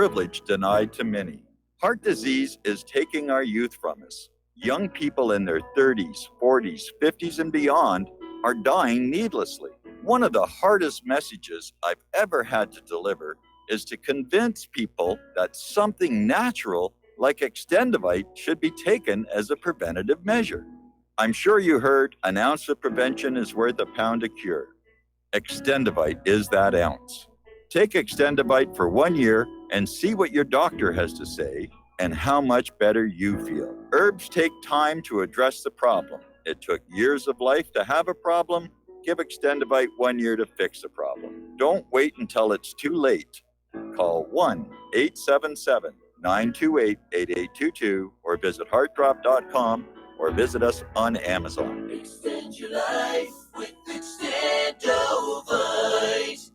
privilege denied to many. Heart disease is taking our youth from us. Young people in their 30s, 40s, 50s, and beyond are dying needlessly. One of the hardest messages I've ever had to deliver is to convince people that something natural like Extendivite should be taken as a preventative measure. I'm sure you heard an ounce of prevention is worth a pound of cure. Extendivite is that ounce. Take Extendivite for 1 year and see what your doctor has to say and how much better you feel. Herbs take time to address the problem. It took years of life to have a problem. Give Extendivite 1 year to fix the problem. Don't wait until it's too late. Call 1-877-928-8822 or visit heartdrop.com or visit us on Amazon. Extend your life with Extendovite.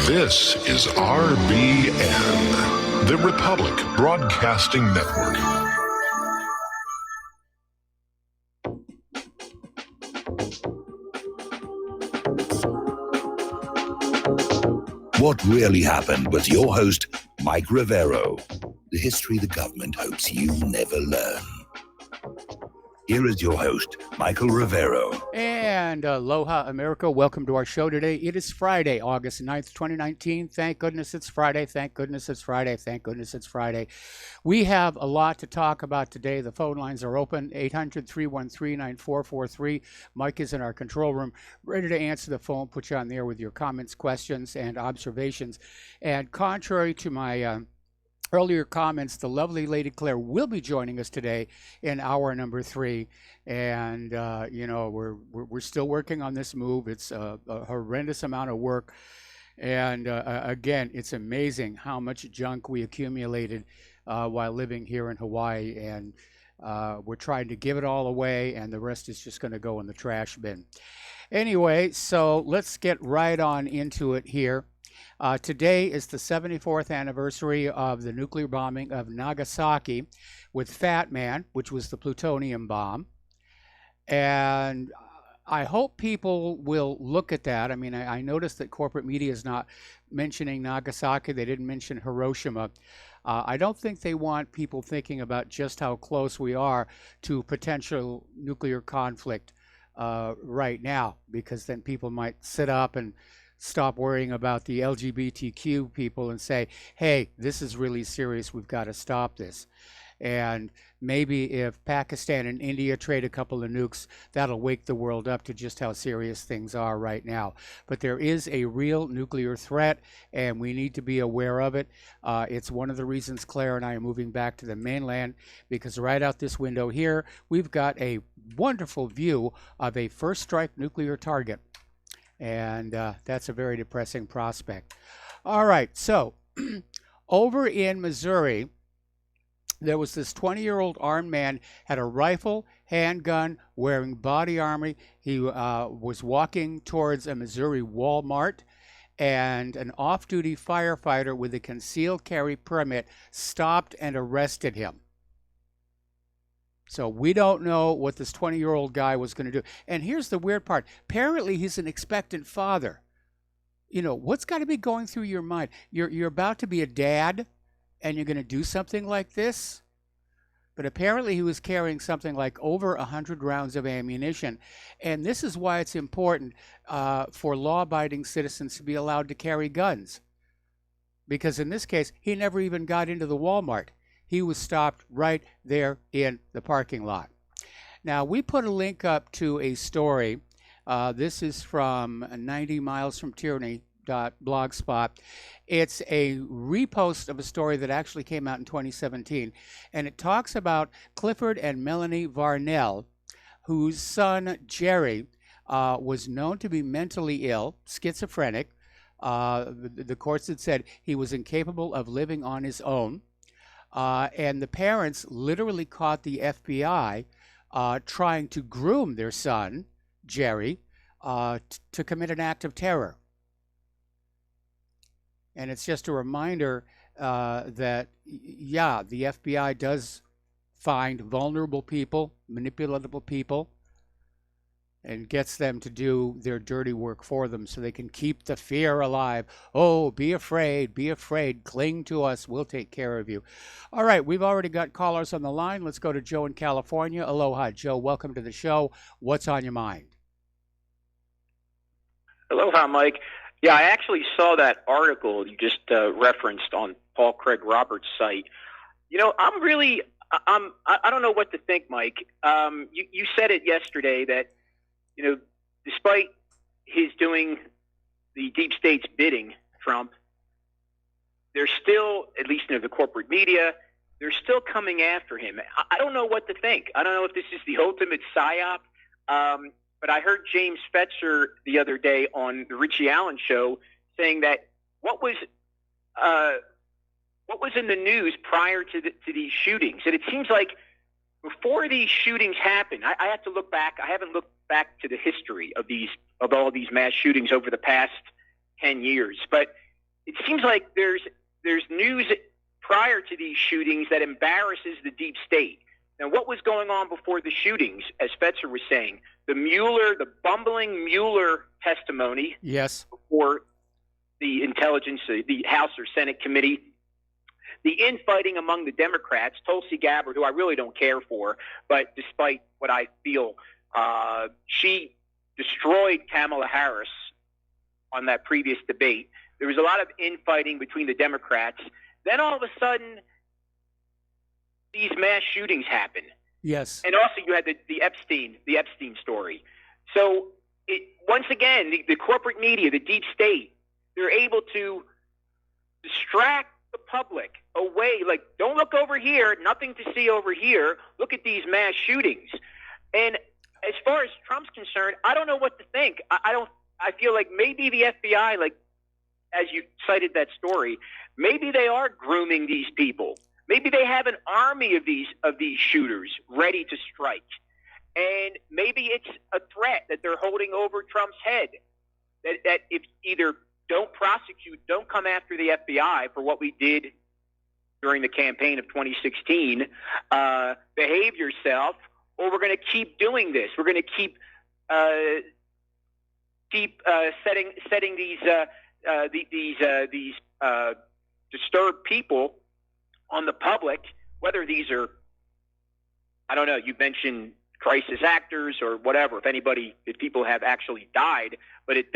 This is RBN, the Republic Broadcasting Network. What Really Happened with your host, Mike Rivero. The history the government hopes you never learn. Here is your host, Michael Rivero. And aloha, America. Welcome to our show today. It is Friday, August 9th, 2019. Thank goodness it's Friday. Thank goodness it's Friday. Thank goodness it's Friday. We have a lot to talk about today. The phone lines are open, 800-313-9443. Mike is in our control room, ready to answer the phone, put you on there with your comments, questions, and observations. And contrary to my earlier comments, the lovely Lady Claire will be joining us today in hour number 3. And, we're still working on this move. It's a horrendous amount of work. And again, it's amazing how much junk we accumulated while living here in Hawaii. And we're trying to give it all away, and the rest is just going to go in the trash bin. Anyway, so let's get right on into it here. Today is the 74th anniversary of the nuclear bombing of Nagasaki with Fat Man, which was the plutonium bomb. And I hope people will look at that. I mean, I noticed that corporate media is not mentioning Nagasaki. They didn't mention Hiroshima. I don't think they want people thinking about just how close we are to potential nuclear conflict right now, because then people might sit up and stop worrying about the LGBTQ people and say, hey, this is really serious. We've got to stop this. And maybe if Pakistan and India trade a couple of nukes, that'll wake the world up to just how serious things are right now. But there is a real nuclear threat, and we need to be aware of it. It's one of the reasons Claire and I are moving back to the mainland, because right out this window here, we've got a wonderful view of a first strike nuclear target. And that's a very depressing prospect. All right, so over in Missouri, there was this 20-year-old armed man, had a rifle, handgun, wearing body armor. He was walking towards a Missouri Walmart, and an off-duty firefighter with a concealed carry permit stopped and arrested him. So we don't know what this 20-year-old guy was going to do. And here's the weird part. Apparently, he's an expectant father. You know, what's got to be going through your mind? You're about to be a dad, and you're going to do something like this? But apparently, he was carrying something like over 100 rounds of ammunition. And this is why it's important for law-abiding citizens to be allowed to carry guns. Because in this case, he never even got into the Walmart. He was stopped right there in the parking lot. Now, we put a link up to a story. This is from 90 Miles from Tyranny.blogspot. It's a repost of a story that actually came out in 2017. And it talks about Clifford and Melanie Varnell, whose son, Jerry, was known to be mentally ill, schizophrenic. The courts had said he was incapable of living on his own. And the parents literally caught the FBI trying to groom their son, Jerry, to commit an act of terror. And it's just a reminder that, yeah, the FBI does find vulnerable people, manipulatable people, and gets them to do their dirty work for them so they can keep the fear alive. Oh, be afraid, cling to us, we'll take care of you. All right, we've already got callers on the line. Let's go to Joe in California. Aloha, Joe, welcome to the show. What's on your mind? Aloha, Mike. Yeah, I actually saw that article you just referenced on Paul Craig Roberts' site. You know, I don't know what to think, Mike. You said it yesterday that, you know, despite his doing the deep state's bidding, Trump, they're still, at least in the corporate media, they're still coming after him. I don't know what to think. I don't know if this is the ultimate psyop. But I heard James Fetzer the other day on the Richie Allen show saying that what was in the news prior to these shootings, and it seems like before these shootings happened, I have to look back. I haven't looked back to the history of all these mass shootings over the past 10 years, but it seems like there's news prior to these shootings that embarrasses the deep state. Now, what was going on before the shootings, as Fetzer was saying? The bumbling Mueller testimony. Yes. Before the intelligence, the House or Senate committee. The infighting among the Democrats, Tulsi Gabbard, who I really don't care for, but despite what I feel, she destroyed Kamala Harris on that previous debate. There was a lot of infighting between the Democrats. Then all of a sudden, these mass shootings happen. Yes. And also you had the Epstein story. So once again, the corporate media, the deep state, they're able to distract the public away. Like, don't look over here, nothing to see over here. Look at these mass shootings. And as far as Trump's concerned, I don't know what to think. I feel like maybe the FBI, like as you cited that story, maybe they are grooming these people. Maybe they have an army of these shooters ready to strike. And maybe it's a threat that they're holding over Trump's head. That if either don't prosecute, don't come after the FBI for what we did during the campaign of 2016, behave yourself, or we're going to keep doing this. We're going to keep setting these disturbed people on the public, whether these are, I don't know, you mentioned crisis actors or whatever, if people have actually died, but it's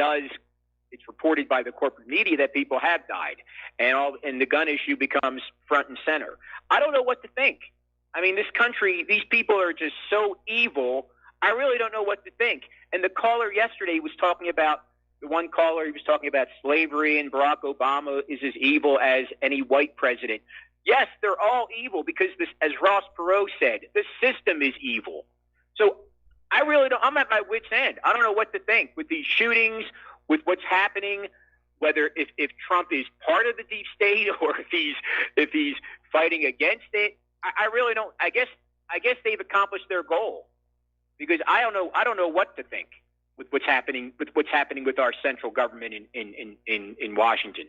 reported by the corporate media that people have died, and the gun issue becomes front and center. I don't know what to think. I mean, this country, these people are just so evil, I really don't know what to think. And the caller yesterday was talking about, the one caller, he was talking about slavery and Barack Obama is as evil as any white president. Yes, they're all evil because this, as Ross Perot said, the system is evil. So I really don't, I'm at my wit's end. I don't know what to think with these shootings, with what's happening, whether if Trump is part of the deep state or if he's fighting against it. I really don't. I guess they've accomplished their goal, because I don't know what to think with what's happening with our central government in Washington.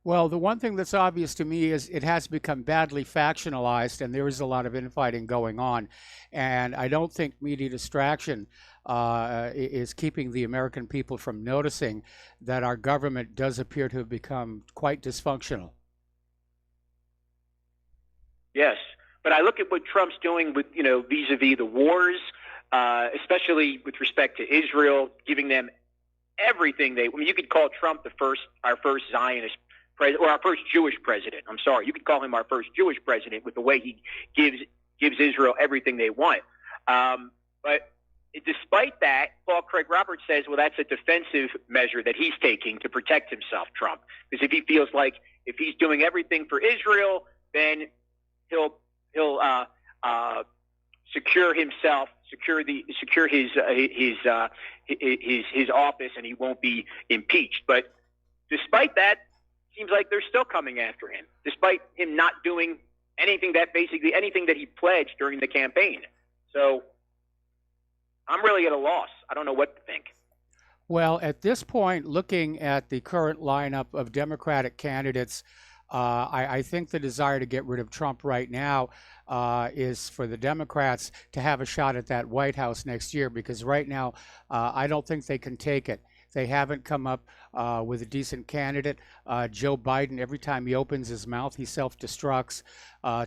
Well, the one thing that's obvious to me is it has become badly factionalized, and there is a lot of infighting going on. And I don't think media distraction is keeping the American people from noticing that our government does appear to have become quite dysfunctional. Yes, but I look at what Trump's doing with, vis-a-vis the wars, especially with respect to Israel, giving them everything you could call Trump our first Zionist president, or our first Jewish president. I'm sorry, you could call him our first Jewish president with the way he gives Israel everything they want. But despite that, Paul Craig Roberts says, well, that's a defensive measure that he's taking to protect himself, Trump. Because if he feels like if he's doing everything for Israel, then he'll secure himself, secure his office, and he won't be impeached. But despite that, seems like they're still coming after him, despite him not doing anything that he pledged during the campaign. So I'm really at a loss. I don't know what to think. Well, at this point, looking at the current lineup of Democratic candidates, I think the desire to get rid of Trump right now is for the Democrats to have a shot at that White House next year, because right now I don't think they can take it. They haven't come up with a decent candidate. Joe Biden, every time he opens his mouth, he self-destructs.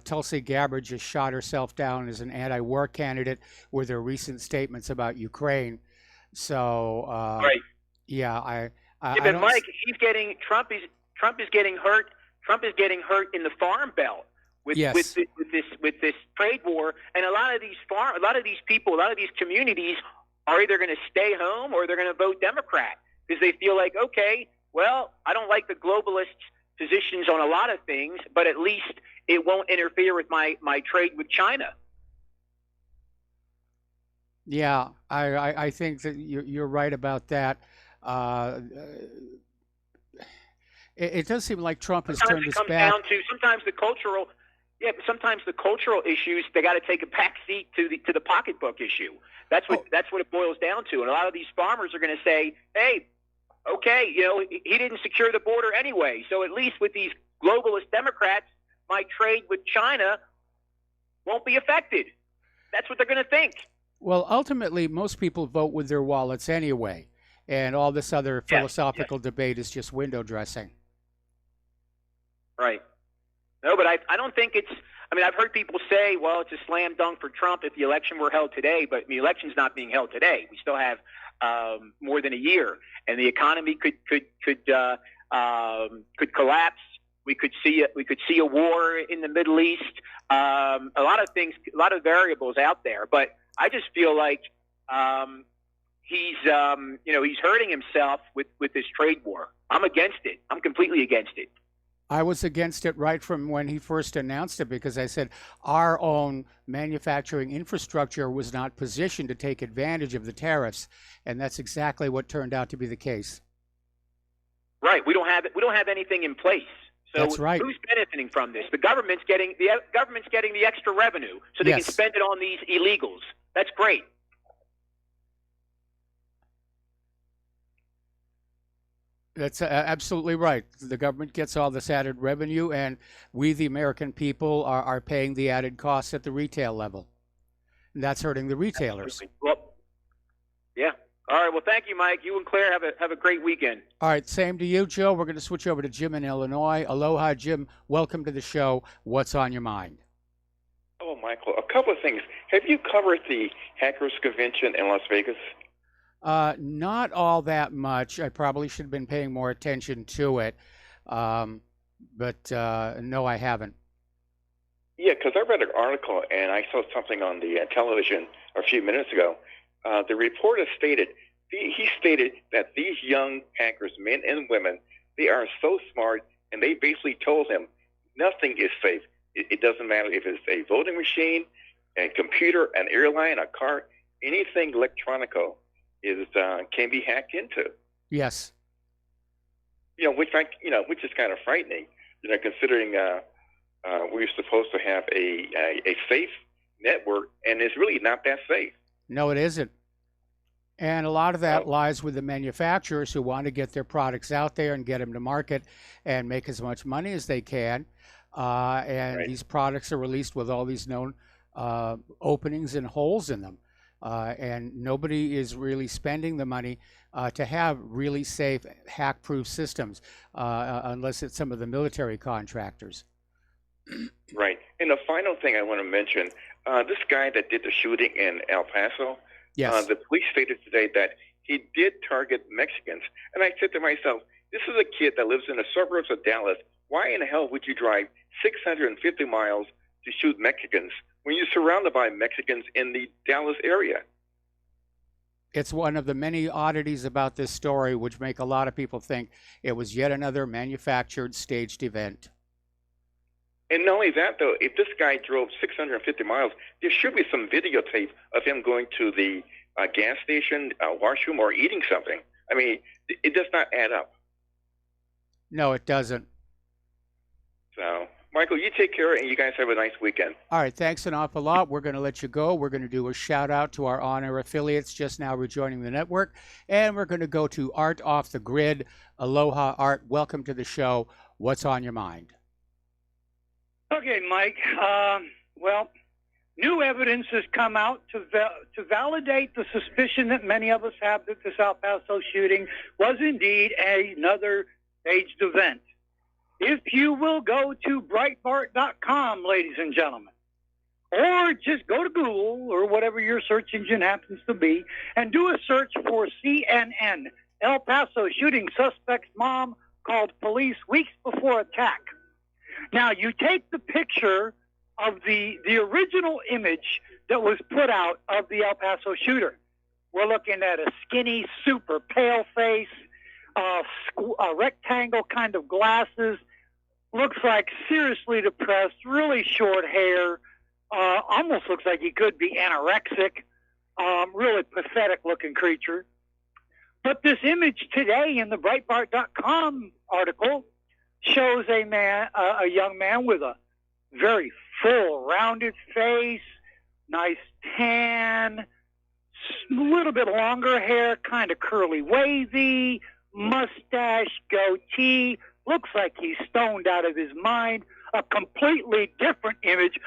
Tulsi Gabbard just shot herself down as an anti-war candidate with her recent statements about Ukraine. So, Right. yeah, I Yeah, but don't. Mike, Trump is getting hurt. Trump is getting hurt in the farm belt with Yes. with this trade war, and a lot of these people, a lot of these communities are either going to stay home or they're going to vote Democrat because they feel like, okay, well, I don't like the globalist positions on a lot of things, but at least it won't interfere with my trade with China. Yeah, I think that you're right about that. It does seem like Trump has Sometimes turned it his comes back. down to sometimes the cultural issues, they got to take a back seat to the pocketbook issue. That's what it boils down to. And a lot of these farmers are going to say, hey, okay, he didn't secure the border anyway, so at least with these globalist Democrats, my trade with China won't be affected. That's what they're going to think. Well, ultimately, most people vote with their wallets anyway, and all this other philosophical debate is just window dressing. Right. No, but I don't think it's – I mean, I've heard people say, well, it's a slam dunk for Trump if the election were held today, but the election's not being held today. We still have more than a year, and the economy could collapse. We could see a war in the Middle East. A lot of things, a lot of variables out there. But I just feel like he's hurting himself with this trade war. I'm against it. I'm completely against it. I was against it right from when he first announced it, because I said our own manufacturing infrastructure was not positioned to take advantage of the tariffs, and that's exactly what turned out to be the case. Right. We don't have anything in place. So That's right. Who's benefiting from this? The government's getting the extra revenue, so they Yes. can spend it on these illegals. That's great. That's absolutely right. The government gets all this added revenue, and we, the American people, are paying the added costs at the retail level. And that's hurting the retailers. Well, yeah. All right. Well, thank you, Mike. You and Claire have a great weekend. All right, same to you, Joe. We're going to switch over to Jim in Illinois. Aloha, Jim. Welcome to the show. What's on your mind? Oh, Michael, a couple of things. Have you covered the Hackers Convention in Las Vegas? Not all that much. I probably should have been paying more attention to it, but no, I haven't. Yeah, because I read an article and I saw something on the television a few minutes ago. The reporter stated, he stated that these young hackers, men and women, they are so smart, and they basically told him nothing is safe. It doesn't matter if it's a voting machine, a computer, an airline, a car, anything electronico can be hacked into. Yes. Which is kind of frightening. Considering we're supposed to have a safe network, and it's really not that safe. No, it isn't. And a lot of that lies with the manufacturers who want to get their products out there and get them to market and make as much money as they can. And these products are released with all these known openings and holes in them. And nobody is really spending the money to have really safe, hack-proof systems, unless it's some of the military contractors. Right. And the final thing I want to mention, this guy that did the shooting in El Paso, Yes. The police stated today that he did target Mexicans. And I said to myself, this is a kid that lives in the suburbs of Dallas. Why in the hell would you drive 650 miles to shoot Mexicans when you're surrounded by Mexicans in the Dallas area? It's one of the many oddities about this story, which make a lot of people think it was yet another manufactured, staged event. And not only that, though, if this guy drove 650 miles, there should be some videotape of him going to the gas station, washroom, or eating something. I mean, it does not add up. No, it doesn't. So, Michael, you take care, and you guys have a nice weekend. All right, thanks an awful lot. We're going to let you go. We're going to do a shout out to our on-air affiliates just now rejoining the network. And we're going to go to Art Off the Grid. Aloha, Art. Welcome to the show. What's on your mind? Okay, Mike. Well, new evidence has come out to validate the suspicion that many of us have that this El Paso shooting was indeed another staged event. If you will go to Breitbart.com, ladies and gentlemen, or just go to Google or whatever your search engine happens to be and do a search for CNN, El Paso shooting suspect's mom called police weeks before attack. Now, you take the picture of the original image that was put out of the El Paso shooter. We're looking at a skinny, super pale face, a rectangle kind of glasses, looks like seriously depressed, really short hair, almost looks like he could be anorexic, really pathetic looking creature. But this image today in the Breitbart.com article shows a young man with a very full, rounded face, nice tan, a little bit longer hair, kind of curly, wavy, mustache, goatee, looks like he's stoned out of his mind, a completely different image,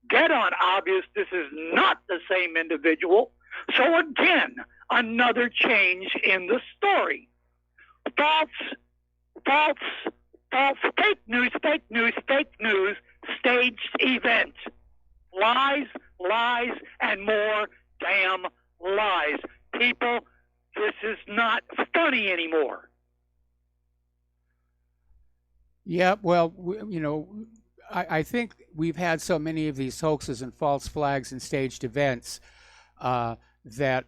dead on obvious this is not the same individual. So again, another change in the story. False, fake news, staged event. Lies, and more damn lies. People, this is not funny anymore. Yeah, well, I think we've had so many of these hoaxes and false flags and staged events that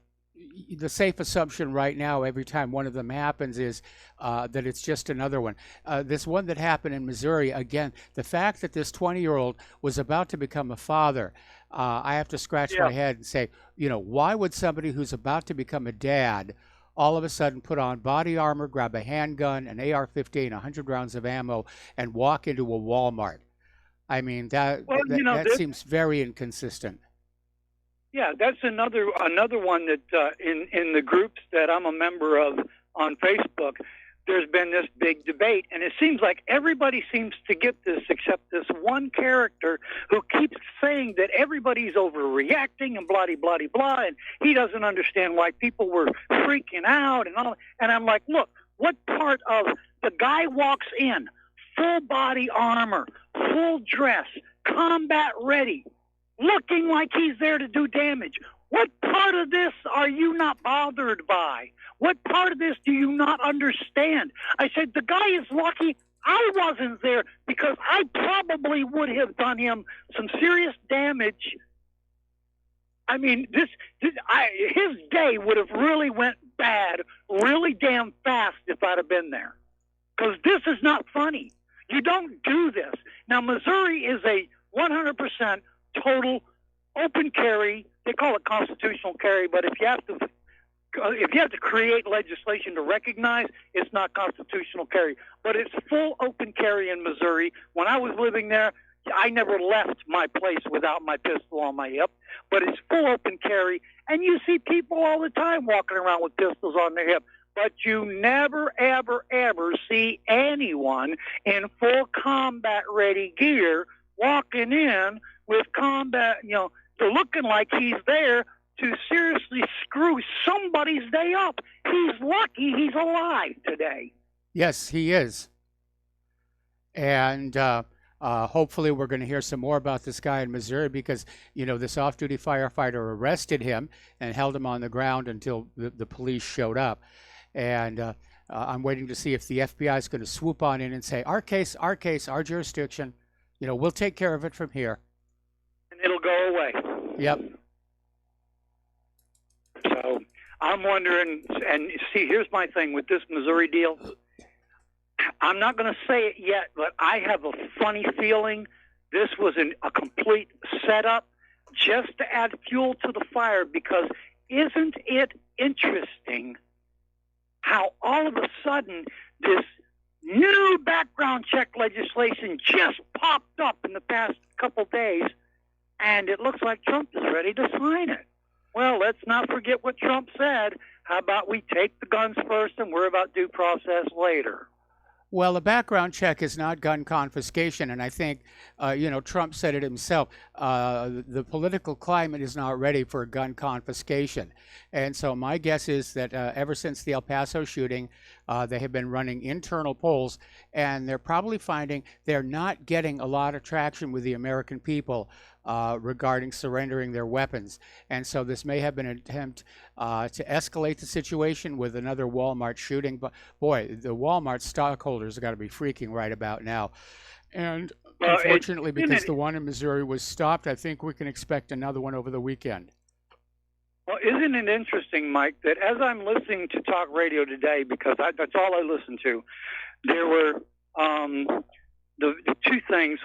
the safe assumption right now, every time one of them happens, is that it's just another one. This one that happened in Missouri, again, the fact that this 20-year-old was about to become a father, I have to scratch my head and say, why would somebody who's about to become a dad all of a sudden put on body armor, grab a handgun, an AR-15, 100 rounds of ammo, and walk into a Walmart? I mean, that seems very inconsistent. Yeah, that's another one that in the groups that I'm a member of on Facebook, there's been this big debate, and it seems like everybody seems to get this except this one character who keeps saying that everybody's overreacting and blah, blah, blah, and he doesn't understand why people were freaking out and all. And I'm like, look, what part of the guy walks in, full body armor, full dress, combat ready, looking like he's there to do damage. What part of this are you not bothered by? What part of this do you not understand? I said, the guy is lucky I wasn't there because I probably would have done him some serious damage. I mean, his day would have really went bad really damn fast if I'd have been there. Because this is not funny. You don't do this. Now, Missouri is a 100% total open carry. They call it constitutional carry, but if you have to create legislation to recognize, it's not constitutional carry. But it's full open carry in Missouri. When I was living there, I never left my place without my pistol on my hip. But it's full open carry, and you see people all the time walking around with pistols on their hip. But you never, ever, ever see anyone in full combat-ready gear walking in with combat, looking like he's there to seriously screw somebody's day up. He's lucky he's alive today. Yes, he is. And hopefully we're going to hear some more about this guy in Missouri because, this off-duty firefighter arrested him and held him on the ground until the police showed up. And I'm waiting to see if the FBI is going to swoop on in and say, our case, our jurisdiction, we'll take care of it from here. And it'll go away. Yep. So I'm wondering, and see, here's my thing with this Missouri deal. I'm not going to say it yet, but I have a funny feeling this was a complete setup just to add fuel to the fire, because isn't it interesting how all of a sudden this new background check legislation just popped up in the past couple days, and it looks like Trump is ready to sign it. Well, let's not forget what Trump said. How about we take the guns first and worry about due process later? Well, a background check is not gun confiscation, and I think, Trump said it himself. The political climate is not ready for gun confiscation, and so my guess is that ever since the El Paso shooting, they have been running internal polls, and they're probably finding they're not getting a lot of traction with the American people regarding surrendering their weapons. And so this may have been an attempt to escalate the situation with another Walmart shooting. But boy, the Walmart stockholders have got to be freaking right about now. And unfortunately, because the one in Missouri was stopped, I think we can expect another one over the weekend. Well, isn't it interesting, Mike, that as I'm listening to talk radio today, because that's all I listen to, there were the two things.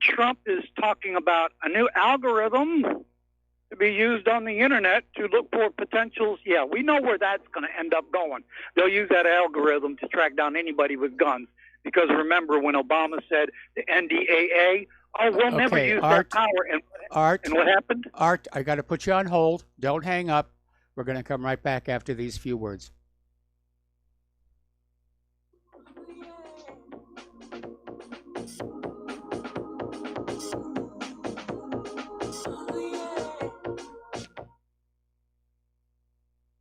Trump is talking about a new algorithm to be used on the internet to look for potentials. Yeah, we know where that's going to end up going. They'll use that algorithm to track down anybody with guns. Because remember when Obama said the NDAA, we'll never use that power. And what happened? Art, I got to put you on hold. Don't hang up. We're going to come right back after these few words.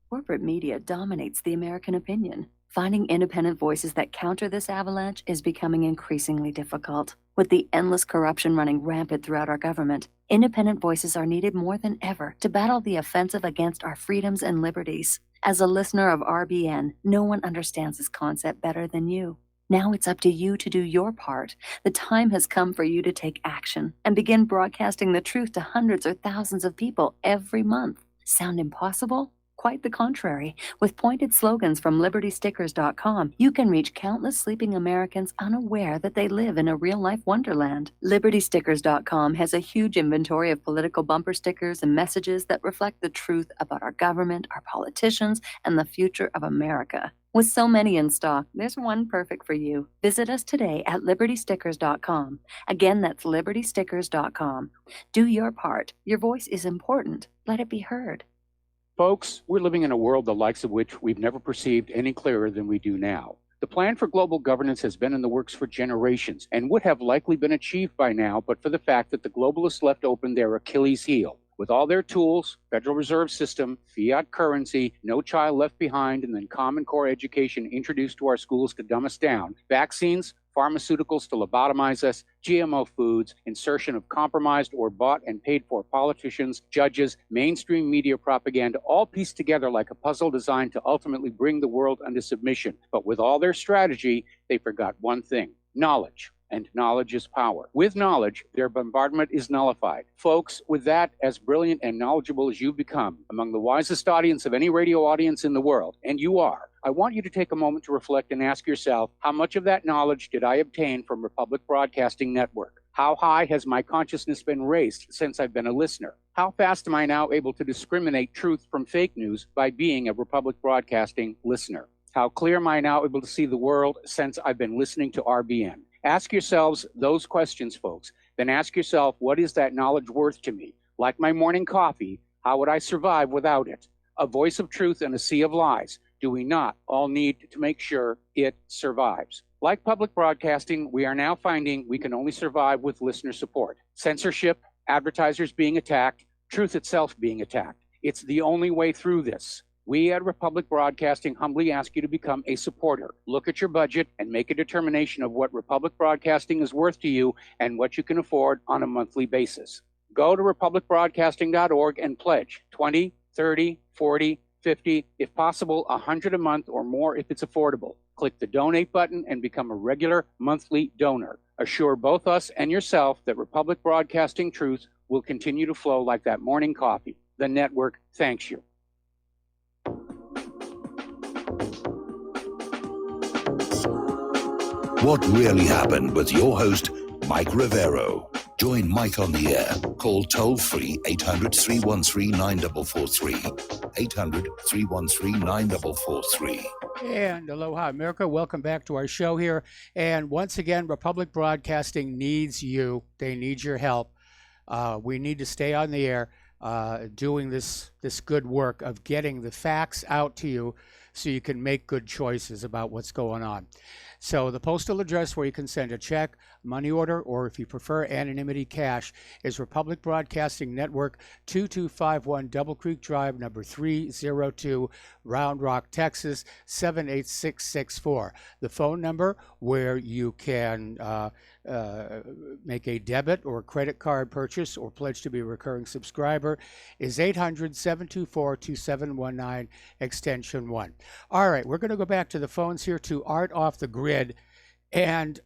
Corporate media dominates the American opinion. Finding independent voices that counter this avalanche is becoming increasingly difficult. With the endless corruption running rampant throughout our government, independent voices are needed more than ever to battle the offensive against our freedoms and liberties. As a listener of RBN, no one understands this concept better than you. Now it's up to you to do your part. The time has come for you to take action and begin broadcasting the truth to hundreds or thousands of people every month. Sound impossible? Quite the contrary. With pointed slogans from LibertyStickers.com, you can reach countless sleeping Americans unaware that they live in a real-life wonderland. LibertyStickers.com has a huge inventory of political bumper stickers and messages that reflect the truth about our government, our politicians, and the future of America. With so many in stock, there's one perfect for you. Visit us today at LibertyStickers.com. Again, that's LibertyStickers.com. Do your part. Your voice is important. Let it be heard. Folks, we're living in a world the likes of which we've never perceived any clearer than we do now. The plan for global governance has been in the works for generations and would have likely been achieved by now, but for the fact that the globalists left open their Achilles heel. With all their tools, Federal Reserve System, fiat currency, no child left behind, and then Common Core education introduced to our schools to dumb us down, vaccines, pharmaceuticals to lobotomize us, GMO foods, insertion of compromised or bought and paid for politicians, judges, mainstream media propaganda, all pieced together like a puzzle designed to ultimately bring the world under submission. But with all their strategy, they forgot one thing: knowledge. And knowledge is power. With knowledge, their bombardment is nullified. Folks, with that, as brilliant and knowledgeable as you've become, among the wisest audience of any radio audience in the world, and you are, I want you to take a moment to reflect and ask yourself, how much of that knowledge did I obtain from Republic Broadcasting Network? How high has my consciousness been raised since I've been a listener? How fast am I now able to discriminate truth from fake news by being a Republic Broadcasting listener? How clear am I now able to see the world since I've been listening to RBN? Ask yourselves those questions, folks. Then ask yourself, what is that knowledge worth to me? Like my morning coffee, how would I survive without it? A voice of truth in a sea of lies. Do we not all need to make sure it survives? Like public broadcasting, we are now finding we can only survive with listener support. Censorship, advertisers being attacked, truth itself being attacked. It's the only way through this. We at Republic Broadcasting humbly ask you to become a supporter. Look at your budget and make a determination of what Republic Broadcasting is worth to you and what you can afford on a monthly basis. Go to republicbroadcasting.org and pledge 20, 30, 40, 50, if possible, 100 a month or more if it's affordable. Click the donate button and become a regular monthly donor. Assure both us and yourself that Republic Broadcasting truth will continue to flow like that morning coffee. The network thanks you. What Really Happened with your host, Mike Rivero. Join Mike on the air. Call toll-free 800-313-9443, 800-313-9443. And aloha, America. Welcome back to our show here. And once again, Republic Broadcasting needs you. They need your help. We need to stay on the air doing this good work of getting the facts out to you so you can make good choices about what's going on. So the postal address where you can send a check, money order, or if you prefer anonymity, cash, is Republic Broadcasting Network, 2251 Double Creek Drive, number 302, Round Rock, Texas, 78664. The phone number where you can make a debit or credit card purchase or pledge to be a recurring subscriber is 800-724-2719, extension 1. All right, we're going to go back to the phones here to Art off the grid. And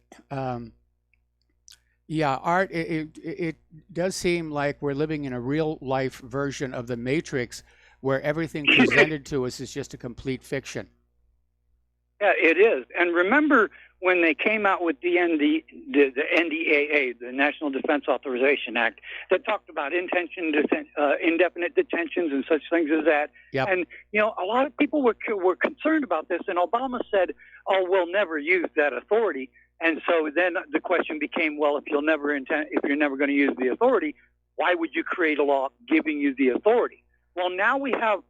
yeah, Art, it does seem like we're living in a real life version of the Matrix where everything presented to us is just a complete fiction. Yeah, it is. And remember when they came out with the NDAA, the National Defense Authorization Act, that talked about indefinite detentions and such things as that. Yep. And, you know, a lot of people were concerned about this, and Obama said, oh, we'll never use that authority. And so then the question became, well, if you're never going to use the authority, why would you create a law giving you the authority? Well, now we have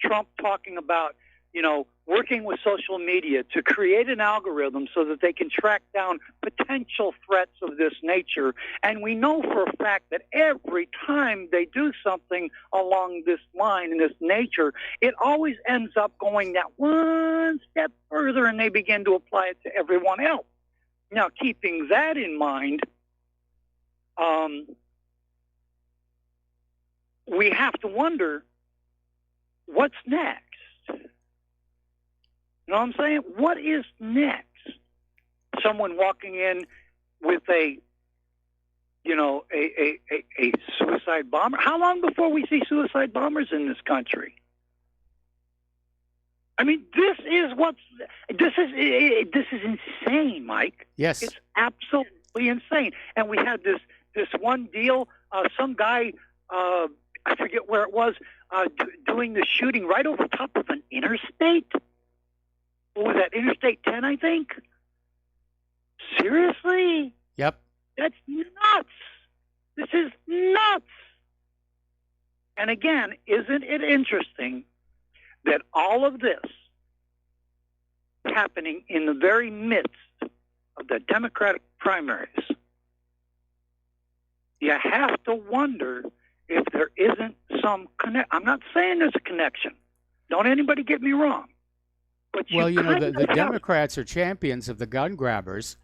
Trump talking about, you know, working with social media to create an algorithm so that they can track down potential threats of this nature. And we know for a fact that every time they do something along this line in this nature, it always ends up going that one step further, and they begin to apply it to everyone else. Now, keeping that in mind, we have to wonder, what's next? You know what I'm saying? What is next? Someone walking in with a suicide bomber? How long before we see suicide bombers in this country? I mean, this is insane, Mike. Yes. It's absolutely insane. And we had this one deal, some guy, I forget where it was, doing the shooting right over top of an interstate. What was that, Interstate 10, I think? Seriously? Yep. That's nuts. This is nuts. And again, isn't it interesting that all of this happening in the very midst of the Democratic primaries? You have to wonder if there isn't some connection. I'm not saying there's a connection. Don't anybody get me wrong. But well, you know, the Democrats are champions of the gun grabbers,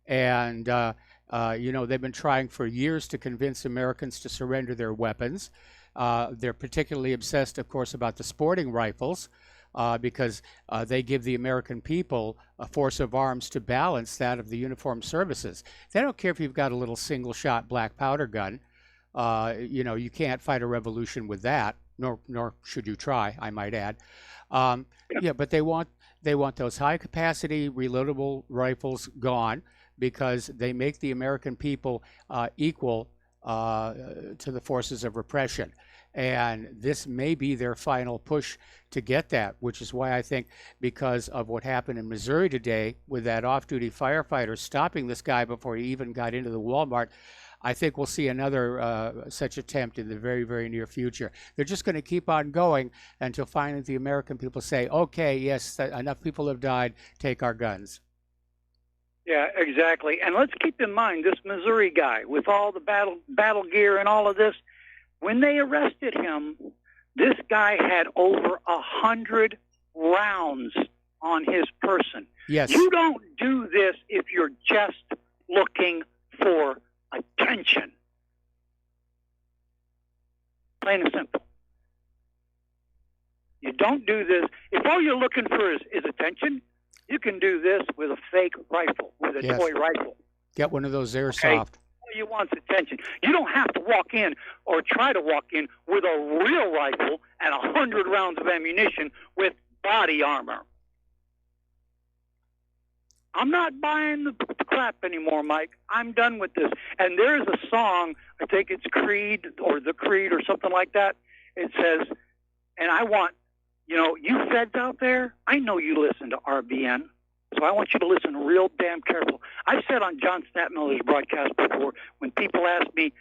and, you know, they've been trying for years to convince Americans to surrender their weapons. They're particularly obsessed, of course, about the sporting rifles because they give the American people a force of arms to balance that of the uniformed services. They don't care if you've got a little single-shot black powder gun. You know, you can't fight a revolution with that, nor should you try, I might add. Yeah, but they want those high-capacity reloadable rifles gone because they make the American people equal to the forces of repression. And this may be their final push to get that, which is why I think, because of what happened in Missouri today with that off-duty firefighter stopping this guy before he even got into the Walmart, I think we'll see another such attempt in the very, very near future. They're just going to keep on going until finally the American people say, okay, yes, enough people have died, take our guns. Yeah, exactly. And let's keep in mind this Missouri guy with all the battle gear and all of this, when they arrested him, this guy had over 100 rounds on his person. Yes. You don't do this if you're just looking for attention. Plain and simple. You don't do this. If all you're looking for is attention, you can do this with a fake rifle, with a toy rifle. Get one of those airsoft. Okay? All you want is attention. You don't have to walk in or try to walk in with a real rifle and 100 rounds of ammunition with body armor. I'm not buying the crap anymore, Mike. I'm done with this. And there's a song, I think it's Creed or The Creed or something like that. It says, and I want, you know, you feds out there, I know you listen to RBN, so I want you to listen real damn careful. I said on John Snapmiller's broadcast before, when people ask me,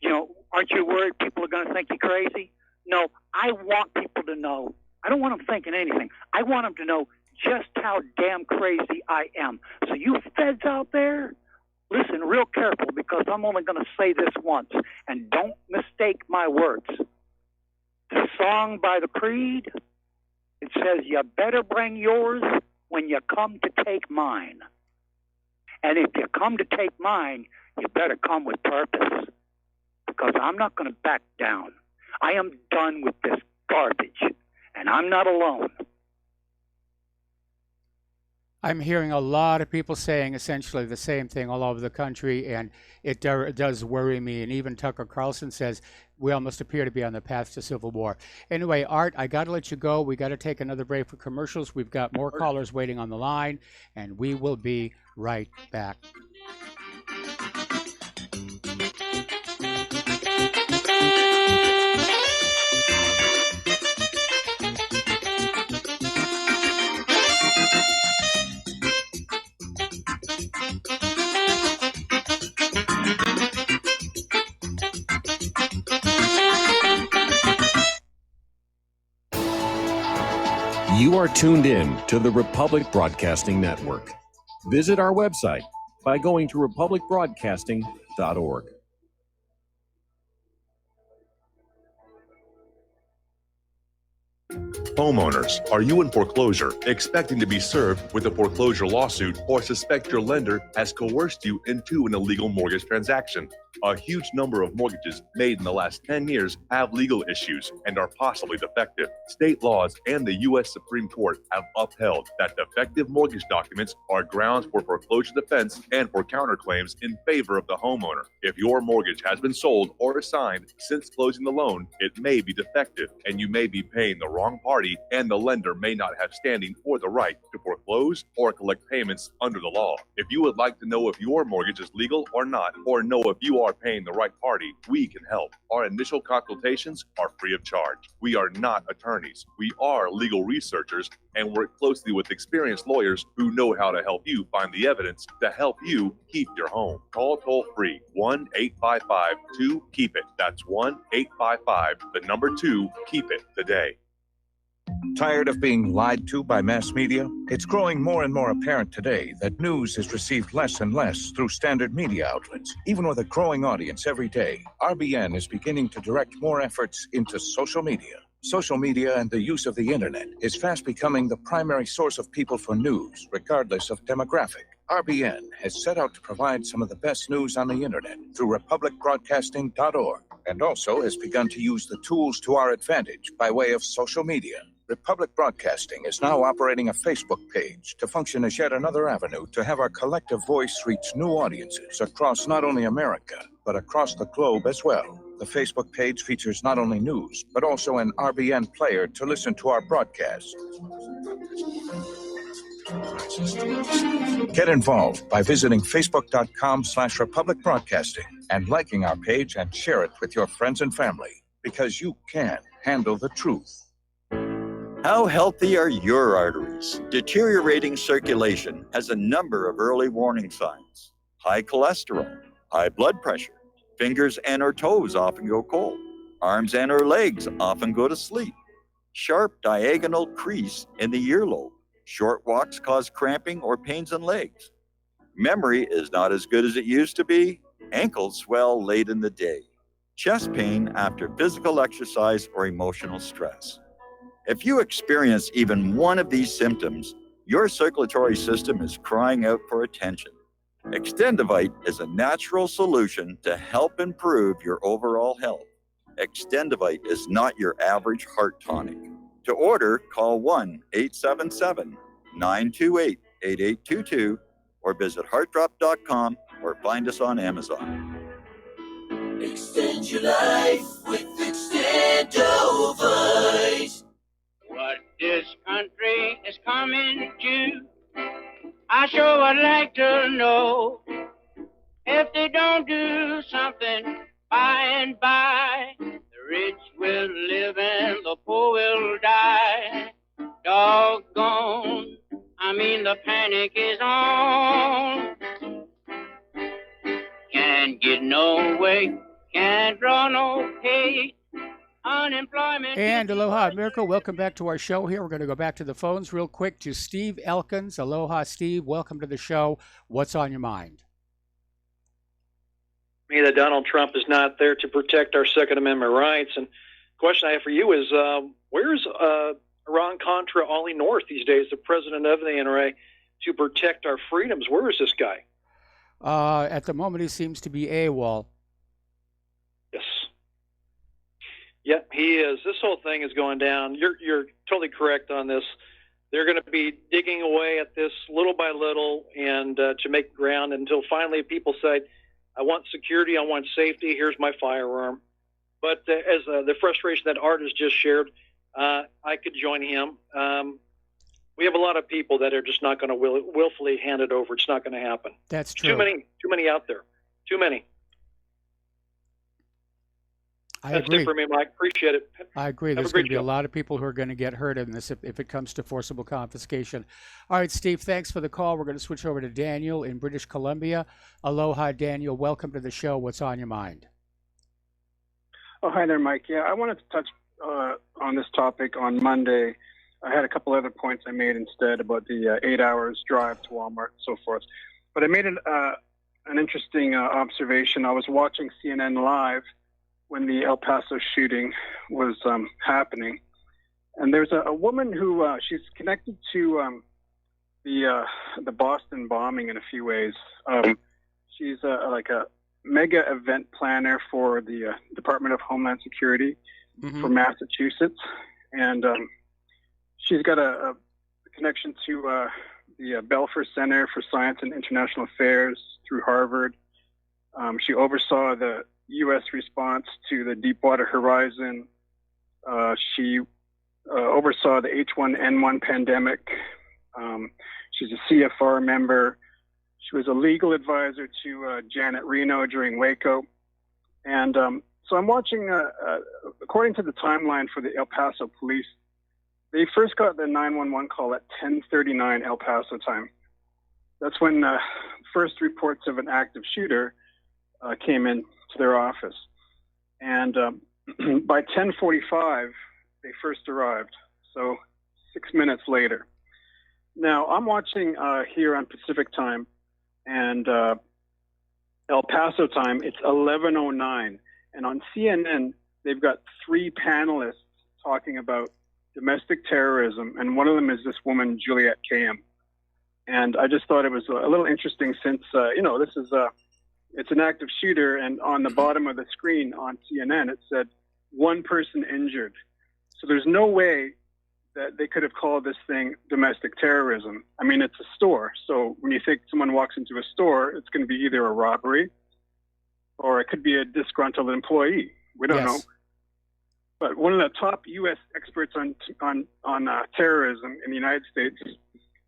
you know, aren't you worried people are going to think you crazy? No, I want people to know. I don't want them thinking anything. I want them to know just how damn crazy I am. So you feds out there, listen real careful, because I'm only going to say this once, and don't mistake my words. The song by the Creed, it says, you better bring yours when you come to take mine. And if you come to take mine, you better come with purpose, because I'm not going to back down. I am done with this garbage, and I'm not alone. I'm hearing a lot of people saying essentially the same thing all over the country, and it does worry me. And even Tucker Carlson says we almost appear to be on the path to civil war. Anyway, Art, I got to let you go. We got to take another break for commercials. We've got more callers waiting on the line, and we will be right back. You are tuned in to the Republic Broadcasting Network. Visit our website by going to republicbroadcasting.org. Homeowners, are you in foreclosure, expecting to be served with a foreclosure lawsuit, or suspect your lender has coerced you into an illegal mortgage transaction? A huge number of mortgages made in the last 10 years have legal issues and are possibly defective. State laws and the U.S. Supreme Court have upheld that defective mortgage documents are grounds for foreclosure defense and for counterclaims in favor of the homeowner. If your mortgage has been sold or assigned since closing the loan, it may be defective, and you may be paying the wrong party, and the lender may not have standing or the right to foreclose or collect payments under the law. If you would like to know if your mortgage is legal or not, or know if you are paying the right party, we can help. Our initial consultations are free of charge. We are not attorneys. We are legal researchers and work closely with experienced lawyers who know how to help you find the evidence to help you keep your home. Call toll free 1-855-2-KEEP-IT. That's 1-855-2-KEEP-IT today. Tired of being lied to by mass media? It's growing more and more apparent today that news is received less and less through standard media outlets. Even with a growing audience every day, RBN is beginning to direct more efforts into social media. Social media and the use of the internet is fast becoming the primary source of people for news, regardless of demographic. RBN has set out to provide some of the best news on the internet through republicbroadcasting.org, and also has begun to use the tools to our advantage by way of social media. Republic Broadcasting is now operating a Facebook page to function as yet another avenue to have our collective voice reach new audiences across not only America, but across the globe as well. The Facebook page features not only news, but also an RBN player to listen to our broadcast. Get involved by visiting facebook.com/Republic Broadcasting and liking our page and share it with your friends and family, because you can handle the truth. How healthy are your arteries? Deteriorating circulation has a number of early warning signs. High cholesterol, high blood pressure, fingers and or toes often go cold, arms and or legs often go to sleep, sharp diagonal crease in the earlobe, short walks cause cramping or pains in legs. Memory is not as good as it used to be, ankles swell late in the day, chest pain after physical exercise or emotional stress. If you experience even one of these symptoms, your circulatory system is crying out for attention. Extendivite is a natural solution to help improve your overall health. Extendivite is not your average heart tonic. To order, call 1-877-928-8822 or visit heartdrop.com or find us on Amazon. Extend your life with Extendivite. What this country is coming to, I sure would like to know. If they don't do something by and by, the rich will live and the poor will die. Doggone, the panic is on. Can't get no way, can't draw no pay. unemployment. And aloha, America. Welcome back to our show here. We're going to go back to the phones real quick to Steve Elkins. Aloha, Steve. Welcome to the show. What's on your mind? Me that Donald Trump is not there to protect our Second Amendment rights. And the question I have for you is, where's Iran-Contra Ollie North these days, the president of the NRA, to protect our freedoms? Where is this guy? At the moment, he seems to be AWOL. Yes. Yep, he is. This whole thing is going down. You're totally correct on this. They're going to be digging away at this little by little and to make ground until finally people say, I want security, I want safety, here's my firearm. But as the frustration that Art has just shared, I could join him. We have a lot of people that are just not going to willfully hand it over. It's not going to happen. That's true. Too many out there. Too many. That's agree. it for me, Mike. Appreciate it. I agree. There's going to be a lot of people who are going to get hurt in this if it comes to forcible confiscation. All right, Steve, thanks for the call. We're going to switch over to Daniel in British Columbia. Aloha, Daniel. Welcome to the show. What's on your mind? Oh, hi there, Mike. Yeah, I wanted to touch on this topic on Monday. I had a couple other points I made instead about the 8 hours drive to Walmart and so forth. But I made an interesting observation. I was watching CNN Live when the El Paso shooting was happening. And there's a woman who, she's connected to the Boston bombing in a few ways. She's like a mega event planner for the Department of Homeland Security for Massachusetts. And she's got a connection to the Belfer Center for Science and International Affairs through Harvard. She oversaw the U.S. response to the Deepwater Horizon. She oversaw the H1N1 pandemic. She's a CFR member. She was a legal advisor to Janet Reno during Waco. And so I'm watching, according to the timeline for the El Paso police, they first got the 911 call at 10:39 El Paso time. That's when first reports of an active shooter came in to their office. And by 10:45, they first arrived. So 6 minutes later. Now, I'm watching here on Pacific time, and El Paso time, it's 11:09. And on CNN, they've got three panelists talking about domestic terrorism, and one of them is this woman, Juliette Kayyem. And I just thought it was a little interesting since, this is it's an active shooter, and on the bottom of the screen on CNN, it said, one person injured. So there's no way that they could have called this thing domestic terrorism. I mean, it's a store. So when you think someone walks into a store, it's going to be either a robbery or it could be a disgruntled employee. We don't know. But one of the top U.S. experts on terrorism in the United States,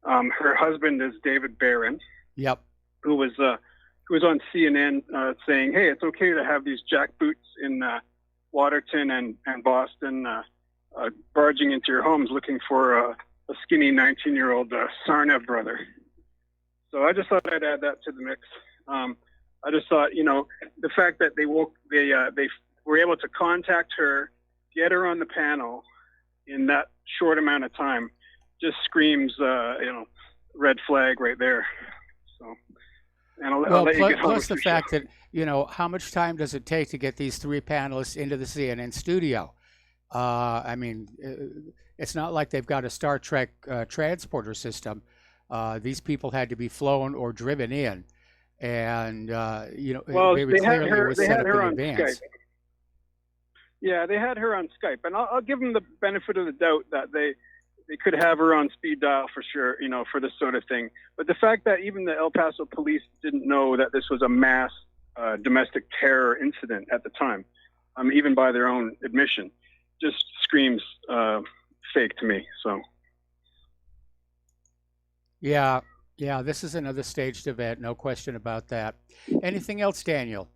her husband is David Barron. Yep. Who was on CNN saying, hey, it's okay to have these jackboots in Waterton and Boston barging into your homes looking for a skinny 19-year-old Sarna brother. So I just thought I'd add that to the mix. I just thought, the fact that they were able to contact her, get her on the panel in that short amount of time, just screams, red flag right there. So, and I'll let you get plus the fact that, how much time does it take to get these three panelists into the CNN studio? I mean, it's not like they've got a Star Trek transporter system. These people had to be flown or driven in. And, well, they had her in on advance. Skype. Yeah, they had her on Skype. And I'll give them the benefit of the doubt that they could have her on speed dial for sure, for this sort of thing. But the fact that even the El Paso police didn't know that this was a mass domestic terror incident at the time, even by their own admission, just screams fake to me. So. Yeah, this is another staged event, no question about that. Anything else, Daniel?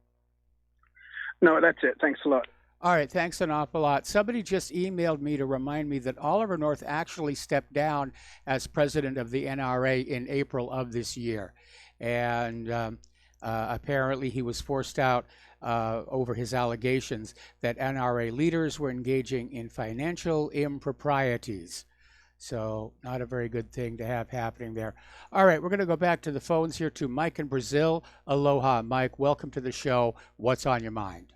No, that's it. Thanks a lot. All right, thanks an awful lot. Somebody just emailed me to remind me that Oliver North actually stepped down as president of the NRA in April of this year. And apparently he was forced out over his allegations that NRA leaders were engaging in financial improprieties. So not a very good thing to have happening there. All right, we're going to go back to the phones here to Mike in Brazil. Aloha, Mike. Welcome to the show. What's on your mind?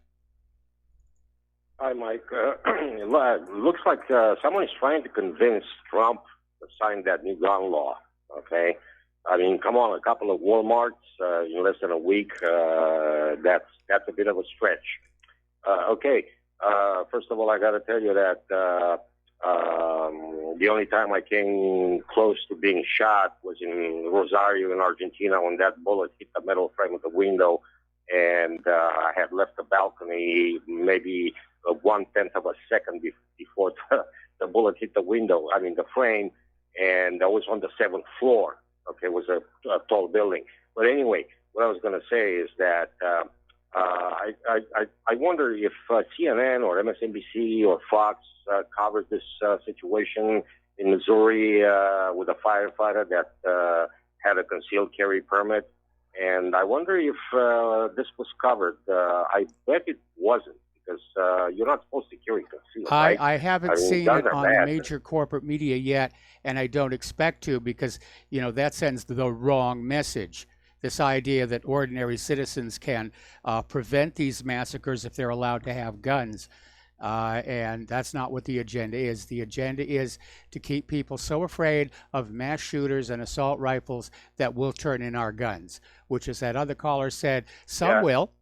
Hi, Mike. It looks like someone is trying to convince Trump to sign that new gun law, okay? I mean, come on, a couple of Walmarts in less than a week, that's a bit of a stretch. Okay, first of all, I got to tell you that the only time I came close to being shot was in Rosario in Argentina when that bullet hit the metal frame of the window, and I had left the balcony maybe 1/10 of a second before the bullet hit the window, the frame, and I was on the 7th floor. Okay, it was a tall building. But anyway, what I was going to say is that I wonder if CNN or MSNBC or Fox covered this situation in Missouri with a firefighter that had a concealed carry permit. And I wonder if this was covered. I bet it wasn't, because you're not supposed to carry concealed, right? I haven't seen it on the major corporate media yet, and I don't expect to, because, that sends the wrong message. This idea that ordinary citizens can prevent these massacres if they're allowed to have guns. And that's not what the agenda is. The agenda is to keep people so afraid of mass shooters and assault rifles that we'll turn in our guns, which, as that other caller said, some will,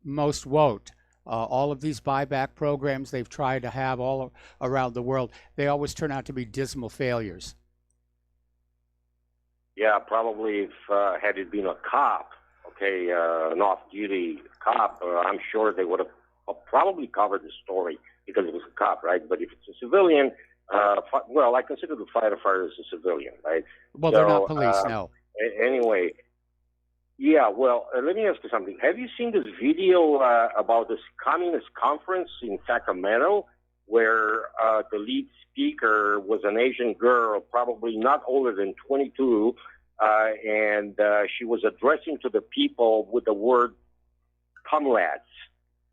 most won't. All of these buyback programs they've tried to have all around the world, they always turn out to be dismal failures. Yeah, probably if had it been a cop, okay, an off-duty cop, I'm sure they would have probably covered the story because it was a cop, right? But if it's a civilian, well, I consider the firefighter as a civilian, right? Well, they're not police, no. Anyway, yeah, well, let me ask you something. Have you seen this video about this communist conference in Sacramento where the lead speaker was an Asian girl, probably not older than 22, and she was addressing to the people with the word comrades.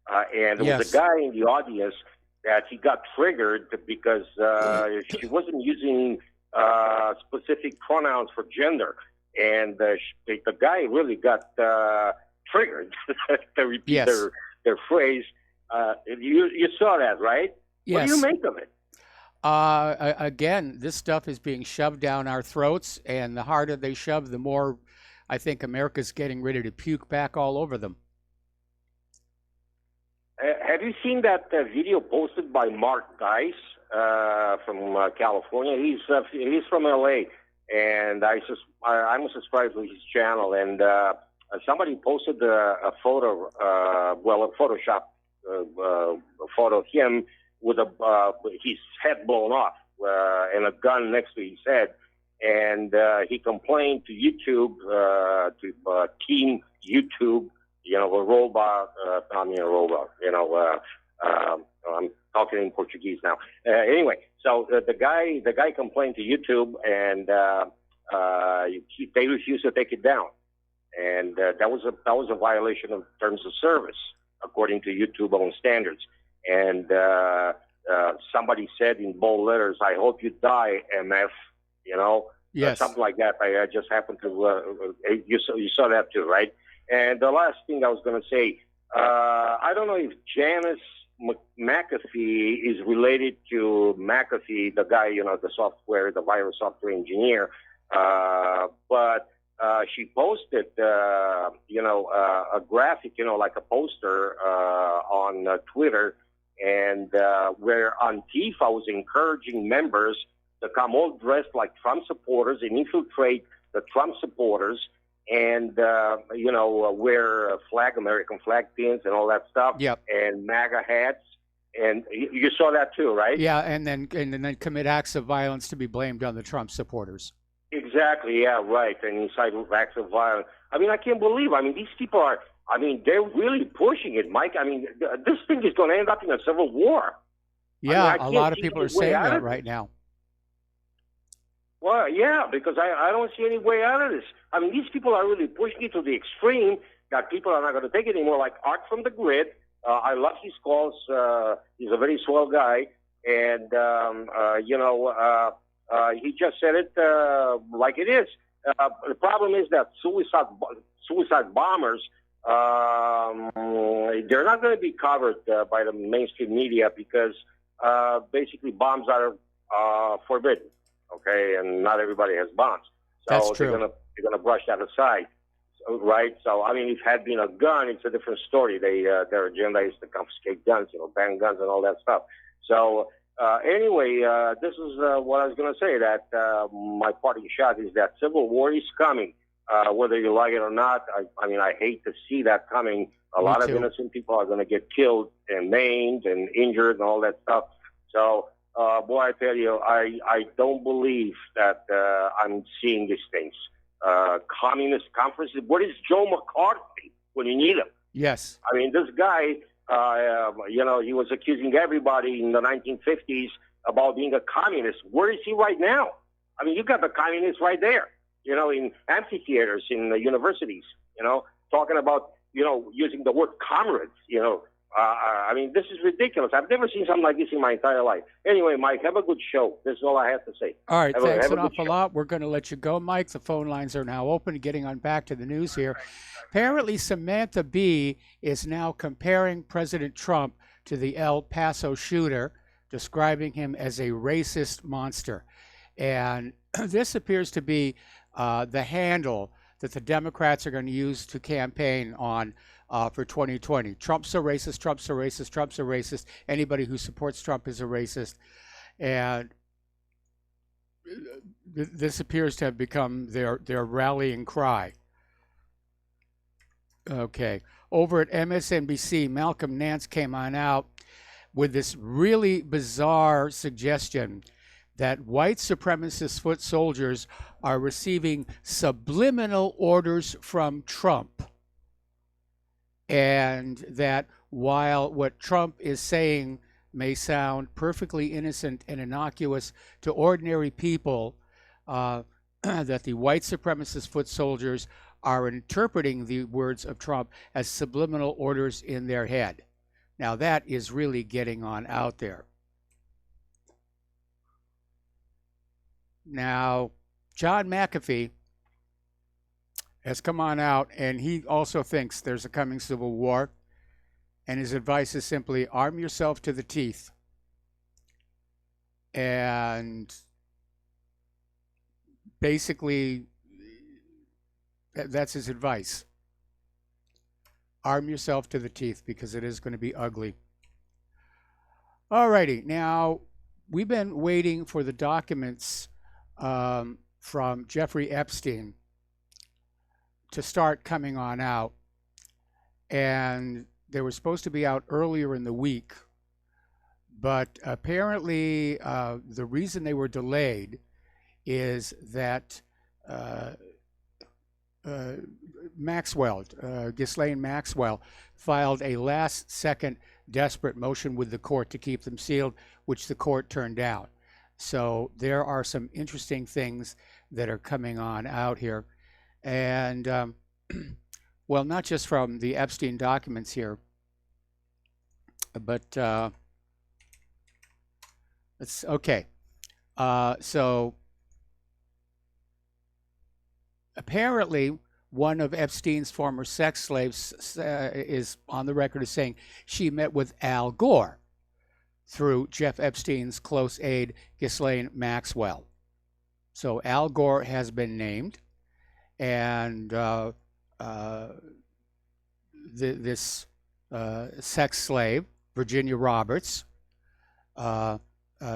And there was a guy in the audience that he got triggered because she wasn't using specific pronouns for gender. And the guy really got triggered to repeat their phrase. You saw that, right? Yes. What do you make of it? Again, this stuff is being shoved down our throats, and the harder they shove, the more I think America's getting ready to puke back all over them. Have you seen that video posted by Mark Dice from California? He's from LA, and I'm subscribed to his channel. And somebody posted a photo, a Photoshop photo of him with his head blown off and a gun next to his head. And he complained to YouTube, to Team YouTube. A robot, I'm talking in Portuguese now. Anyway, so the guy complained to YouTube, and they refused to take it down, and that was a violation of terms of service according to YouTube own standards. And somebody said in bold letters, "I hope you die, MF." Yes. Something like that. I just happened to. You saw that too, right? And the last thing I was going to say, I don't know if Janice McAfee is related to McAfee, the guy, the virus software engineer, but she posted, a graphic, like a poster on Twitter, and where Antifa was encouraging members to come all dressed like Trump supporters and infiltrate the Trump supporters, and wear American flag pins and all that stuff. Yep. And MAGA hats, and you saw that too, right? Yeah, and then commit acts of violence to be blamed on the Trump supporters. Exactly. Yeah, right. And incite acts of violence. I mean, I can't believe. These people are. They're really pushing it, Mike. This thing is going to end up in a civil war. Yeah, a lot of people are saying that right now. Well, yeah, because I don't see any way out of this. I mean, these people are really pushing it to the extreme that people are not going to take it anymore. Like Art from the Grid, I love his calls. He's a very swell guy, and he just said it like it is. The problem is that suicide bombers, they're not going to be covered by the mainstream media because basically bombs are forbidden. Okay, and not everybody has bombs, so That's true. they're gonna brush that aside, right? So I mean, if it had been a gun, it's a different story. Their agenda is to confiscate guns, ban guns and all that stuff. So anyway, this is what I was gonna say. That my parting shot is that civil war is coming, whether you like it or not. I mean, I hate to see that coming. A lot of innocent people are gonna get killed and maimed and injured and all that stuff. So. Boy, I tell you, I don't believe that I'm seeing these things. Communist conferences. What is Joe McCarthy when you need him? Yes. I mean, this guy, he was accusing everybody in the 1950s about being a communist. Where is he right now? I mean, you got the communists right there, in amphitheaters, in the universities, talking about, using the word comrades, I mean, this is ridiculous. I've never seen something like this in my entire life. Anyway, Mike, have a good show. This is all I have to say. All right, thanks have an a good awful show. lot. We're going to let you go, Mike. The phone lines are now open. Getting on back to the news here. Apparently, Samantha Bee is now comparing President Trump to the El Paso shooter, describing him as a racist monster. And this appears to be the handle that the Democrats are going to use to campaign on for 2020. Trump's a racist, Trump's a racist, Trump's a racist. Anybody who supports Trump is a racist. And this appears to have become their rallying cry. Okay. Over at MSNBC, Malcolm Nance came on out with this really bizarre suggestion that white supremacist foot soldiers are receiving subliminal orders from Trump. And that while what Trump is saying may sound perfectly innocent and innocuous to ordinary people, that the white supremacist foot soldiers are interpreting the words of Trump as subliminal orders in their head. Now that is really getting on out there. Now, John McAfee has come on out, and he also thinks there's a coming civil war, and his advice is simply arm yourself to the teeth. And basically, that's his advice. Arm yourself to the teeth because it is going to be ugly. All righty. Now, we've been waiting for the documents from Jeffrey Epstein to start coming on out, and they were supposed to be out earlier in the week, but apparently the reason they were delayed is that Maxwell, Ghislaine Maxwell, filed a last-second desperate motion with the court to keep them sealed, which the court turned down. So there are some interesting things that are coming on out here. And, well, not just from the Epstein documents here, but it's okay. So apparently one of Epstein's former sex slaves is on the record as saying she met with Al Gore through Jeff Epstein's close aide, Ghislaine Maxwell. So Al Gore has been named. And this sex slave, Virginia Roberts,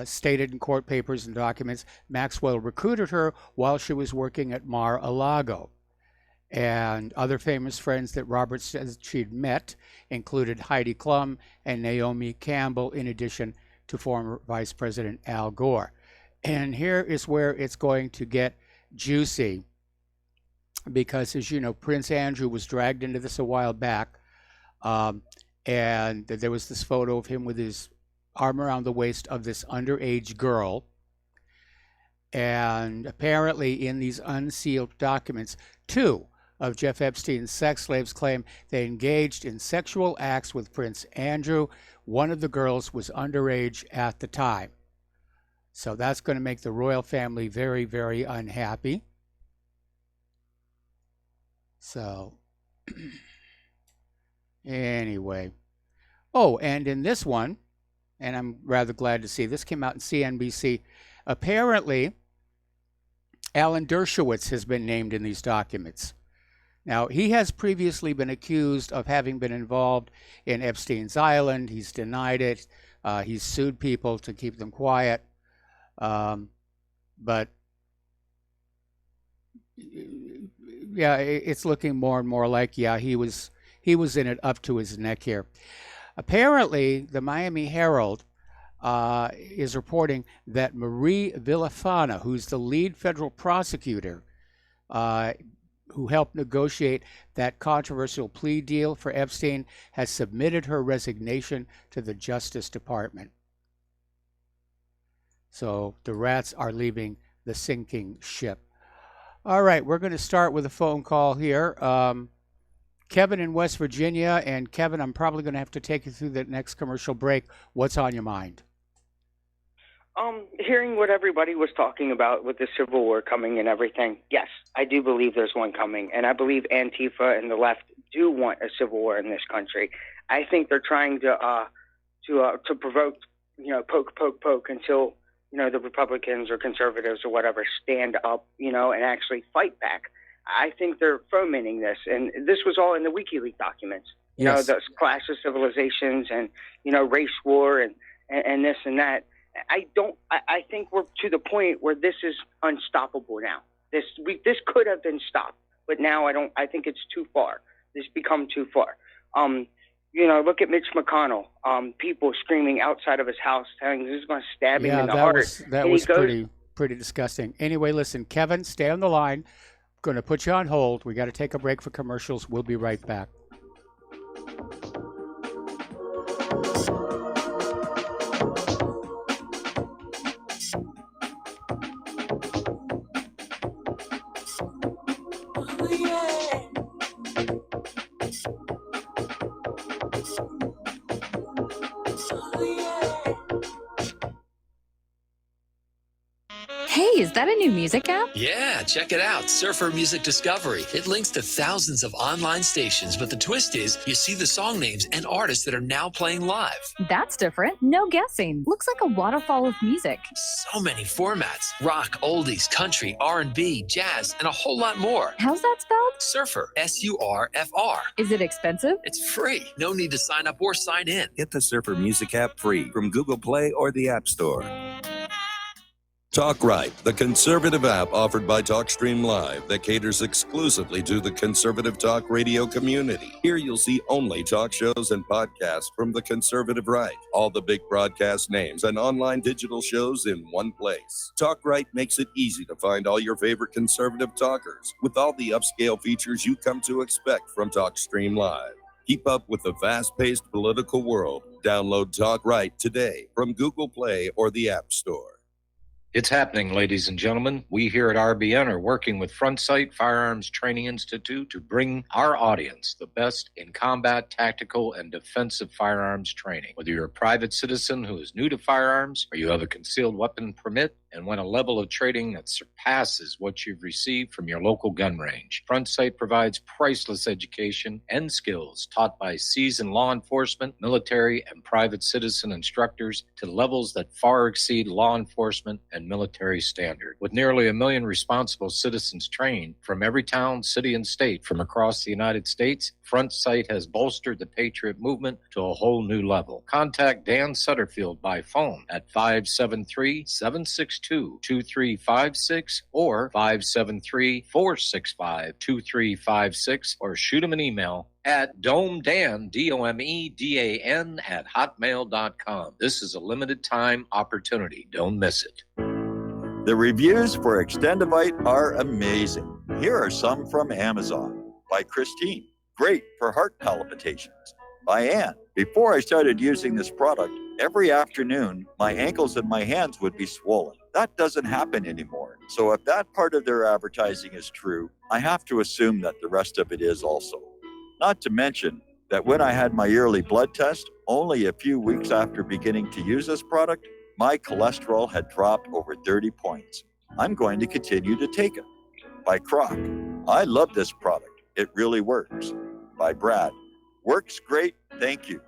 stated in court papers and documents, Maxwell recruited her while she was working at Mar-a-Lago. And other famous friends that Roberts says she'd met included Heidi Klum and Naomi Campbell, in addition to former Vice President Al Gore. And here is where it's going to get juicy. Because, as you know, Prince Andrew was dragged into this a while back, and there was this photo of him with his arm around the waist of this underage girl. And apparently in these unsealed documents, 2 of Jeff Epstein's sex slaves claim they engaged in sexual acts with Prince Andrew. One of the girls was underage at the time. So that's going to make the royal family very, very unhappy. So, anyway. Oh, and in this one, and I'm rather glad to see, this came out in CNBC. Apparently, Alan Dershowitz has been named in these documents. Now, he has previously been accused of having been involved in Epstein's Island. He's denied it. He's sued people to keep them quiet. But yeah, it's looking more and more like, yeah, he was in it up to his neck here. Apparently, the Miami Herald is reporting that Marie Villafana, who's the lead federal prosecutor, who helped negotiate that controversial plea deal for Epstein, has submitted her resignation to the Justice Department. So the rats are leaving the sinking ship. All right, we're going to start with a phone call here. Kevin in West Virginia. And Kevin, I'm probably going to have to take you through the next commercial break. What's on your mind? Hearing what everybody was talking about with the Civil War coming and everything, yes, I do believe there's one coming. And I believe Antifa and the left do want a civil war in this country. I think they're trying to provoke, poke until, the Republicans or conservatives or whatever stand up, and actually fight back. I think they're fomenting this. And this was all in the WikiLeaks documents, Yes. The clash of civilizations and, race war and this and that. I think we're to the point where this is unstoppable now. This could have been stopped, but now I think it's too far. It's become too far. Look at Mitch McConnell. People screaming outside of his house, telling this is going to stab him in the heart. That was pretty disgusting. Anyway, listen, Kevin, stay on the line. Going to put you on hold. We got to take a break for commercials. We'll be right back. Hey, is that a new music app? Yeah, check it out. Surfer Music Discovery. It links to thousands of online stations, but the twist is you see the song names and artists that are now playing live. That's different. No guessing. Looks like a waterfall of music. So many formats. Rock, oldies, country, R&B, jazz, and a whole lot more. How's that spelled? Surfer. S-U-R-F-R. Is it expensive? It's free. No need to sign up or sign in. Get the Surfer Music app free from Google Play or the App Store. Talk Right, the conservative app offered by TalkStream Live that caters exclusively to the conservative talk radio community. Here you'll see only talk shows and podcasts from the conservative right, all the big broadcast names and online digital shows in one place. Talk Right makes it easy to find all your favorite conservative talkers with all the upscale features you come to expect from TalkStream Live. Keep up with the fast-paced political world. Download Talk Right today from Google Play or the App Store. It's happening, ladies and gentlemen. We here at RBN are working with Front Sight Firearms Training Institute to bring our audience the best in combat, tactical, and defensive firearms training. Whether you're a private citizen who is new to firearms or you have a concealed weapon permit and want a level of training that surpasses what you've received from your local gun range, Front Sight provides priceless education and skills taught by seasoned law enforcement, military, and private citizen instructors to levels that far exceed law enforcement and military standard. With nearly 1 million responsible citizens trained from every town, city, and state from across the United States, Front Sight has bolstered the Patriot movement to a whole new level. Contact Dan Sutterfield by phone at 573-762-2356 or 573-465-2356 or shoot him an email at domedan, DOMEDAN at hotmail.com. This is a limited time opportunity. Don't miss it. The reviews for Extendivite are amazing. Here are some from Amazon. By Christine. Great for heart palpitations. By Ann. Before I started using this product, every afternoon, my ankles and my hands would be swollen. That doesn't happen anymore. So if that part of their advertising is true, I have to assume that the rest of it is also. Not to mention that when I had my yearly blood test, only a few weeks after beginning to use this product, my cholesterol had dropped over 30 points. I'm going to continue to take it. By Croc, I love this product. It really works. By Brad, works great, thank you.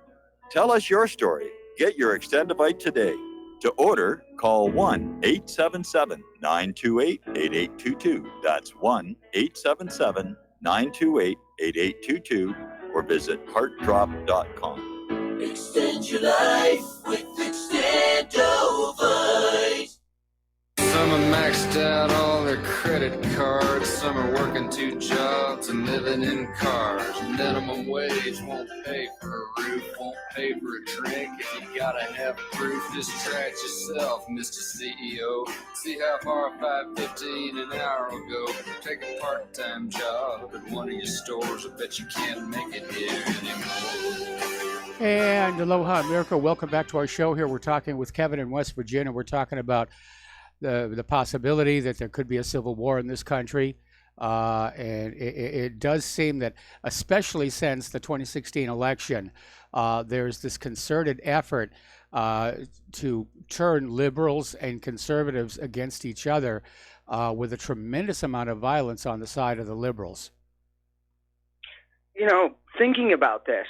Tell us your story. Get your Extendivite today. To order, call 1-877-928-8822. That's 1-877-928-8822 or visit heartdrop.com. Extend your life with Extendovite. Some are maxed out all their credit cards. Some are working 2 jobs and living in cars. Minimum wage won't pay for a roof, won't pay for a drink. If you gotta have proof, just try it yourself, Mr. CEO. See how far $5.15 an hour will go. Take a part-time job at one of your stores. I bet you can't make it here anymore. And aloha, America. Welcome back to our show here. We're talking with Kevin in West Virginia. We're talking about the possibility that there could be a civil war in this country. And it does seem that, especially since the 2016 election, there's this concerted effort to turn liberals and conservatives against each other with a tremendous amount of violence on the side of the liberals. You know, thinking about this,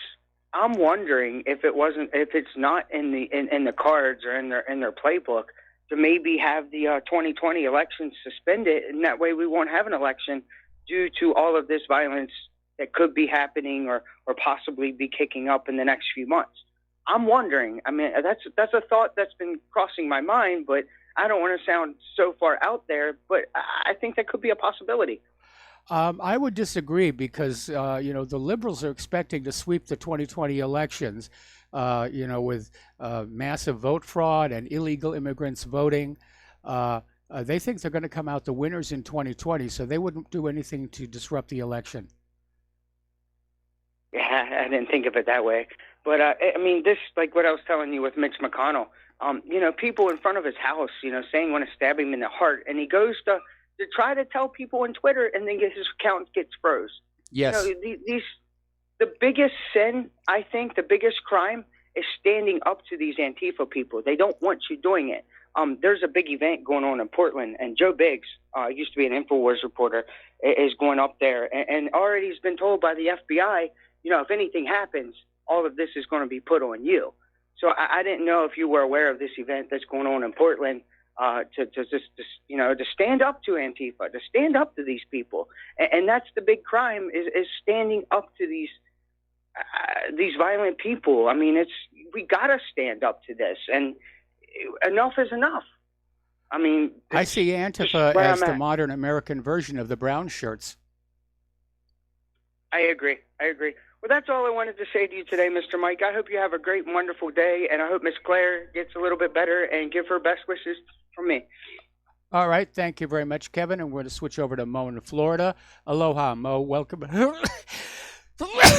I'm wondering if it's not in the cards or in their playbook to maybe have the 2020 election suspended, and that way we won't have an election due to all of this violence that could be happening or possibly be kicking up in the next few months. I'm wondering. I mean, that's a thought that's been crossing my mind, but I don't want to sound so far out there, but I think that could be a possibility. I would disagree because, the liberals are expecting to sweep the 2020 elections, with massive vote fraud and illegal immigrants voting. They think they're going to come out the winners in 2020, so they wouldn't do anything to disrupt the election. Yeah, I didn't think of it that way. But, this, like what I was telling you with Mitch McConnell, people in front of his house, saying want to stab him in the heart, and he goes to try to tell people on Twitter, and then his account gets froze. Yes. The biggest sin, I think, the biggest crime is standing up to these Antifa people. They don't want you doing it. There's a big event going on in Portland, and Joe Biggs, used to be an InfoWars reporter, is going up there, and already has been told by the FBI, if anything happens, all of this is going to be put on you. So I didn't know if you were aware of this event that's going on in Portland. To stand up to Antifa, to stand up to these people, and that's the big crime is standing up to these violent people. I mean, we gotta stand up to this, and enough is enough. I mean, I see Antifa as the modern American version of the brown shirts. I agree. Well, that's all I wanted to say to you today, Mr. Mike. I hope you have a great and wonderful day, and I hope Miss Claire gets a little bit better, and give her best wishes from me. All right. Thank you very much, Kevin. And we're going to switch over to Mo in Florida. Aloha, Mo. Welcome.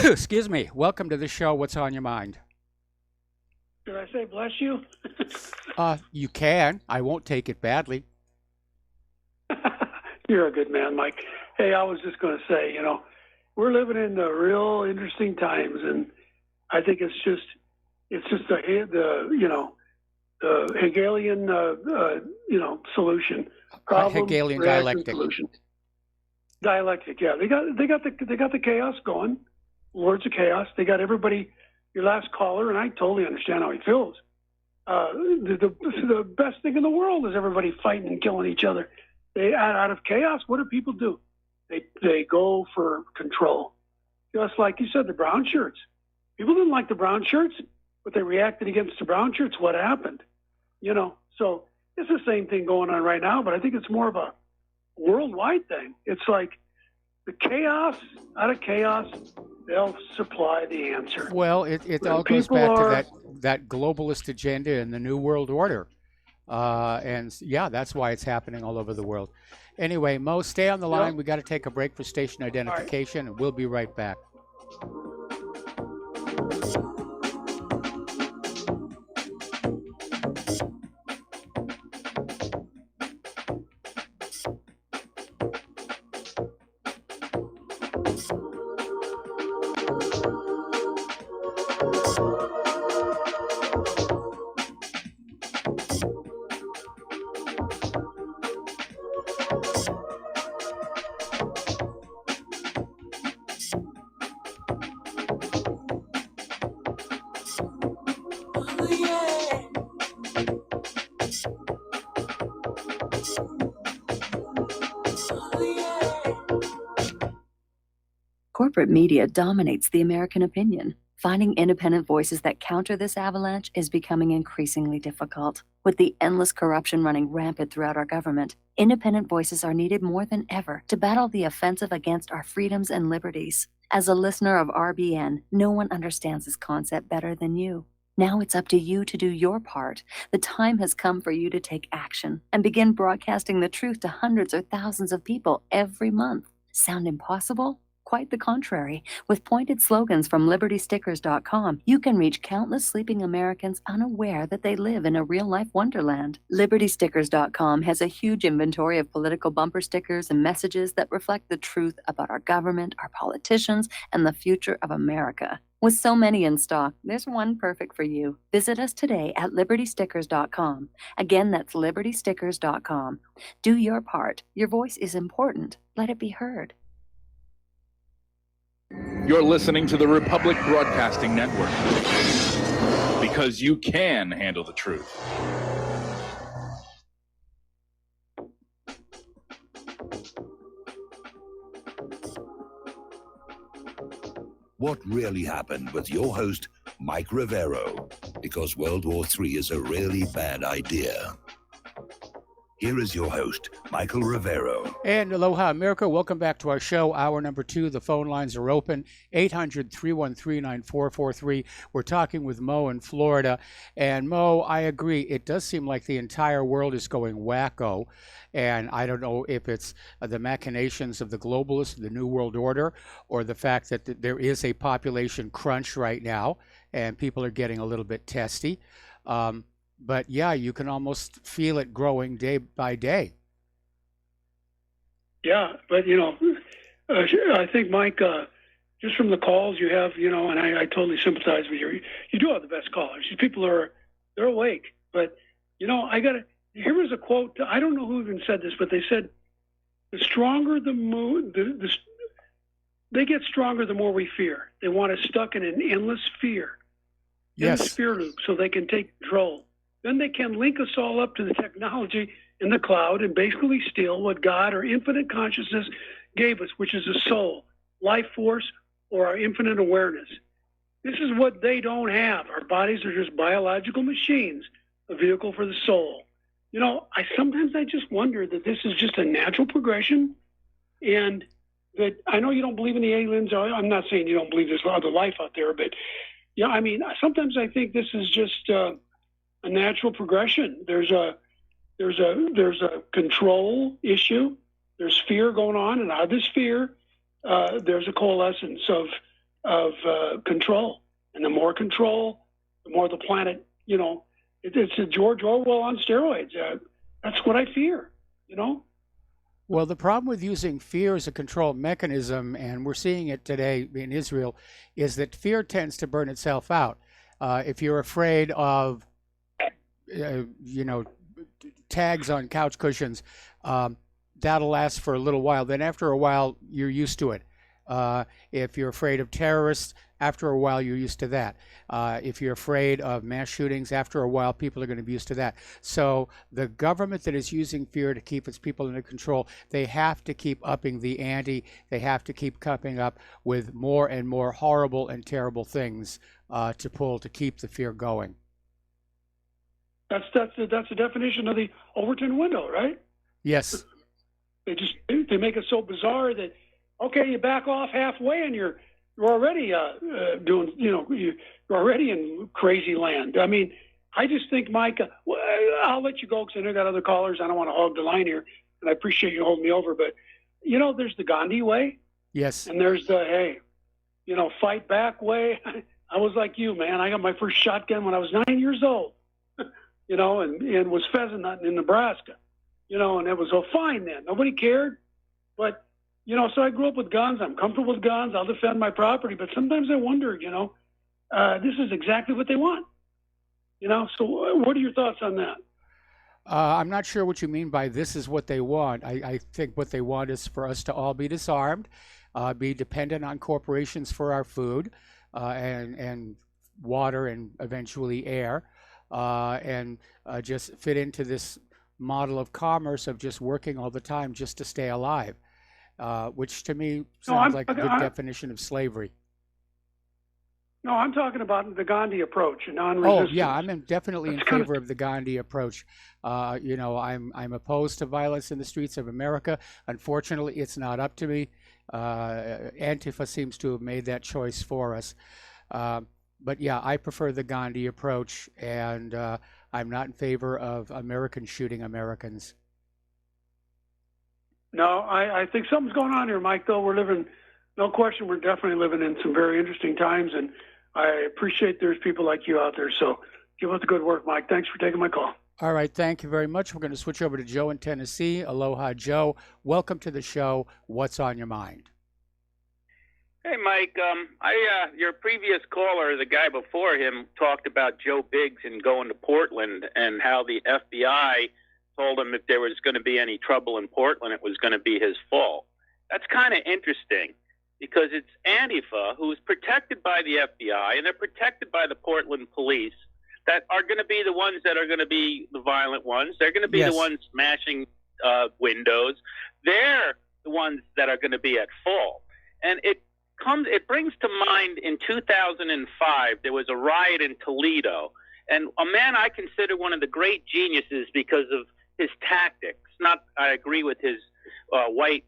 Excuse me. Welcome to the show. What's on your mind? Did I say bless you? You can. I won't take it badly. You're a good man, Mike. Hey, I was just going to say, we're living in the real interesting times, and I think it's just the Hegelian solution. Problem, Hegelian reaction, dialectic. Solution. Dialectic, yeah. They got the chaos going. Lords of chaos. They got everybody. Your last caller, and I totally understand how he feels. The best thing in the world is everybody fighting and killing each other. They out of chaos. What do people do? They go for control. Just like you said, the brown shirts. People didn't like the brown shirts, but they reacted against the brown shirts. What happened? So it's the same thing going on right now, but I think it's more of a worldwide thing. It's like the chaos, out of chaos, they'll supply the answer. Well, it all goes back to that globalist agenda and the New World Order. And yeah, that's why it's happening all over the world. Anyway, Mo, stay on the line. We got to take a break for station identification, and we'll be right back. Corporate media dominates the American opinion. Finding independent voices that counter this avalanche is becoming increasingly difficult. With the endless corruption running rampant throughout our government, independent voices are needed more than ever to battle the offensive against our freedoms and liberties. As a listener of RBN, no one understands this concept better than you. Now it's up to you to do your part. The time has come for you to take action and begin broadcasting the truth to hundreds or thousands of people every month. Sound impossible? Quite the contrary. With pointed slogans from LibertyStickers.com, you can reach countless sleeping Americans unaware that they live in a real-life wonderland. LibertyStickers.com has a huge inventory of political bumper stickers and messages that reflect the truth about our government, our politicians, and the future of America. With so many in stock, there's one perfect for you. Visit us today at LibertyStickers.com. Again, that's LibertyStickers.com. Do your part. Your voice is important. Let it be heard. You're listening to the Republic Broadcasting Network, because you can handle the truth. What really happened with your host, Mike Rivero, because World War III is a really bad idea. Here is your host, Michael Rivero. And aloha, America. Welcome back to our show, hour number 2. The phone lines are open, 800-313-9443. We're talking with Mo in Florida. And Mo, I agree. It does seem like the entire world is going wacko. And I don't know if it's the machinations of the globalists, the New World Order, or the fact that there is a population crunch right now and people are getting a little bit testy. But yeah, you can almost feel it growing day by day. Yeah, but I think, Mike, just from the calls you have, and I totally sympathize with you. You do have the best callers. These people they're awake. But here was a quote. I don't know who even said this, but they said, "The stronger the mood, they get stronger the more we fear. They want us stuck in an endless fear, endless fear loop, so they can take control. Then they can link us all up to the technology in the cloud and basically steal what God or infinite consciousness gave us, which is a soul, life force, or our infinite awareness. This is what they don't have. Our bodies are just biological machines, a vehicle for the soul." Sometimes I just wonder that this is just a natural progression, and that I know you don't believe in the aliens. I'm not saying you don't believe there's other life out there, but sometimes I think this is just a natural progression. There's a control issue. There's fear going on, and out of this fear, there's a coalescence of control. And the more control, the more the planet. It's a George Orwell on steroids. That's what I fear. Well, the problem with using fear as a control mechanism, and we're seeing it today in Israel, is that fear tends to burn itself out. If you're afraid of tags on couch cushions, that'll last for a little while. Then after a while, you're used to it. If you're afraid of terrorists, after a while, you're used to that. If you're afraid of mass shootings, after a while, people are going to be used to that. So the government that is using fear to keep its people under control, they have to keep upping the ante. They have to keep coming up with more and more horrible and terrible things to keep the fear going. That's the definition of the Overton window, right? Yes. They make it so bizarre that, okay, you back off halfway and you're already you're already in crazy land. I mean, I just think, Mike, I'll let you go because I know I got other callers. I don't want to hog the line here, and I appreciate you holding me over. But there's the Gandhi way. Yes. And there's the fight back way. I was like you, man. I got my first shotgun when I was 9 years old. And was pheasant hunting in Nebraska, and it was fine then. Nobody cared. But So I grew up with guns. I'm comfortable with guns. I'll defend my property. But sometimes I wonder, this is exactly what they want. So what are your thoughts on that? I'm not sure what you mean by this is what they want. I think what they want is for us to all be disarmed, be dependent on corporations for our food and water and eventually air, and just fit into this model of commerce of just working all the time just to stay alive, which to me sounds like a good definition of slavery. No, I'm talking about the Gandhi approach, non-resistance. Oh, yeah, I'm definitely in favor of the Gandhi approach. I'm opposed to violence in the streets of America. Unfortunately, it's not up to me. Antifa seems to have made that choice for us. But yeah, I prefer the Gandhi approach, and I'm not in favor of Americans shooting Americans. No, I think something's going on here, Mike, though. No question, we're definitely living in some very interesting times, and I appreciate there's people like you out there. So keep up the good work, Mike. Thanks for taking my call. All right, thank you very much. We're going to switch over to Joe in Tennessee. Aloha, Joe. Welcome to the show. What's on your mind? Hey, Mike. Your previous caller, the guy before him, talked about Joe Biggs and going to Portland and how the FBI told him if there was going to be any trouble in Portland, it was going to be his fault. That's kind of interesting, because it's Antifa, who is protected by the FBI, and they're protected by the Portland police, that are going to be the ones that are going to be the violent ones. They're going to be the ones smashing windows. They're the ones that are going to be at fault. And it brings to mind in 2005, there was a riot in Toledo, and a man I consider one of the great geniuses because of his tactics. I agree with his white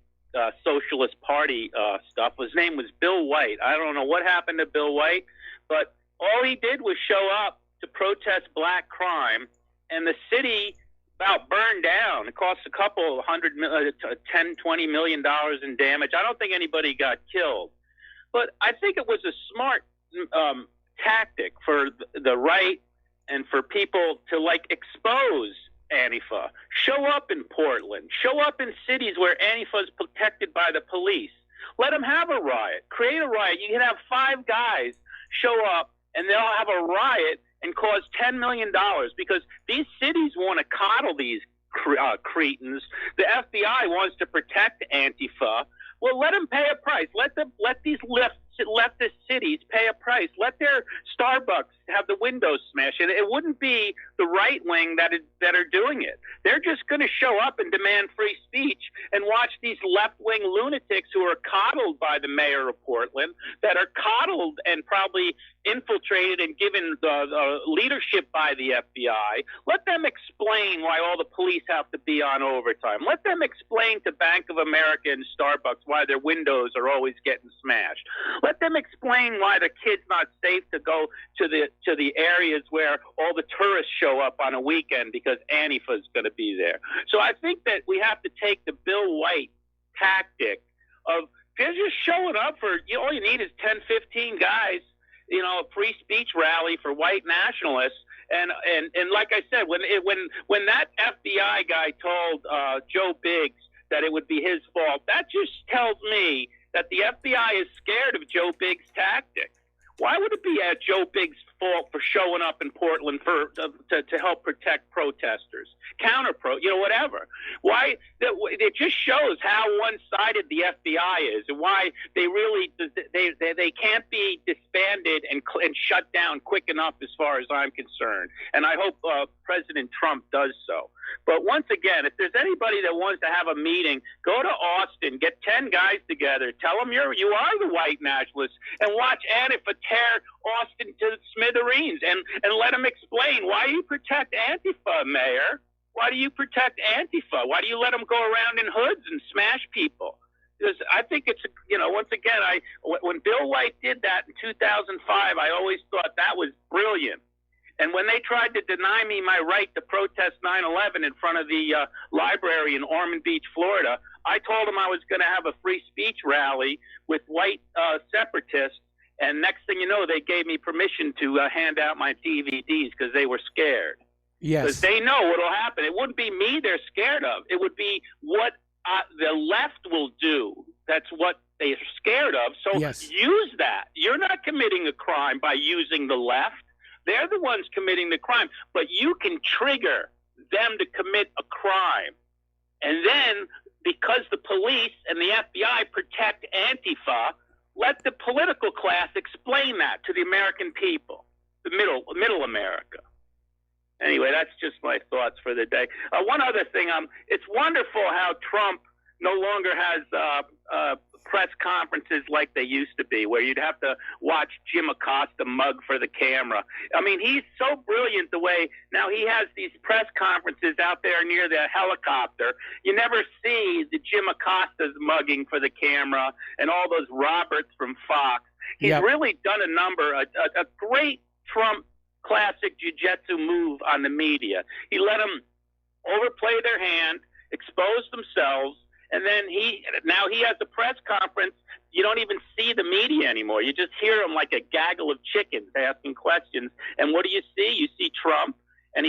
Socialist Party stuff. His name was Bill White. I don't know what happened to Bill White, but all he did was show up to protest black crime, and the city about burned down. It cost a couple $10, $20 million in damage. I don't think anybody got killed, but I think it was a smart tactic for the right and for people to expose Antifa. Show up in Portland. Show up in cities where Antifa is protected by the police. Let them have a riot. Create a riot. You can have 5 guys show up, and they'll have a riot and cause $10 million, because these cities want to coddle these cretins. The FBI wants to protect Antifa. Well, let them pay a price. Let these leftist cities pay a price. Let their Starbucks have the windows smashed. And it wouldn't be the right wing that are doing it. They're just going to show up and demand free speech and watch these left wing lunatics who are coddled by the mayor of Portland, that are coddled and probably infiltrated and given the leadership by the FBI. Let them explain why all the police have to be on overtime. Let them explain to Bank of America and Starbucks why their windows are always getting smashed. Let them explain why the kid's not safe to go to the areas where all the tourists show up on a weekend because Antifa is going to be there. So I think that we have to take the Bill White tactic of just showing up for, all you need is 10, 15 guys, a free speech rally for white nationalists. And like I said, when that FBI guy told Joe Biggs that it would be his fault, that just tells me that the FBI is scared of Joe Biggs' tactics. Why would it be at Joe Biggs' fault for showing up in Portland to help protect protesters, whatever? Why? It just shows how one-sided the FBI is, and why they really they can't be disbanded and shut down quick enough, as far as I'm concerned. And I hope President Trump does so. But once again, if there's anybody that wants to have a meeting, go to Austin, get 10 guys together, tell them you are the white nationalists, and watch Antifa tear Austin to smithereens, and let them explain why you protect Antifa, Mayor. Why do you protect Antifa? Why do you let them go around in hoods and smash people? Because I think it's, once again, when Bill White did that in 2005, I always thought that was brilliant. And when they tried to deny me my right to protest 9/11 in front of the library in Ormond Beach, Florida, I told them I was going to have a free speech rally with white separatists. And next thing you know, they gave me permission to hand out my DVDs because they were scared. Yes. Because they know what will happen. It wouldn't be me they're scared of. It would be what the left will do. That's what they're scared of. So Yes. use that. You're not committing a crime by using the left. They're the ones committing the crime. But you can trigger them to commit a crime. And then, because the police and the FBI protect Antifa, let the political class explain that to the American people, the middle America. Anyway, that's just my thoughts for the day. One other thing, it's wonderful how Trump no longer has press conferences like they used to be, where you'd have to watch Jim Acosta mug for the camera. I mean, he's so brilliant the way now he has these press conferences out there near the helicopter. You never see the Jim Acosta's mugging for the camera and all those Roberts from Fox. He's really done a number, a great Trump classic jiu-jitsu move on the media. He let them overplay their hand, expose themselves, and then now he has a press conference. You don't even see the media anymore. You just hear him like a gaggle of chickens asking questions. And what do you see? You see Trump, and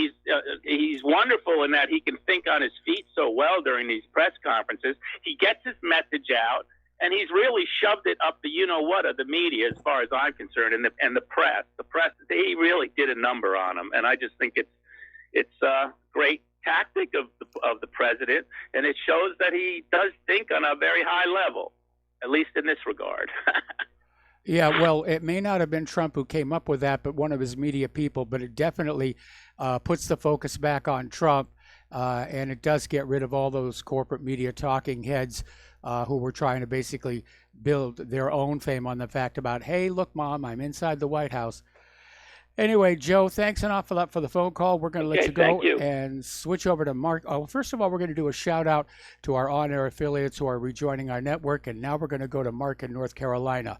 he's wonderful in that he can think on his feet so well during these press conferences. He gets his message out, and he's really shoved it up the you-know-what of the media, as far as I'm concerned, and the press. The press, he really did a number on him, and I just think it's great tactic of the president, and it shows that he does think on a very high level, at least in this regard. Yeah, well, it may not have been Trump who came up with that, but one of his media people, but it definitely puts the focus back on Trump, and it does get rid of all those corporate media talking heads who were trying to basically build their own fame on the fact about, hey, look, Mom, I'm inside the White House. Anyway, Joe, thanks an awful lot for the phone call. We're going to let you go and switch over to Mark. Oh, first of all, we're going to do a shout out to our on-air affiliates who are rejoining our network, and now we're going to go to Mark in North Carolina.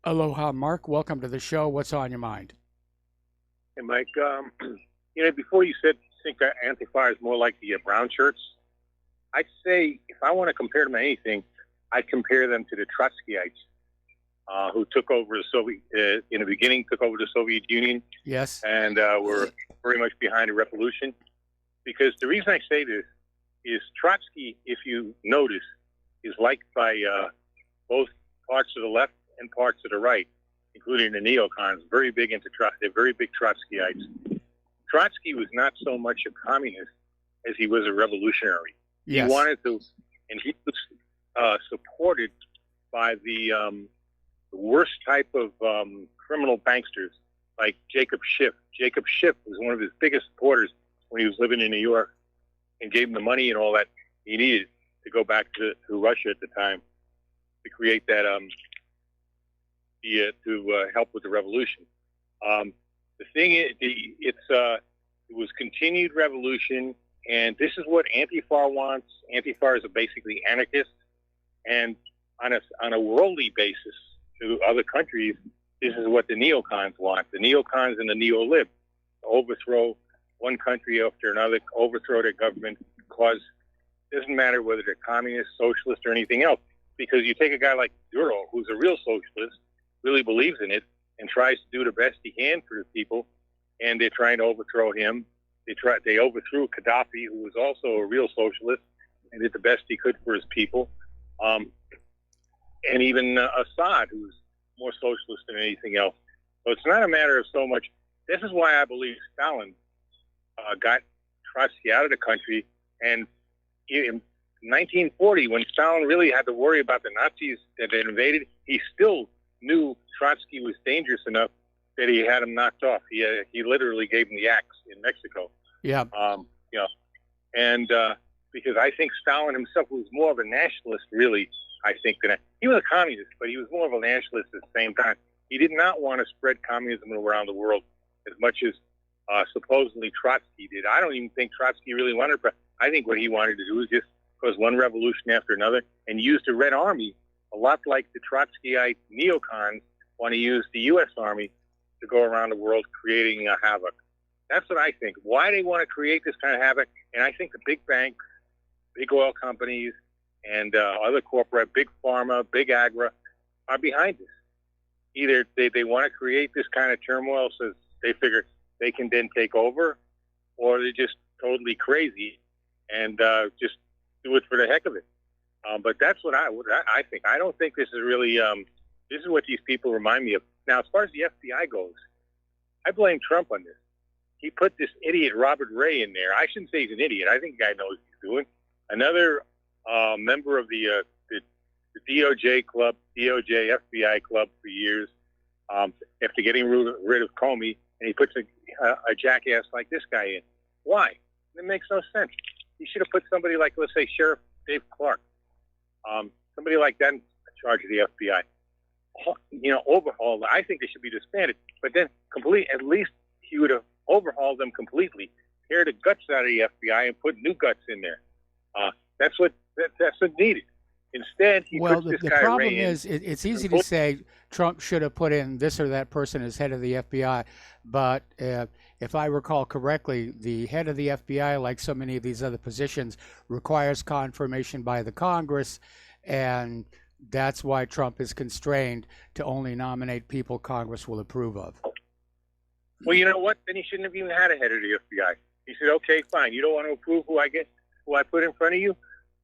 Aloha, Mark. Welcome to the show. What's on your mind? Hey, Mike. Before you said think Antifa is more like the brown shirts, I'd say if I want to compare them to anything, I'd compare them to the Trotskyites. Who took over the Soviet, in the beginning, took over the Soviet Union. Yes. And were very much behind the revolution. Because the reason I say this is Trotsky, if you notice, is liked by both parts of the left and parts of the right, including the neocons, very big into they're very big Trotskyites. Trotsky was not so much a communist as he was a revolutionary. Yes. He wanted to, and he was supported by the worst type of criminal banksters like Jacob Schiff. Jacob Schiff was one of his biggest supporters when he was living in New York, and gave him the money and all that he needed to go back to Russia at the time to create that to help with the revolution. The thing is, it was continued revolution, and this is what Antifa wants. Antifa is basically anarchist, and on a worldly basis, to other countries, this is what the neocons want. The neocons and the neo-libs overthrow one country after another, overthrow their government, because it doesn't matter whether they're communist, socialist, or anything else. Because you take a guy like Duro, who's a real socialist, really believes in it, and tries to do the best he can for his people, and they're trying to overthrow him. They overthrew Gaddafi, who was also a real socialist, and did the best he could for his people. And even Assad, who's more socialist than anything else. So it's not a matter of so much. This is why I believe Stalin got Trotsky out of the country. And in 1940, when Stalin really had to worry about the Nazis that had invaded, he still knew Trotsky was dangerous enough that he had him knocked off. He literally gave him the axe in Mexico. Yeah. Because I think Stalin himself was more of a nationalist, really. I think that he was a communist, but he was more of a nationalist at the same time. He did not want to spread communism around the world as much as supposedly Trotsky did. I don't even think Trotsky really wanted to. I think what he wanted to do was just cause one revolution after another and use the Red Army, a lot like the Trotskyite neocons want to use the U.S. Army to go around the world creating havoc. That's what I think. Why they want to create this kind of havoc, and I think the big banks, big oil companies, and other corporate, big pharma, big agri, are behind this. Either they want to create this kind of turmoil so they figure they can then take over, or they're just totally crazy and just do it for the heck of it. But that's what I think. I don't think this is really. This is what these people remind me of. Now, as far as the FBI goes, I blame Trump on this. He put this idiot Robert Ray in there. I shouldn't say he's an idiot. I think the guy knows what he's doing. Another member of the DOJ club, DOJ FBI club for years. After getting rid of Comey, and he puts a jackass like this guy in. Why? It makes no sense. He should have put somebody like, let's say, Sheriff Dave Clark, somebody like that in charge of the FBI. Overhaul. I think they should be disbanded. But then, at least he would have overhauled them completely, tear the guts out of the FBI, and put new guts in there. That's what needed. Instead, he puts this guy the problem Ray in. is, it's easy to say Trump should have put in this or that person as head of the FBI, but if I recall correctly, the head of the FBI, like so many of these other positions, requires confirmation by the Congress, and that's why Trump is constrained to only nominate people Congress will approve of. Well, you know what? Then he shouldn't have even had a head of the FBI. He said, "Okay, fine. You don't want to approve who I put in front of you.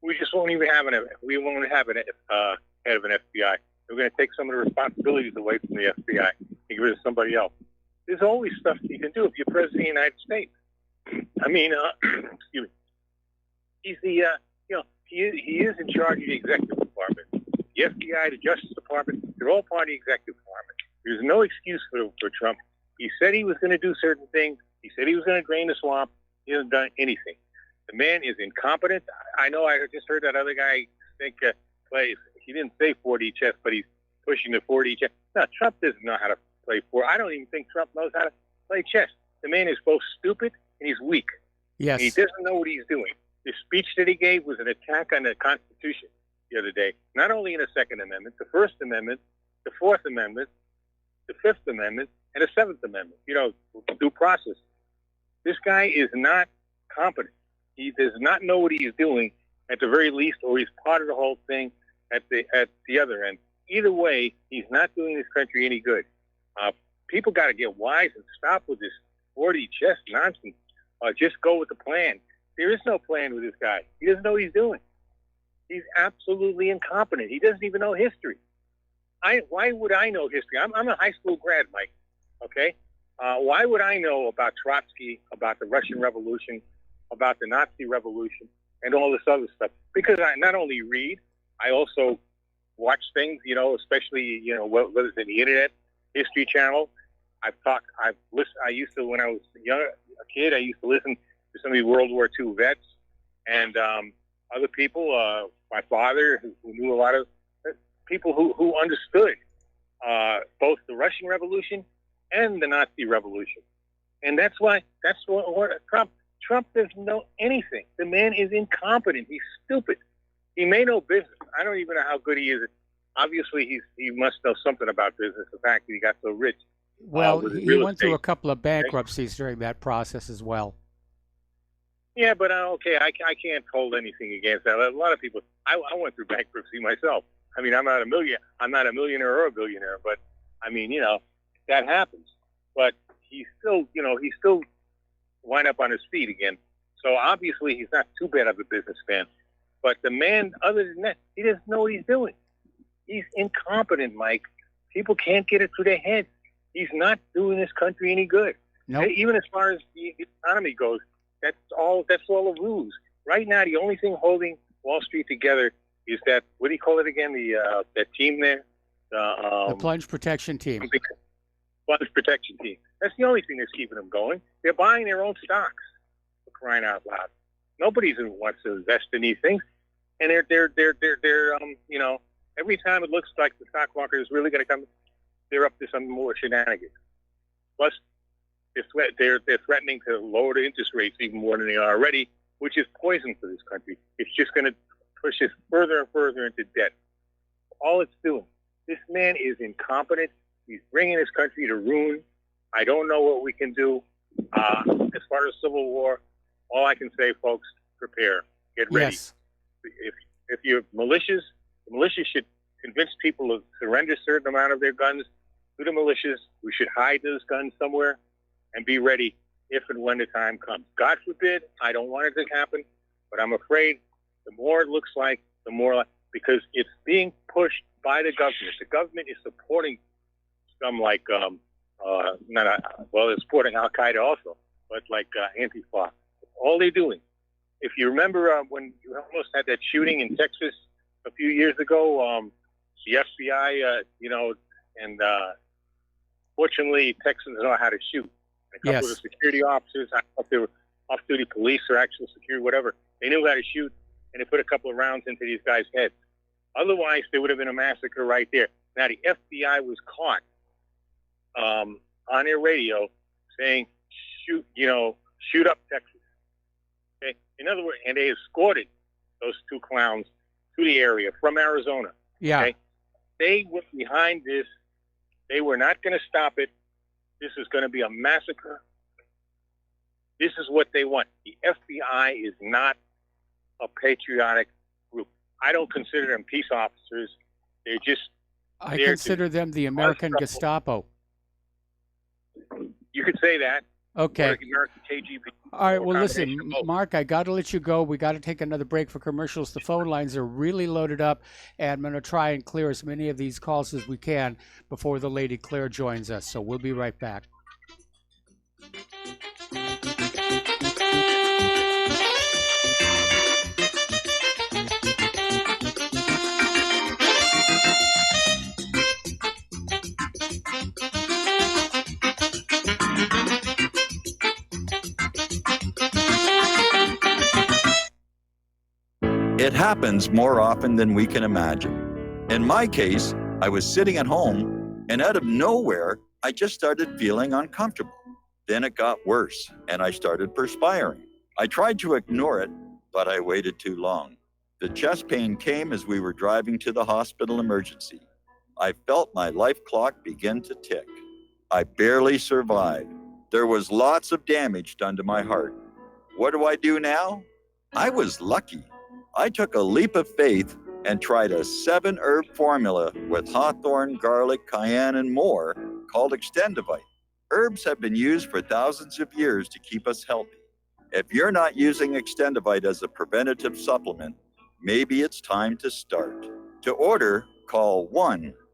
We just won't even have we won't have a head of an FBI. We're going to take some of the responsibilities away from the FBI and give it to somebody else." There's always stuff you can do if you're president of the United States. I mean, excuse me. He's the he is in charge of the executive department. The FBI, the Justice Department, they're all part of the executive department. There's no excuse for Trump. He said he was going to do certain things. He said he was going to drain the swamp. He hasn't done anything. The man is incompetent. I know. I just heard that other guy plays. He didn't say 4D chess, but he's pushing the 4D chess. No, Trump doesn't know how to play 4. I don't even think Trump knows how to play chess. The man is both stupid and he's weak. Yes. He doesn't know what he's doing. The speech that he gave was an attack on the Constitution the other day. Not only in the Second Amendment, the First Amendment, the Fourth Amendment, the Fifth Amendment, and the Seventh Amendment. Due process. This guy is not competent. He does not know what he is doing at the very least, or he's part of the whole thing at the other end. Either way, he's not doing this country any good. People got to get wise and stop with this 4D chess nonsense. Just go with the plan. There is no plan with this guy. He doesn't know what he's doing. He's absolutely incompetent. He doesn't even know history. Why would I know history? I'm a high school grad, Mike. Okay? Why would I know about Trotsky, about the Russian Revolution, about the Nazi Revolution, and all this other stuff? Because I not only read, I also watch things, especially, whether it's in the internet, History Channel. I used to, when I was a kid, I used to listen to some of the World War II vets and other people, my father, who knew a lot of people who understood both the Russian Revolution and the Nazi Revolution. And that's what Trump doesn't know anything. The man is incompetent. He's stupid. He may know business. I don't even know how good he is. Obviously, he must know something about business, the fact that he got so rich. Well, he went through a couple of bankruptcies during that process as well. Yeah, but okay, I can't hold anything against that. A lot of people, I went through bankruptcy myself. I mean, I'm not a millionaire or a billionaire, but I mean, that happens. But he's still wind up on his feet again. So obviously, he's not too bad of a businessman. But the man, other than that, he doesn't know what he's doing. He's incompetent, Mike. People can't get it through their heads. He's not doing this country any good. Nope. Even as far as the economy goes, that's all a ruse. Right now, the only thing holding Wall Street together is that, what do you call it again? That team there? The plunge protection team. Plunge protection team. That's the only thing that's keeping them going. They're buying their own stocks, for crying out loud. Nobody wants to invest in these things. And they're every time it looks like the stock market is really going to come, they're up to some more shenanigans. Plus, they're threatening to lower the interest rates even more than they are already, which is poison for this country. It's just going to push us further and further into debt. All it's doing. This man is incompetent. He's bringing this country to ruin. I don't know what we can do. As far as civil war, all I can say, folks, prepare. Get ready. Yes. If you're militias, the militias should convince people to surrender a certain amount of their guns to the militias. We should hide those guns somewhere and be ready if and when the time comes. God forbid, I don't want it to happen, but I'm afraid the more it looks like the more, because it's being pushed by the government. The government is supporting some like, they're supporting Al Qaeda also, but like Antifa. All they're doing. If you remember when you almost had that shooting in Texas a few years ago, the FBI, and fortunately Texans know how to shoot. A couple of the security officers, I don't know if they were off-duty police or actual security, whatever, they knew how to shoot, and they put a couple of rounds into these guys' heads. Otherwise, there would have been a massacre right there. Now, the FBI was caught on their radio saying, shoot up Texas. Okay? In other words, and they escorted those two clowns to the area from Arizona. Yeah. Okay? They were behind this. They were not going to stop it. This is going to be a massacre. This is what they want. The FBI is not a patriotic group. I don't consider them peace officers. They're just. I consider them the American Gestapo. You could say that. Okay. Or the American KGB. All right. Well, listen, Mark, I got to let you go. We got to take another break for commercials. The phone lines are really loaded up, and I'm going to try and clear as many of these calls as we can before the Lady Claire joins us. So we'll be right back. It happens more often than we can imagine. In my case, I was sitting at home, and out of nowhere, I just started feeling uncomfortable. Then it got worse, and I started perspiring. I tried to ignore it, but I waited too long. The chest pain came as we were driving to the hospital emergency. I felt my life clock begin to tick. I barely survived. There was lots of damage done to my heart. What do I do now? I was lucky. I took a leap of faith and tried a 7-herb formula with hawthorn, garlic, cayenne, and more called Extendivite. Herbs have been used for thousands of years to keep us healthy. If you're not using Extendivite as a preventative supplement, maybe it's time to start. To order, call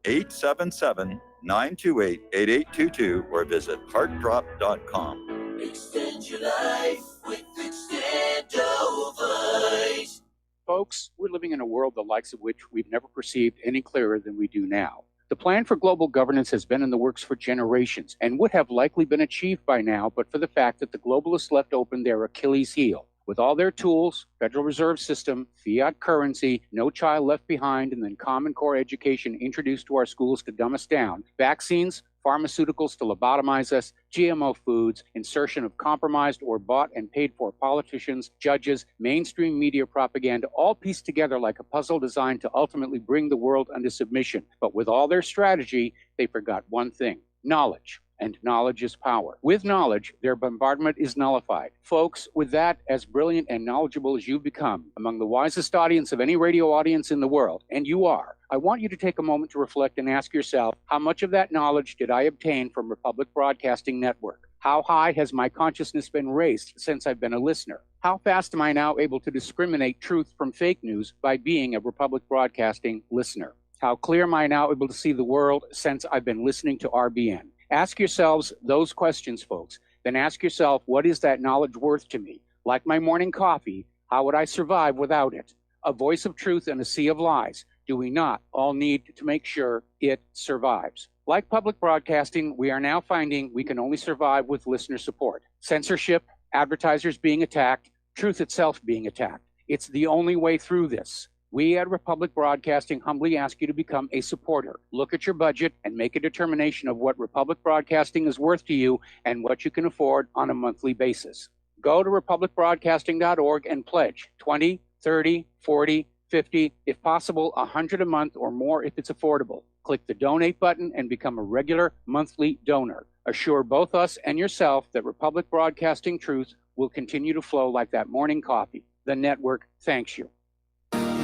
1-877-928-8822 or visit heartdrop.com. Extend your life with Extendovite. Folks, we're living in a world the likes of which we've never perceived any clearer than we do now. The plan for global governance has been in the works for generations and would have likely been achieved by now, but for the fact that the globalists left open their Achilles heel. With all their tools, Federal Reserve System, fiat currency, no child left behind, and then Common Core education introduced to our schools to dumb us down, vaccines, pharmaceuticals to lobotomize us, GMO foods, insertion of compromised or bought and paid for politicians, judges, mainstream media propaganda, all pieced together like a puzzle designed to ultimately bring the world under submission. But with all their strategy, they forgot one thing: knowledge. And knowledge is power. With knowledge, their bombardment is nullified. Folks, with that, as brilliant and knowledgeable as you've become, among the wisest audience of any radio audience in the world, and you are, I want you to take a moment to reflect and ask yourself, how much of that knowledge did I obtain from Republic Broadcasting Network? How high has my consciousness been raised since I've been a listener? How fast am I now able to discriminate truth from fake news by being a Republic Broadcasting listener? How clear am I now able to see the world since I've been listening to RBN? Ask yourselves those questions, folks. Then ask yourself, what is that knowledge worth to me? Like my morning coffee, how would I survive without it? A voice of truth in a sea of lies. Do we not all need to make sure it survives? Like public broadcasting, we are now finding we can only survive with listener support. Censorship, advertisers being attacked, truth itself being attacked. It's the only way through this. We at Republic Broadcasting humbly ask you to become a supporter. Look at your budget and make a determination of what Republic Broadcasting is worth to you and what you can afford on a monthly basis. Go to republicbroadcasting.org and pledge 20, 30, 40, 50, if possible, 100 a month or more if it's affordable. Click the donate button and become a regular monthly donor. Assure both us and yourself that Republic Broadcasting truth will continue to flow like that morning coffee. The network thanks you.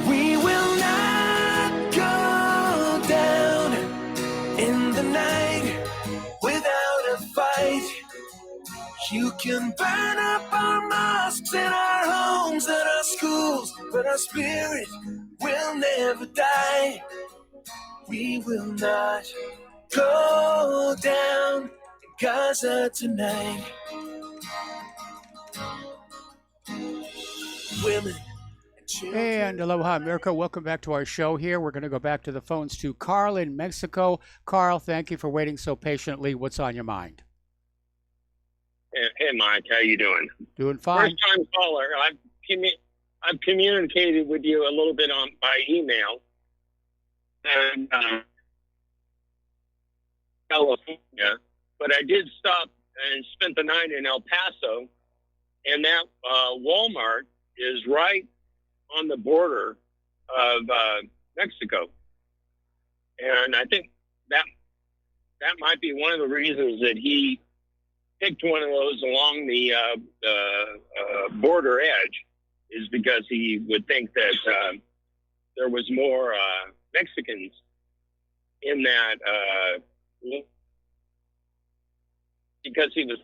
We will not go down in the night without a fight. You can burn up our mosques and our homes and our schools, but our spirit will never die. We will not go down in Gaza tonight. Women and children. And aloha, America. Welcome back to our show here. We're going to go back to the phones to Carl in Mexico. Carl, thank you for waiting so patiently. What's on your mind? Hey, Mike, how you doing? Doing fine. First time caller. I've communicated with you a little bit by email, and California, but I did stop and spent the night in El Paso, and that Walmart is right on the border of Mexico, and I think that might be one of the reasons that he picked one of those along the border edge, is because he would think that there was more Mexicans in that because he was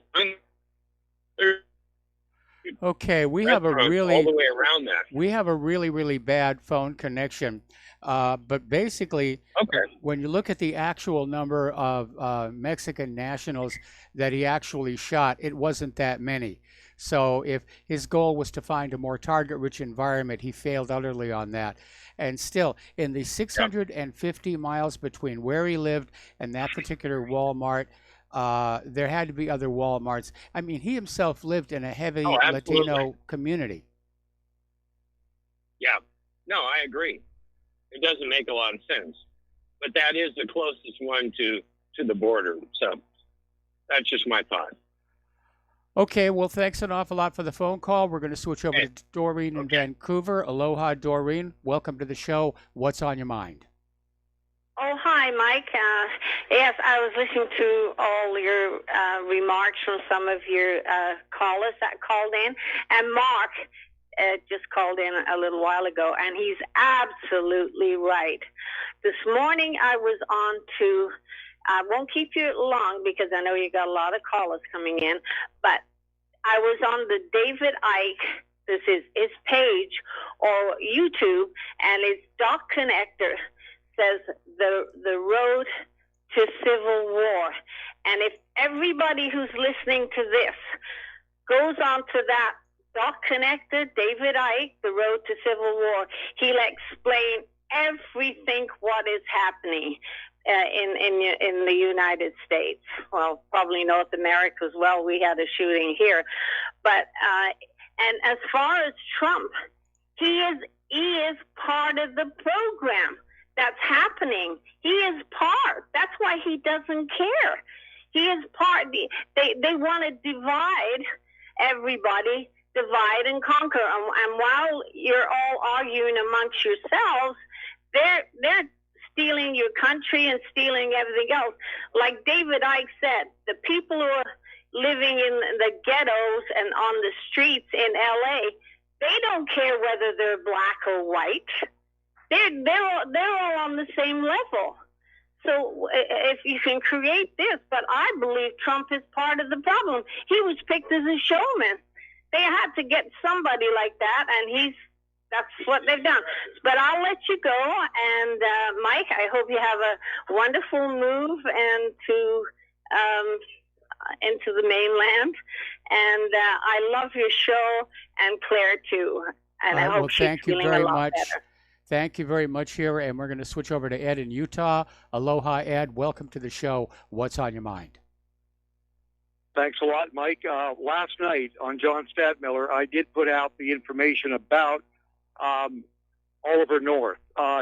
Okay, we have a all really the way around that. we have a really bad phone connection. But basically, when you look at the actual number of Mexican nationals that he actually shot, it wasn't that many. So if his goal was to find a more target-rich environment, he failed utterly on that. And still, in the 650 miles between where he lived and that particular Walmart, there had to be other Walmarts. I mean, he himself lived in a heavy Latino community. Yeah, no, I agree. It doesn't make a lot of sense, but that is the closest one to the border. So that's just my thought. Okay, well, thanks an awful lot for the phone call. We're going to switch over to Doreen in Vancouver. Aloha, Doreen. Welcome to the show. What's on your mind? Oh, hi, Mike. Yes, I was listening to all your remarks from some of your callers that called in. And Mark just called in a little while ago, and he's absolutely right. This morning I was on to, I won't keep you long because I know you got a lot of callers coming in, but I was on the David Icke, this is his page or YouTube, and his Doc Connector says the road to civil war. And if everybody who's listening to this goes on to that Doc Connector, David Icke, the road to civil war, he'll explain everything what is happening in the United States. Well, probably North America as well. We had a shooting here, but and as far as Trump, he is part of the program that's happening. He is part. That's why he doesn't care. He is part. They want to divide everybody, divide and conquer. And while you're all arguing amongst yourselves, they're stealing your country and stealing everything else. Like David Icke said, the people who are living in the ghettos and on the streets in LA, they don't care whether they're black or white. They're all on the same level. So if you can create this, but I believe Trump is part of the problem. He was picked as a showman. They had to get somebody like that, and that's what they've done. But I'll let you go. And Mike, I hope you have a wonderful move and into the mainland. And I love your show, and Claire too. And I hope well, she's thank you feeling very a lot much. better. Thank you very much here, and we're going to switch over to Ed in Utah. Aloha, Ed. Welcome to the show. What's on your mind? Thanks a lot, Mike. Last night on John Stadtmiller, I did put out the information about Oliver North.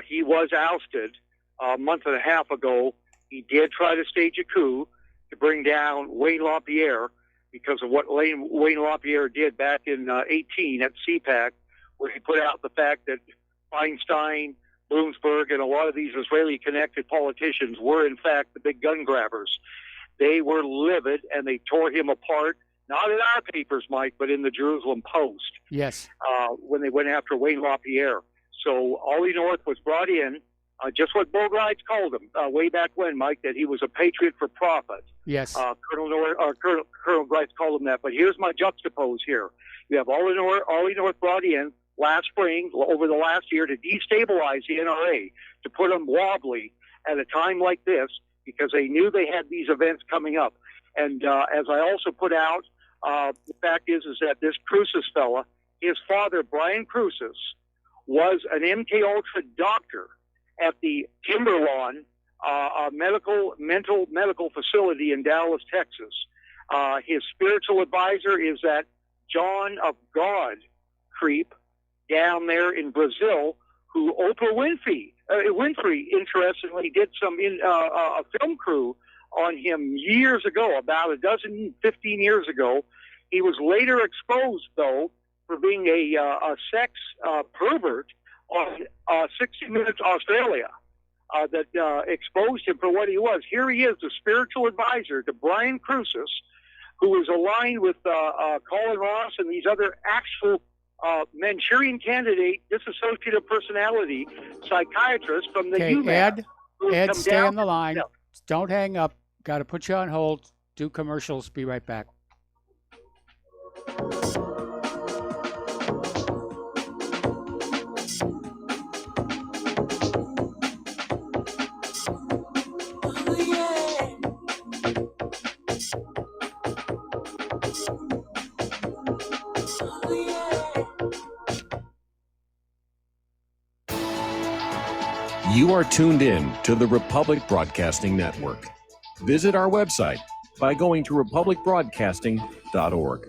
He was ousted a month and a half ago. He did try to stage a coup to bring down Wayne LaPierre because of what Wayne LaPierre did back in 18 at CPAC, where he put out the fact that Feinstein, Bloomsburg, and a lot of these Israeli-connected politicians were, in fact, the big gun grabbers. They were livid, and they tore him apart, not in our papers, Mike, but in the Jerusalem Post. Yes. When they went after Wayne LaPierre. So Ollie North was brought in just what Bill Grides called him way back when, Mike, that he was a patriot for profit. Yes. Colonel Grides called him that. But here's my juxtapose here. You have Ollie North brought in last spring, over the last year, to destabilize the NRA, to put them wobbly at a time like this, because they knew they had these events coming up. And as I also put out, the fact is that this Cruces fella, his father, Brian Cruces, was an MK Ultra doctor at the Timberlawn medical facility in Dallas, Texas. His spiritual advisor is that John of God creep down there in Brazil, who Oprah Winfrey, interestingly, did a film crew on him years ago, about 15 years ago. He was later exposed, though, for being a sex pervert on 60 Minutes Australia, that exposed him for what he was. Here he is, the spiritual advisor to Brian Cruces, who is aligned with Colin Ross and these other actual Manchurian candidate, dissociative personality psychiatrists from the UMass. Ed, stay on the line. Yeah. Don't hang up. Got to put you on hold. Do commercials. Be right back. You are tuned in to the Republic Broadcasting Network. Visit our website by going to republicbroadcasting.org.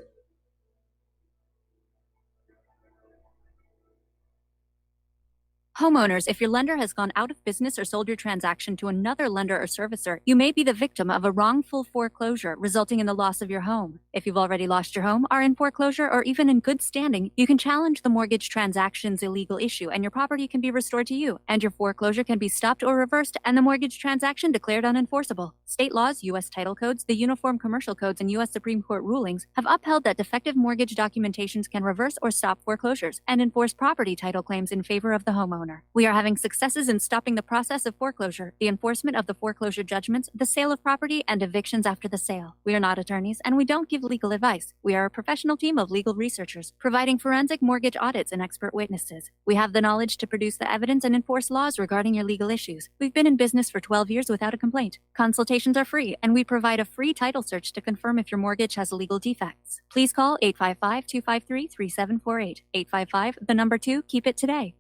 Homeowners, if your lender has gone out of business or sold your transaction to another lender or servicer, you may be the victim of a wrongful foreclosure, resulting in the loss of your home. If you've already lost your home, are in foreclosure, or even in good standing, you can challenge the mortgage transaction's illegal issue, and your property can be restored to you, and your foreclosure can be stopped or reversed, and the mortgage transaction declared unenforceable. State laws, U.S. title codes, the Uniform Commercial Codes, and U.S. Supreme Court rulings have upheld that defective mortgage documentations can reverse or stop foreclosures and enforce property title claims in favor of the homeowner. We are having successes in stopping the process of foreclosure, the enforcement of the foreclosure judgments, the sale of property, and evictions after the sale. We are not attorneys, and we don't give legal advice. We are a professional team of legal researchers, providing forensic mortgage audits and expert witnesses. We have the knowledge to produce the evidence and enforce laws regarding your legal issues. We've been in business for 12 years without a complaint. Consultations are free, and we provide a free title search to confirm if your mortgage has legal defects. Please call 855-253-3748. 855, the number 2, keep it today.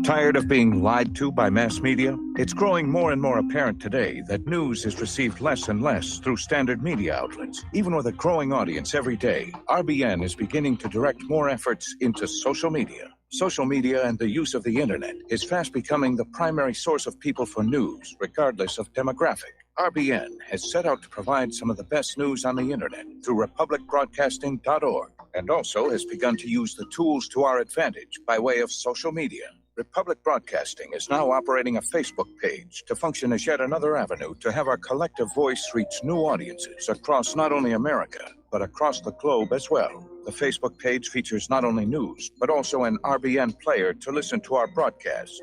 Tired of being lied to by mass media? It's growing more and more apparent today that news is received less and less through standard media outlets. Even with a growing audience every day, RBN is beginning to direct more efforts into social media. Social media and the use of the internet is fast becoming the primary source of people for news, regardless of demographic. RBN has set out to provide some of the best news on the internet through republicbroadcasting.org, and also has begun to use the tools to our advantage by way of social media. Republic Broadcasting is now operating a Facebook page to function as yet another avenue to have our collective voice reach new audiences across not only America, but across the globe as well. The Facebook page features not only news, but also an RBN player to listen to our broadcasts.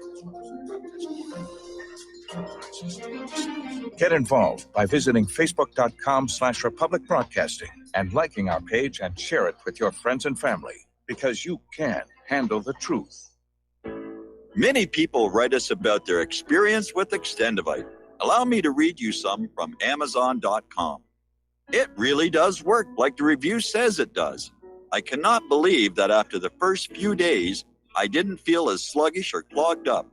Get involved by visiting facebook.com/Republic Broadcasting and liking our page and share it with your friends and family, because you can handle the truth. Many people write us about their experience with Extendivite. Allow me to read you some from Amazon.com. It really does work like the review says it does. I cannot believe that after the first few days, I didn't feel as sluggish or clogged up.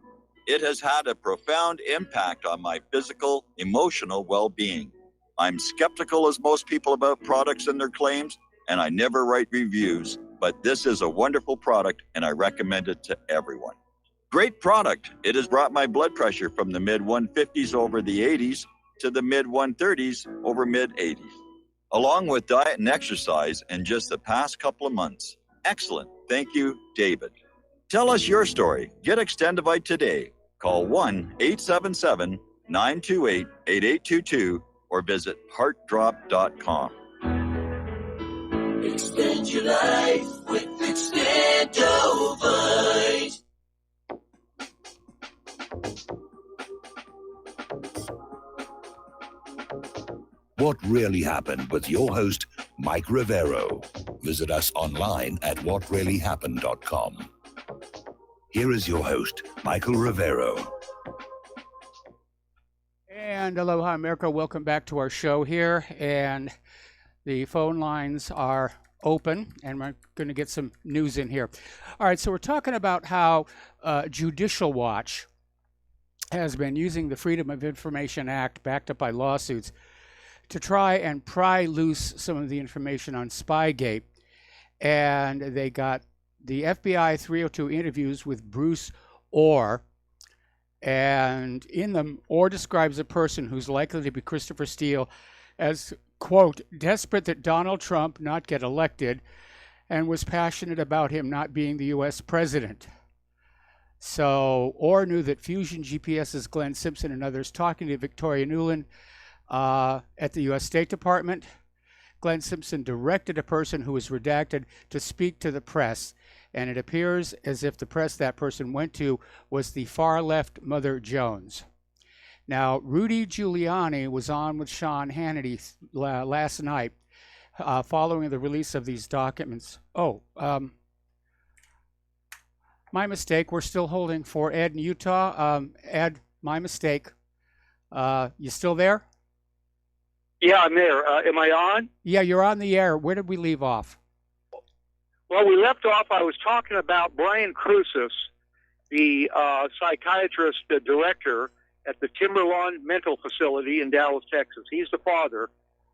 It has had a profound impact on my physical, emotional well-being. I'm skeptical as most people about products and their claims, and I never write reviews, but this is a wonderful product and I recommend it to everyone. Great product. It has brought my blood pressure from the mid-150s over the 80s to the mid-130s over mid-80s, along with diet and exercise in just the past couple of months. Excellent. Thank you, David. Tell us your story. Get Extendivite today. Call 1-877-928-8822 or visit heartdrop.com. Extend your life with Extendovite. What really happened with your host, Mike Rivero. Visit us online at whatreallyhappened.com. Here is your host, Michael Rivero. And aloha, America. Welcome back to our show here. And the phone lines are open, and we're going to get some news in here. All right, so we're talking about how Judicial Watch has been using the Freedom of Information Act, backed up by lawsuits, to try and pry loose some of the information on Spygate. And they got the FBI 302 interviews with Bruce Orr. And in them, Orr describes a person who's likely to be Christopher Steele as, quote, desperate that Donald Trump not get elected, and was passionate about him not being the U.S. president. So Orr knew that Fusion GPS's Glenn Simpson and others talking to Victoria Nuland at the U.S. State Department. Glenn Simpson directed a person who was redacted to speak to the press, and it appears as if the press that person went to was the far-left Mother Jones. Now, Rudy Giuliani was on with Sean Hannity last night following the release of these documents. My mistake. We're still holding for Ed in Utah. Ed, my mistake. You still there? Yeah, I'm there. Am I on? Yeah, you're on the air. Where did we leave off? Well, we left off, I was talking about Brian Crucis, the psychiatrist, the director at the Timberlawn Mental Facility in Dallas, Texas. He's the father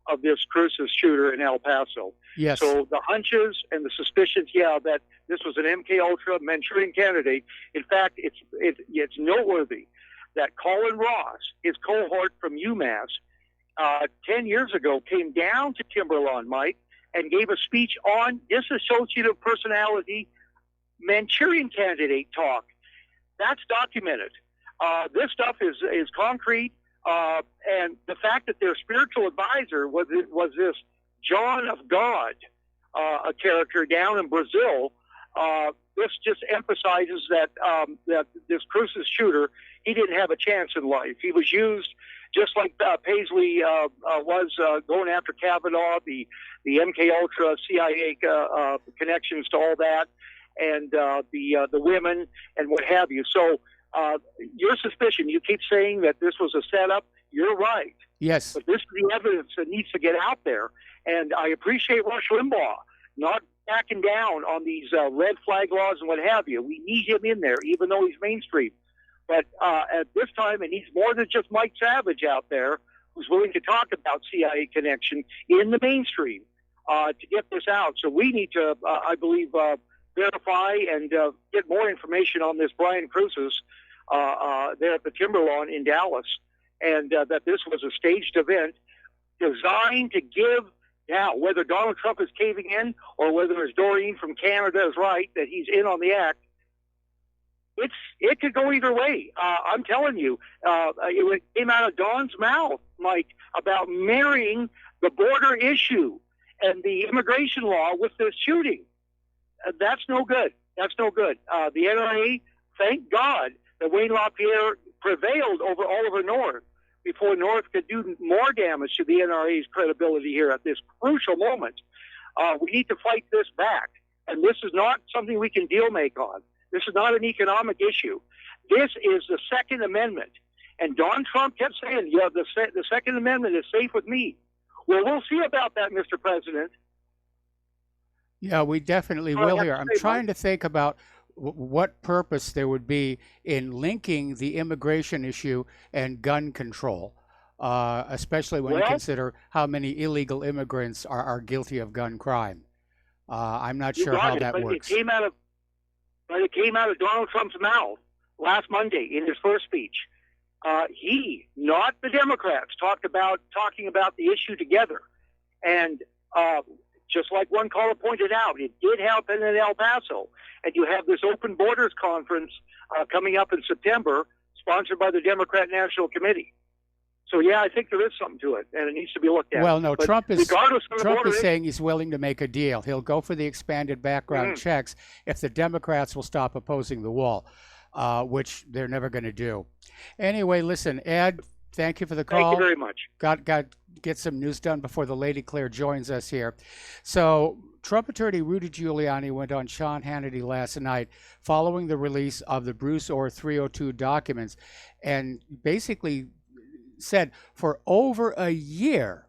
of this Crucis shooter in El Paso. Yes. So the hunches and the suspicions, that this was an MK Ultra Manchurian candidate. In fact, it's noteworthy that Colin Ross, his cohort from UMass, 10 years ago came down to Timberlawn, Mike, and gave a speech on dissociative personality Manchurian candidate talk. That's documented. This stuff is concrete, and the fact that their spiritual advisor was this John of God, a character down in Brazil. This just emphasizes that that this Crucis shooter, he didn't have a chance in life. He was used just like Paisley was going after Kavanaugh, the MK Ultra CIA connections to all that, and the women and what have you. So your suspicion, you keep saying that this was a setup. You're right. Yes. But this is the evidence that needs to get out there. And I appreciate Rush Limbaugh not backing down on these red flag laws and what have you. We need him in there, even though he's mainstream. But at this time, it needs more than just Mike Savage out there who's willing to talk about CIA connection in the mainstream to get this out. So we need to, I believe, verify and get more information on this Brian Crucis there at the Timberlawn in Dallas, and that this was a staged event designed to give, now, whether Donald Trump is caving in or whether, as Doreen from Canada is right, that he's in on the act, it could go either way. I'm telling you, it came out of Don's mouth, Mike, about marrying the border issue and the immigration law with this shooting. That's no good. That's no good. The NRA, thank God that Wayne LaPierre prevailed over Oliver North before North could do more damage to the NRA's credibility here at this crucial moment. We need to fight this back. And this is not something we can deal make on. This is not an economic issue. This is the Second Amendment. And Don Trump kept saying, the Second Amendment is safe with me. Well, we'll see about that, Mr. President. Yeah, we definitely will here. I'm trying to think about what purpose there would be in linking the immigration issue and gun control, especially when you consider how many illegal immigrants are guilty of gun crime. I'm not sure how that works. It came out of Donald Trump's mouth last Monday in his first speech. He, not the Democrats, talking about the issue together. And just like one caller pointed out, it did happen in El Paso. And you have this Open Borders Conference coming up in September, sponsored by the Democrat National Committee. So, yeah, I think there is something to it, and it needs to be looked at. Well, no, but Trump is saying he's willing to make a deal. He'll go for the expanded background checks if the Democrats will stop opposing the wall, which they're never going to do. Anyway, listen, Ed, Thank you for the call. Thank you very much. Got get some news done before the Lady Claire joins us here. So Trump attorney Rudy Giuliani went on Sean Hannity last night following the release of the Bruce Orr 302 documents and basically said for over a year,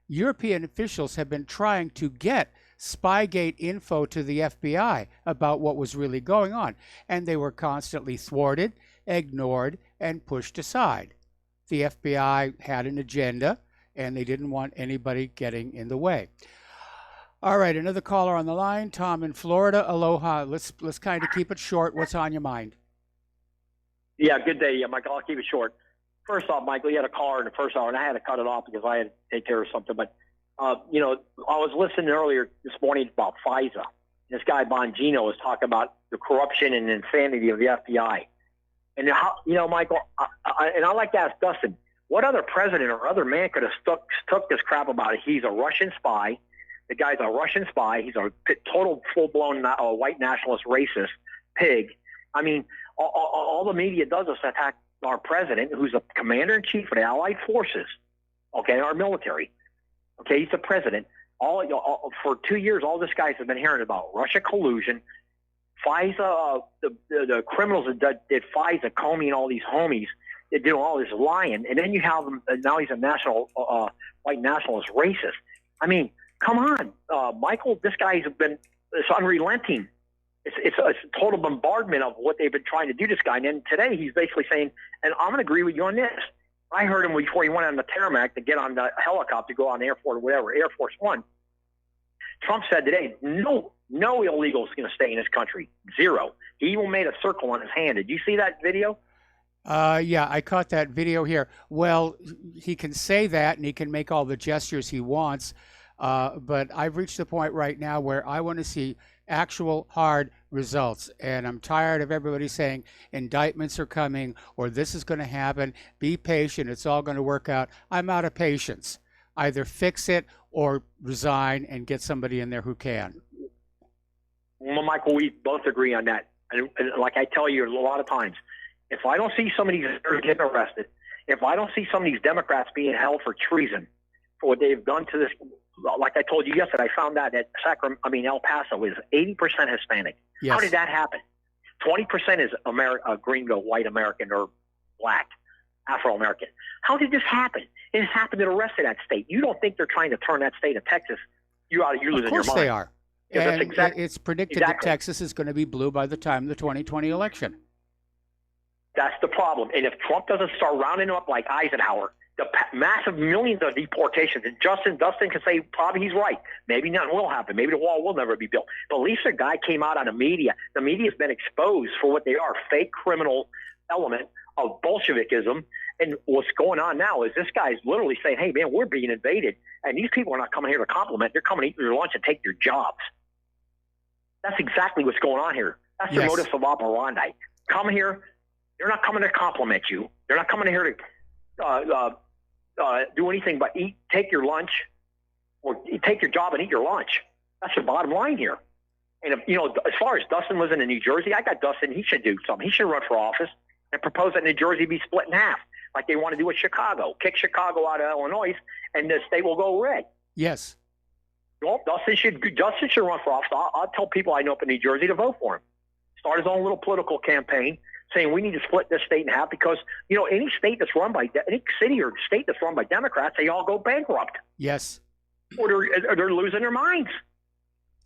European officials have been trying to get Spygate info to the FBI about what was really going on, and they were constantly thwarted, ignored, and pushed aside. The FBI had an agenda, and they didn't want anybody getting in the way. All right, another caller on the line, Tom in Florida. Aloha. Let's kind of keep it short. What's on your mind? Yeah, good day, Michael. I'll keep it short. First off, Michael, you had a caller in the first hour, and I had to cut it off because I had to take care of something. But, I was listening earlier this morning about FISA. This guy Bongino was talking about the corruption and insanity of the FBI. And how, Michael, and I like to ask Dustin, what other president or other man could have took this crap about it? He's a Russian spy. The guy's a Russian spy. He's a total full-blown white nationalist racist pig. I mean, all the media does is attack our president, who's the commander-in-chief of the Allied forces, okay, our military. Okay, he's the president. For 2 years, all this guys have been hearing about Russia collusion, FISA, the criminals that did FISA, Comey and all these homies, they do all this lying, and then you have them. Now he's a white nationalist racist. I mean, come on, Michael. This guy's it's unrelenting. It's a total bombardment of what they've been trying to do to this guy. And then today he's basically saying, and I'm going to agree with you on this. I heard him before he went on the tarmac to get on the helicopter to go on Air Force One. Trump said today, no illegal is going to stay in this country. Zero. He even made a circle on his hand. Did you see that video? Yeah, I caught that video here. Well, he can say that and he can make all the gestures he wants, but I've reached the point right now where I want to see actual hard results. And I'm tired of everybody saying indictments are coming or this is going to happen. Be patient. It's all going to work out. I'm out of patience. Either fix it or resign and get somebody in there who can. Well, Michael, we both agree on that. And like I tell you a lot of times, if I don't see some of these getting arrested, if I don't see some of these Democrats being held for treason for what they've done to this, like I told you yesterday, I found out that El Paso is 80% Hispanic. Yes. How did that happen? 20% is gringo, white American or black, Afro-American. How did this happen? It happened in the rest of that state. You don't think they're trying to turn that state of Texas? You're losing your mind. Of course they are. Yeah, And it's predicted that Texas is going to be blue by the time of the 2020 election. That's the problem. And if Trump doesn't start rounding them up like Eisenhower, the massive millions of deportations, and Dustin can say probably he's right. Maybe nothing will happen. Maybe the wall will never be built. But at least a guy came out on the media. The media's been exposed for what they are, fake criminal element of Bolshevikism. And what's going on now is this guy's literally saying, hey, man, we're being invaded. And these people are not coming here to compliment. They're coming to eat your lunch and take your jobs. That's exactly what's going on here. That's the modus operandi. Come here. They're not coming to compliment you. They're not coming here to do anything but take your lunch, or take your job and eat your lunch. That's the bottom line here. And if, as far as Dustin was in New Jersey, I got Dustin. He should do something. He should run for office and propose that New Jersey be split in half, like they want to do with Chicago. Kick Chicago out of Illinois, and the state will go red. Yes. Well, Dustin should run for office. I'll tell people I know up in New Jersey to vote for him. Start his own little political campaign saying we need to split this state in half because, any state that's run by any city or state that's run by Democrats, they all go bankrupt. Yes. Or they're losing their minds.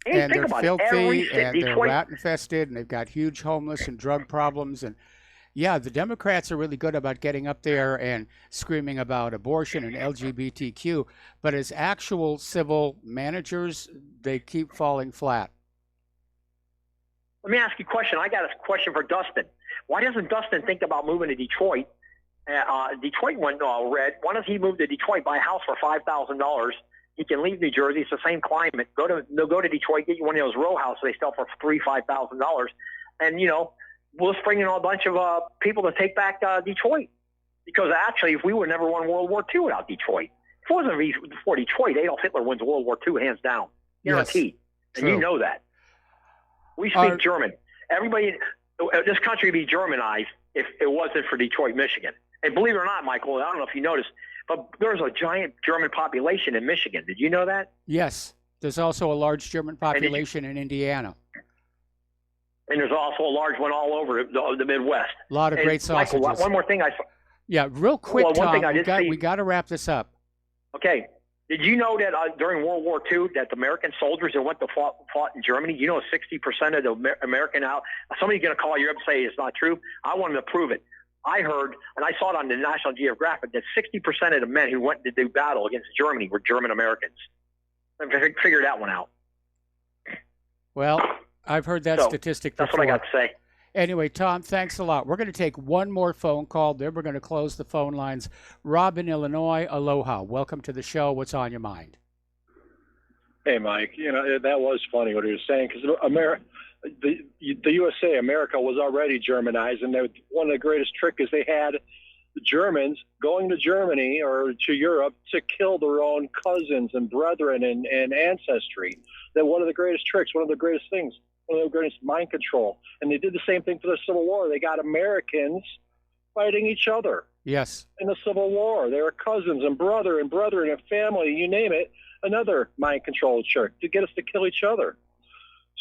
And think they're about filthy it. and they're rat infested and they've got huge homeless and drug problems. And yeah, the Democrats are really good about getting up there and screaming about abortion and LGBTQ. But as actual civil managers, they keep falling flat. Let me ask you a question. I got a question for Dustin. Why doesn't Dustin think about moving to Detroit? Detroit went red. Why doesn't he move to Detroit, buy a house for $5,000? He can leave New Jersey. It's the same climate. Go to Detroit, get you one of those row houses they sell for $3,000-$5,000, and we'll just bring in a bunch of people to take back Detroit. Because actually, if we would never won World War II without Detroit, if it wasn't for Detroit, Adolf Hitler wins World War II hands down, guaranteed. Yes, and you know that. We speak German. Everybody, this country would be Germanized if it wasn't for Detroit, Michigan. And believe it or not, Michael, I don't know if you noticed, but there's a giant German population in Michigan. Did you know that? Yes. There's also a large German population in Indiana. And there's also a large one all over the Midwest. A lot of great sausages. Michael, one more thing I saw. Yeah, real quick, one Tom, thing I did see. we got to wrap this up. Okay. Did you know that during World War II that the American soldiers that went to fought in Germany, 60% of the American out, somebody's going to call you up and say it's not true. I wanted to prove it. I heard, and I saw it on the National Geographic, that 60% of the men who went to do battle against Germany were German Americans. I figured that one out. Well, I've heard that statistic before. That's what I got to say. Anyway, Tom, thanks a lot. We're going to take one more phone call. Then we're going to close the phone lines. Rob in Illinois, aloha. Welcome to the show. What's on your mind? Hey, Mike. That was funny what he was saying, because the USA, America, was already Germanized, and one of the greatest tricks is they had the Germans going to Germany or to Europe to kill their own cousins and brethren and ancestry. That one of the greatest tricks, one of the greatest things, one of the greatest mind control. And they did the same thing for the Civil War. They got Americans fighting each other. Yes. In the Civil War, they were cousins and brethren and family, you name it. Another mind control trick to get us to kill each other.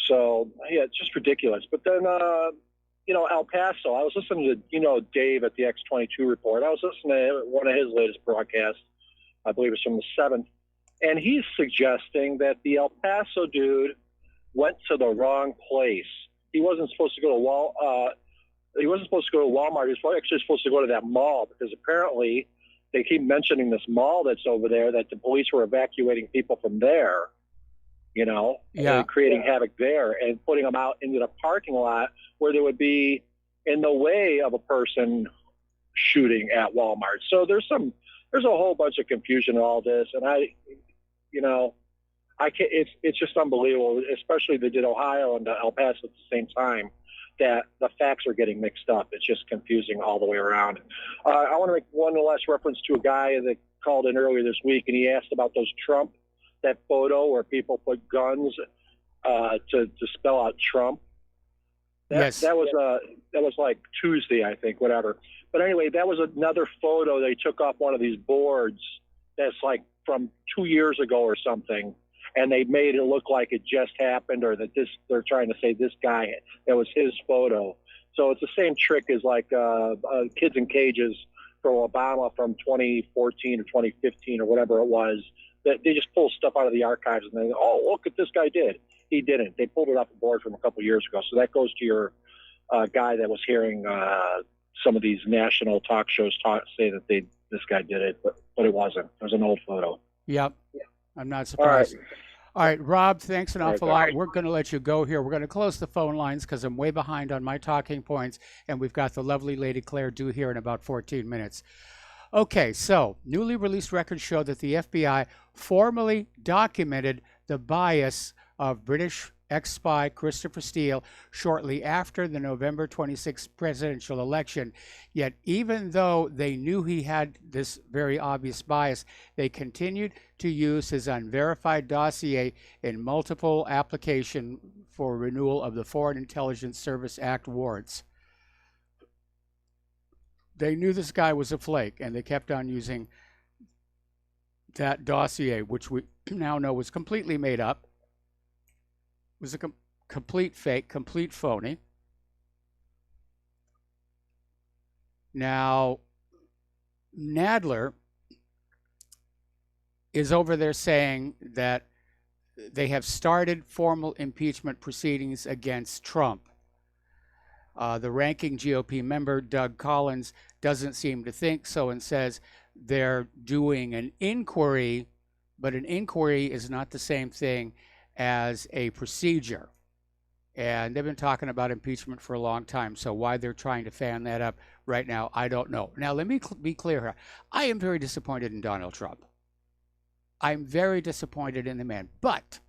So yeah, it's just ridiculous. But then, El Paso. I was listening to Dave at the X22 report. I was listening to one of his latest broadcasts. I believe it's from the 7th, and he's suggesting that the El Paso dude went to the wrong place. He wasn't supposed to go to He wasn't supposed to go to Walmart. He was actually supposed to go to that mall, because apparently they keep mentioning this mall that's over there, that the police were evacuating people from there, and creating havoc there and putting them out into the parking lot where they would be in the way of a person shooting at Walmart. So there's a whole bunch of confusion in all this, and it's just unbelievable, especially they did Ohio and El Paso at the same time, that the facts are getting mixed up. It's just confusing all the way around. I want to make one last reference to a guy that called in earlier this week, and he asked about that photo where people put guns to spell out Trump. Yes. That was like Tuesday, I think, whatever. But anyway, that was another photo they took off one of these boards that's like from 2 years ago or something, and they made it look like it just happened, or that they're trying to say this guy, that was his photo. So it's the same trick as like Kids in Cages for Obama from 2014 or 2015 or whatever it was. That they just pull stuff out of the archives and they go, oh, look what this guy did. He didn't. They pulled it off the board from a couple of years ago. So that goes to your guy that was hearing some of these national talk shows say that this guy did it, but it wasn't. It was an old photo. Yep. I'm not surprised. All right, Rob, thanks an awful lot. We're going to let you go here. We're going to close the phone lines because I'm way behind on my talking points, and we've got the lovely Lady Claire due here in about 14 minutes. Okay, so newly released records show that the FBI formally documented the bias of British ex-spy Christopher Steele shortly after the November 26th presidential election. Yet even though they knew he had this very obvious bias, they continued to use his unverified dossier in multiple applications for renewal of the Foreign Intelligence Service Act warrants. They knew this guy was a flake, and they kept on using that dossier, which we now know was completely made up. It was a complete fake, complete phony. Now, Nadler is over there saying that they have started formal impeachment proceedings against Trump. The ranking GOP member, Doug Collins, doesn't seem to think so and says they're doing an inquiry, but an inquiry is not the same thing as a procedure. And they've been talking about impeachment for a long time, so why they're trying to fan that up right now, I don't know. Now, let me be clear here. I am very disappointed in Donald Trump. I'm very disappointed in the man, but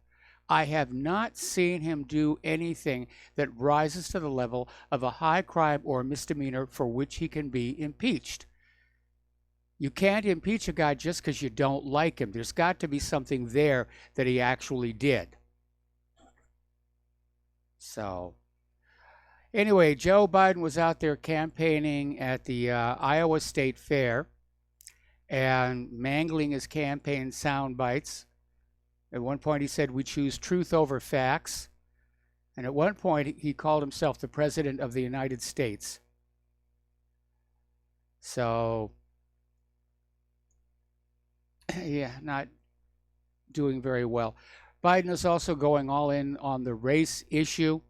I have not seen him do anything that rises to the level of a high crime or misdemeanor for which he can be impeached. You can't impeach a guy just because you don't like him. There's got to be something there that he actually did. So, Anyway, Joe Biden was out there campaigning at the Iowa State Fair and mangling his campaign sound bites. At one point he said, "We choose truth over facts." And at one point he called himself the President of the United States. So, yeah, not doing very well. Biden is also going all in on the race issue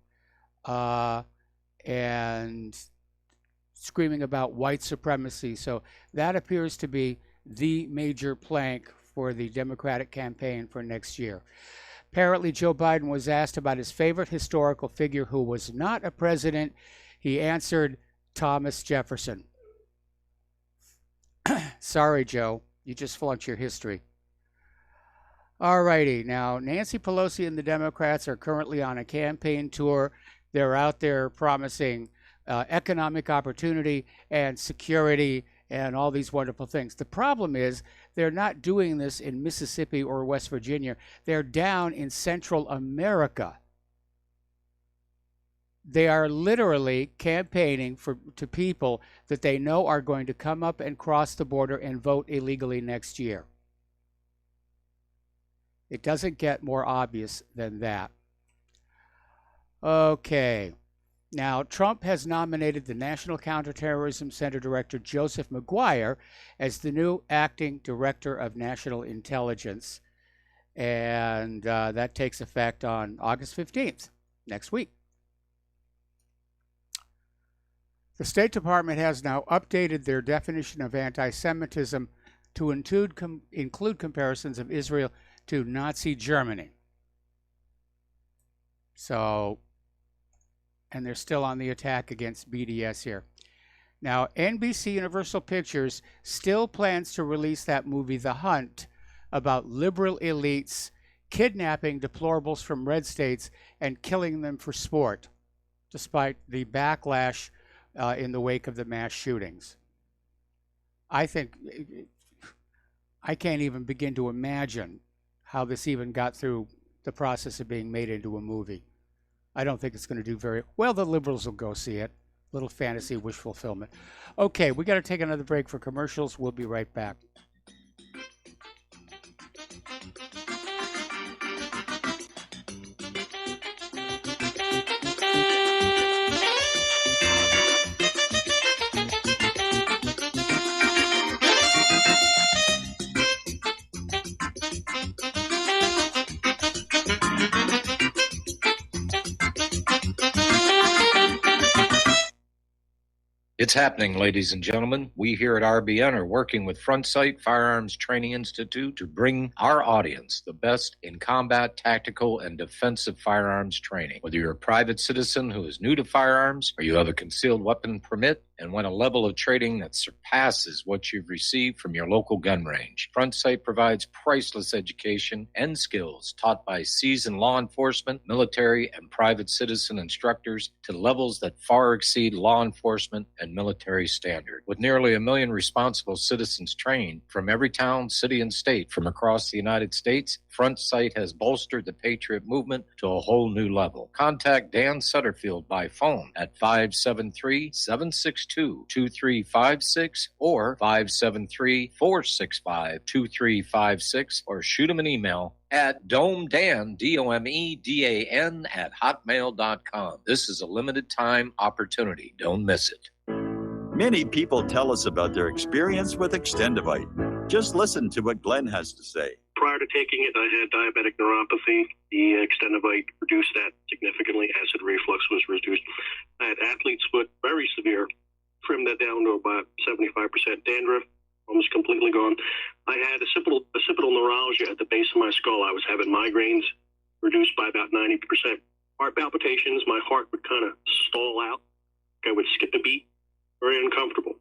and screaming about white supremacy. So that appears to be the major plank for the Democratic campaign for next year. Apparently, Joe Biden was asked about his favorite historical figure who was not a president. He answered Thomas Jefferson. Sorry, Joe. You just flunked your history. All righty. Now, Nancy Pelosi and the Democrats are currently on a campaign tour. They're out there promising economic opportunity and security and all these wonderful things. The problem is they're not doing this in Mississippi or West Virginia. They're down in Central America. They are literally campaigning to people that they know are going to come up and cross the border and vote illegally next year. It doesn't get more obvious than that. Okay. Now, Trump has nominated the National Counterterrorism Center Director Joseph Maguire as the new acting Director of National Intelligence. And that takes effect on August 15th, next week. The State Department has now updated their definition of anti-Semitism to include comparisons of Israel to Nazi Germany. So, and they're still on the attack against BDS here. Now, NBC Universal Pictures still plans to release that movie, The Hunt, about liberal elites kidnapping deplorables from red states and killing them for sport, despite the backlash in the wake of the mass shootings. I think I can't even begin to imagine how this even got through the process of being made into a movie. I don't think it's going to do very well. The liberals will go see it. Little fantasy wish fulfillment. Okay, we got to take another break for commercials. We'll be right back. It's happening, ladies and gentlemen. We here at RBN are working with Front Sight Firearms Training Institute to bring our audience the best in combat, tactical, and defensive firearms training. Whether you're a private citizen who is new to firearms or you have a concealed weapon permit and want a level of training that surpasses what you've received from your local gun range, Front Sight provides priceless education and skills taught by seasoned law enforcement, military, and private citizen instructors to levels that far exceed law enforcement and military standard. With nearly 1 million responsible citizens trained from every town, city, and state from across the United States, Front Sight has bolstered the Patriot movement to a whole new level. Contact Dan Sutterfield by phone at 573-762-2356 or 573-465-2356 or shoot him an email at domedan, DOMEDAN, at hotmail.com. This is a limited time opportunity. Don't miss it. Many people tell us about their experience with Extendivite. Just listen to what Glenn has to say. Prior to taking it, I had diabetic neuropathy. The Extendivite reduced that significantly. Acid reflux was reduced. I had athlete's foot, very severe. Trimmed that down to about 75%. Dandruff, almost completely gone. I had occipital neuralgia at the base of my skull. I was having migraines, reduced by about 90%. Heart palpitations, my heart would kind of stall out. I would skip a beat. Very uncomfortable.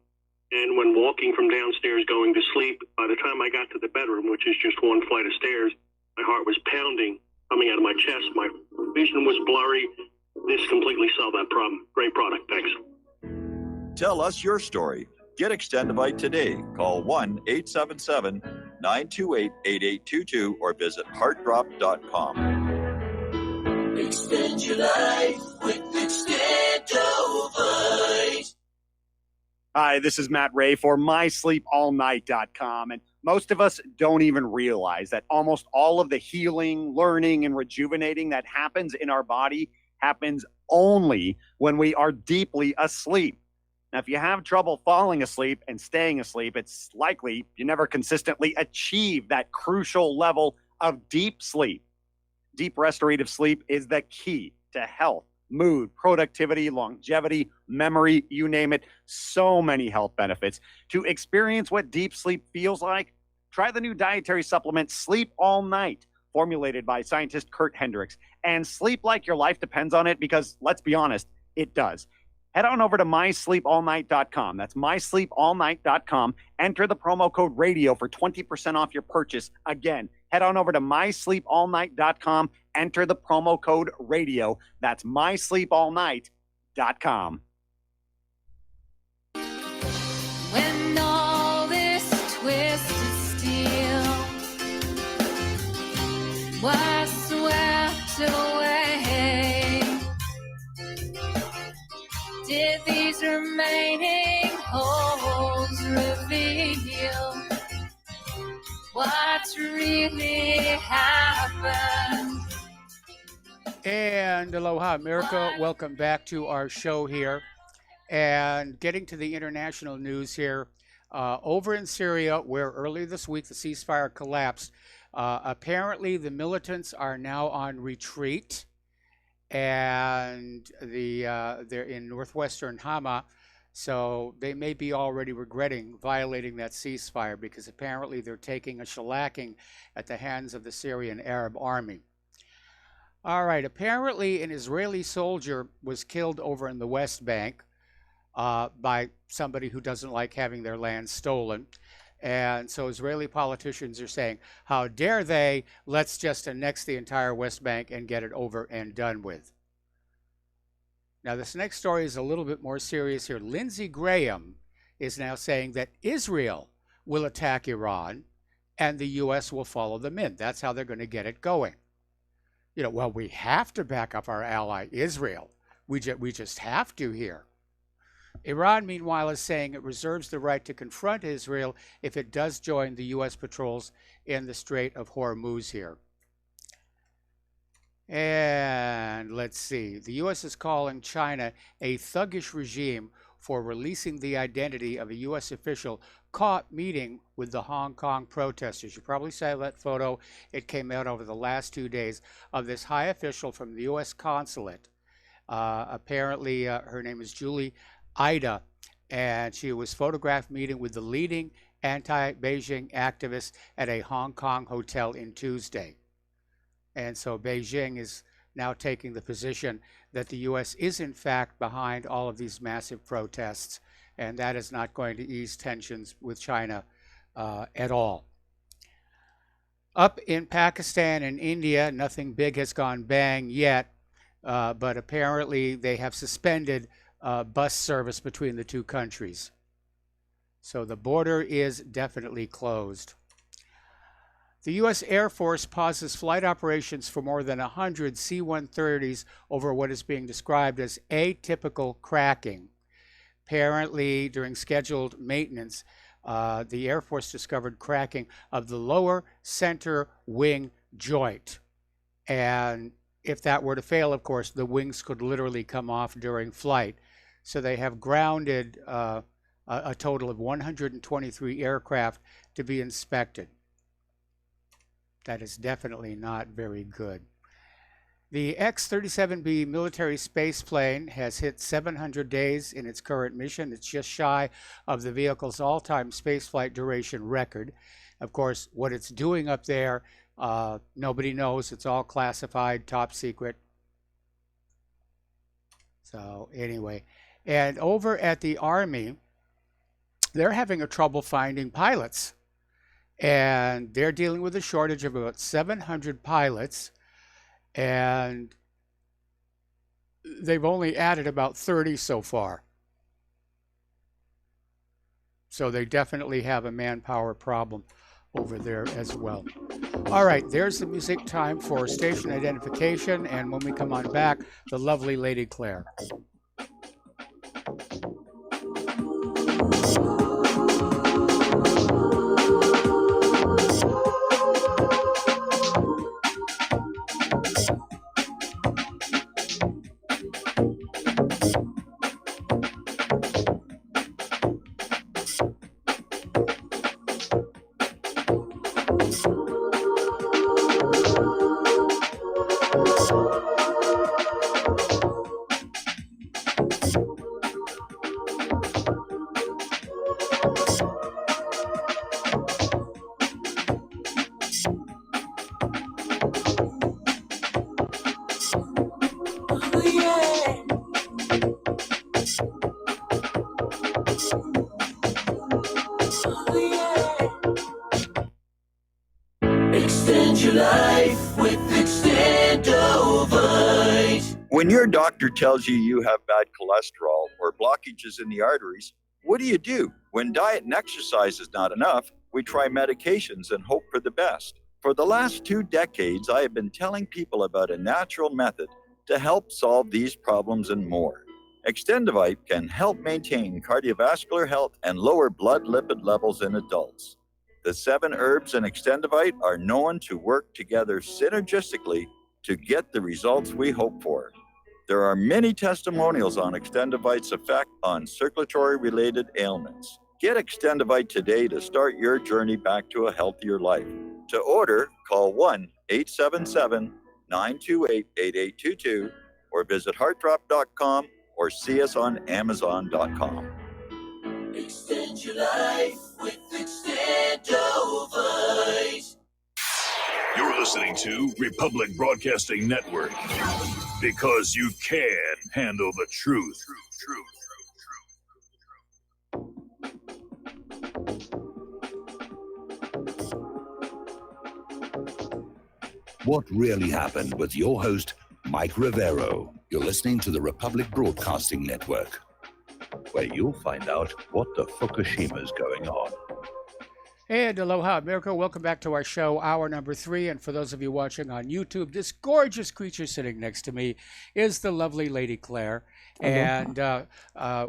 And when walking from downstairs going to sleep, by the time I got to the bedroom, which is just one flight of stairs, my heart was pounding, coming out of my chest. My vision was blurry. This completely solved that problem. Great product. Thanks. Tell us your story. Get Extendivite today. Call 1-877-928-8822 or visit heartdrop.com. Extend your life with Extendovite. Hi, this is Matt Ray for MySleepAllNight.com. And most of us don't even realize that almost all of the healing, learning, and rejuvenating that happens in our body happens only when we are deeply asleep. Now, if you have trouble falling asleep and staying asleep, it's likely you never consistently achieve that crucial level of deep sleep. Deep restorative sleep is the key to health, mood, productivity, longevity, memory, you name it. So many health benefits. To experience what deep sleep feels like, try the new dietary supplement Sleep All Night, formulated by scientist Kurt Hendricks. And sleep like your life depends on it because, let's be honest, it does. Head on over to MySleepAllNight.com. That's MySleepAllNight.com. Enter the promo code RADIO for 20% off your purchase. Again, head on over to MySleepAllNight.com. Enter the promo code RADIO. That's MySleepAllNight.com. When all this twisted steel was swept away, did these remaining holes reveal what's really happened? And aloha, America. Welcome back to our show here. And getting to the international news here, over in Syria, where earlier this week the ceasefire collapsed, apparently the militants are now on retreat, and they're in northwestern Hama, so they may be already regretting violating that ceasefire because apparently they're taking a shellacking at the hands of the Syrian Arab army. All right, apparently an Israeli soldier was killed over in the West Bank by somebody who doesn't like having their land stolen. And so Israeli politicians are saying, how dare they? Let's just annex the entire West Bank and get it over and done with. Now, this next story is a little bit more serious here. Lindsey Graham is now saying that Israel will attack Iran and the U.S. will follow them in. That's how they're going to get it going. You know, well, we have to back up our ally, Israel. We just have to here. Iran, meanwhile, is saying it reserves the right to confront Israel if it does join the U.S. patrols in the Strait of Hormuz here. And let's see. The U.S. is calling China a thuggish regime for releasing the identity of a U.S. official caught meeting with the Hong Kong protesters. You probably saw that photo. It came out over the last 2 days of this high official from the U.S. consulate. Apparently, her name is Julie Ida, and she was photographed meeting with the leading anti-Beijing activists at a Hong Kong hotel in Tuesday. And so Beijing is now taking the position that the U.S. is in fact behind all of these massive protests, and that is not going to ease tensions with China at all. Up in Pakistan and India, nothing big has gone bang yet, but apparently they have suspended bus service between the two countries. So the border is definitely closed. The U.S. Air Force pauses flight operations for more than 100 C-130s over what is being described as atypical cracking. Apparently, during scheduled maintenance, the Air Force discovered cracking of the lower center wing joint. And if that were to fail, of course, the wings could literally come off during flight. So they have grounded a total of 123 aircraft to be inspected. That is definitely not very good. The X-37B military space plane has hit 700 days in its current mission. It's just shy of the vehicle's all-time spaceflight duration record. Of course, what it's doing up there, nobody knows. It's all classified, top secret. So anyway, and over at the Army, they're having a trouble finding pilots. And they're dealing with a shortage of about 700 pilots. And they've only added about 30 so far. So they definitely have a manpower problem over there as well. All right, there's the music. Time for station identification, and when we come on back, the lovely Lady Claire. Extend your life with Extendovite. When your doctor tells you have bad cholesterol or blockages in the arteries, what do? When diet and exercise is not enough, we try medications and hope for the best. For the last 2 decades, I have been telling people about a natural method to help solve these problems and more. Extendovite can help maintain cardiovascular health and lower blood lipid levels in adults. The 7 herbs in Extendovite are known to work together synergistically to get the results we hope for. There are many testimonials on Extendovite's effect on circulatory-related ailments. Get Extendovite today to start your journey back to a healthier life. To order, call 1-877-928-8822 or visit heartdrop.com or see us on amazon.com. Extend your life with Extendovite. You're listening to Republic Broadcasting Network because you can handle the truth. What really happened with your host, Mike Rivero. You're listening to the Republic Broadcasting Network, where you'll find out what the Fukushima's going on. And aloha, America. Welcome back to our show, hour number 3. And for those of you watching on YouTube, this gorgeous creature sitting next to me is the lovely Lady Claire. And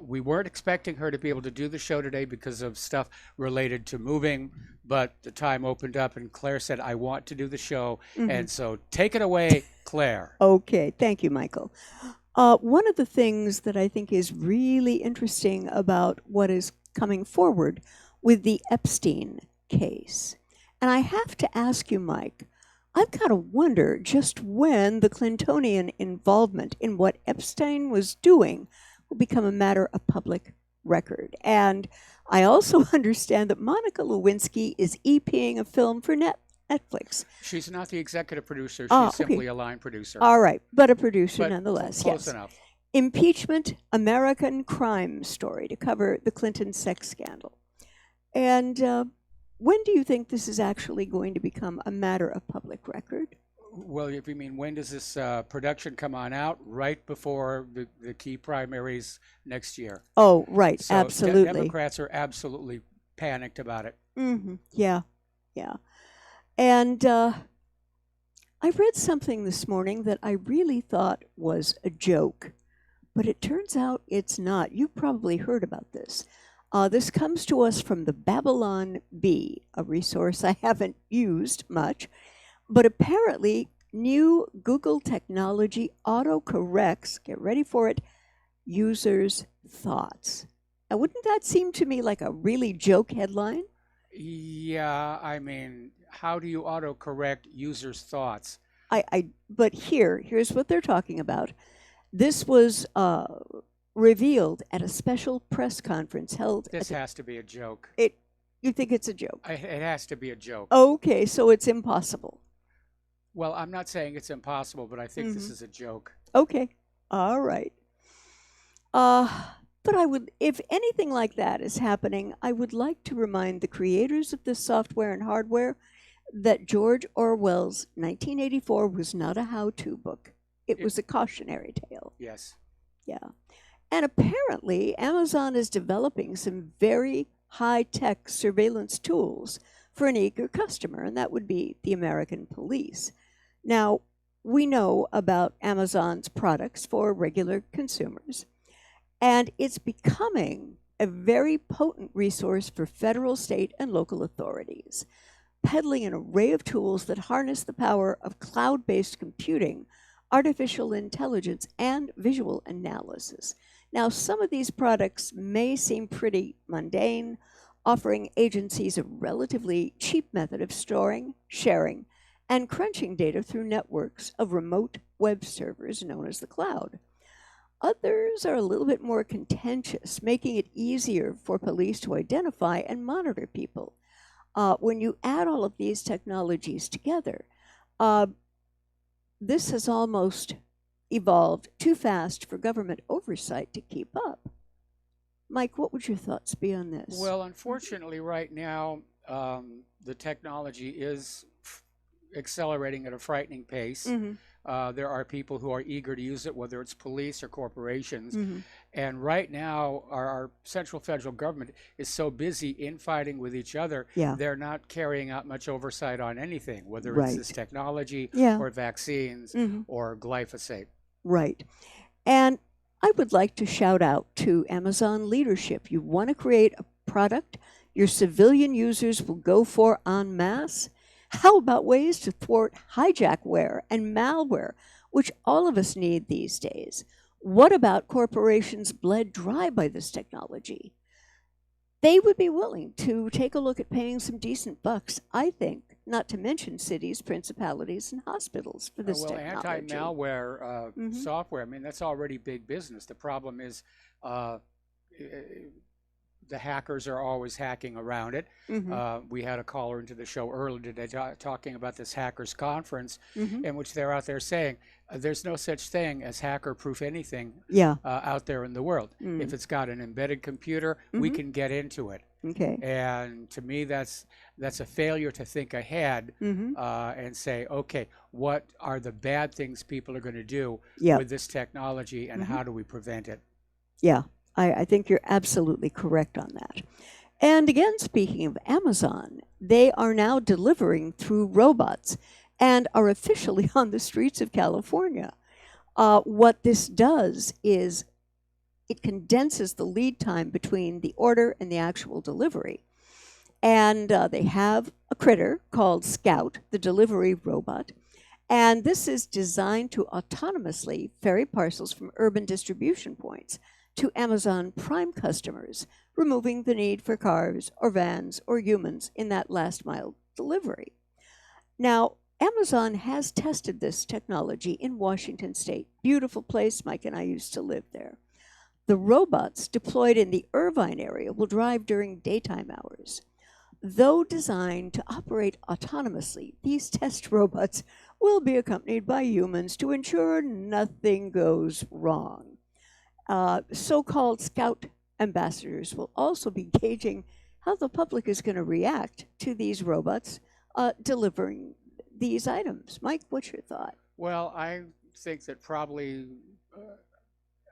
we weren't expecting her to be able to do the show today because of stuff related to moving, but the time opened up and Claire said, I want to do the show. And so take it away, Claire. Okay, thank you, Michael. One of the things that I think is really interesting about what is coming forward with the Epstein case, and I have to ask you, Mike, I've got to wonder just when the Clintonian involvement in what Epstein was doing will become a matter of public record. And I also understand that Monica Lewinsky is EPing a film for Netflix. She's not the executive producer. She's simply a line producer. All right, but a producer nonetheless. Close yes. enough. Impeachment, American crime story to cover the Clinton sex scandal. And when do you think this is actually going to become a matter of public record? Well, if you mean when does this production come on out? Right before the key primaries next year. Oh, right, So absolutely. Democrats are absolutely panicked about it. Yeah. And I read something this morning that I really thought was a joke, but it turns out it's not. You've probably heard about this. This comes to us from the Babylon Bee, a resource I haven't used much, but apparently new Google technology autocorrects, get ready for it, users' thoughts. Now, wouldn't that seem to me like a really joke headline? Yeah, I mean, how do you autocorrect users' thoughts? But here's what they're talking about. This was revealed at a special press conference held. This has to be a joke. You think it's a joke? It has to be a joke. Okay, so it's impossible. Well, I'm not saying it's impossible, but I think this is a joke. Okay, all right. But I would, if anything like that is happening, I would like to remind the creators of this software and hardware that George Orwell's 1984 was not a how-to book. It was a cautionary tale. Yes. Yeah. And apparently, Amazon is developing some very high-tech surveillance tools for an eager customer, and that would be the American police. Now, we know about Amazon's products for regular consumers, and it's becoming a very potent resource for federal, state, and local authorities, peddling an array of tools that harness the power of cloud-based computing, artificial intelligence, and visual analysis. Now, some of these products may seem pretty mundane, offering agencies a relatively cheap method of storing, sharing, and crunching data through networks of remote web servers known as the cloud. Others are a little bit more contentious, making it easier for police to identify and monitor people. When you add all of these technologies together, this has almost evolved too fast for government oversight to keep up. Mike, what would your thoughts be on this? Well, unfortunately, right now, the technology is accelerating at a frightening pace. There are people who are eager to use it, whether it's police or corporations. And right now, our central federal government is so busy infighting with each other, they're not carrying out much oversight on anything, whether it's this technology or vaccines or glyphosate. Right. And I would like to shout out to Amazon leadership. You want to create a product your civilian users will go for en masse? How about ways to thwart hijackware and malware, which all of us need these days? What about corporations bled dry by this technology? They would be willing to take a look at paying some decent bucks, I think, not to mention cities, principalities, and hospitals for this technology. Anti-malware software, I mean, that's already big business. The problem is the hackers are always hacking around it. We had a caller into the show earlier today talking about this hackers conference in which they're out there saying there's no such thing as hacker-proof anything out there in the world. If it's got an embedded computer, we can get into it. Okay. And to me, that's a failure to think ahead and say, okay, what are the bad things people are going to do with this technology, and how do we prevent it? Yeah. I think you're absolutely correct on that. And again, speaking of Amazon, they are now delivering through robots and are officially on the streets of California. What this does is it condenses the lead time between the order and the actual delivery. And they have a critter called Scout, the delivery robot. And this is designed to autonomously ferry parcels from urban distribution points to Amazon Prime customers, removing the need for cars or vans or humans in that last mile delivery. Now, Amazon has tested this technology in Washington State. Beautiful place. Mike and I used to live there. The robots deployed in the Irvine area will drive during daytime hours. Though designed to operate autonomously, these test robots will be accompanied by humans to ensure nothing goes wrong. So-called Scout ambassadors will also be gauging how the public is going to react to these robots delivering these items. Mike, what's your thought? Well, I think that probably,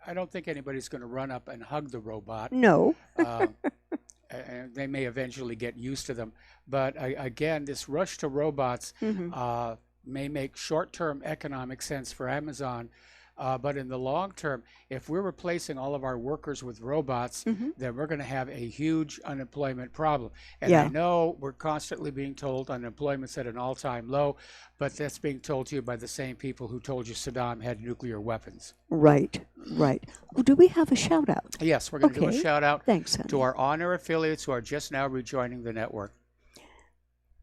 I don't think anybody's going to run up and hug the robot. No. And they may eventually get used to them. But again, this rush to robots may make short-term economic sense for Amazon. But in the long term, if we're replacing all of our workers with robots, then we're going to have a huge unemployment problem. And I know we're constantly being told unemployment's at an all-time low, but that's being told to you by the same people who told you Saddam had nuclear weapons. Right, right. Well, do we have a shout-out? Yes, we're going to do a shout-out Thanks, to our honor affiliates who are just now rejoining the network.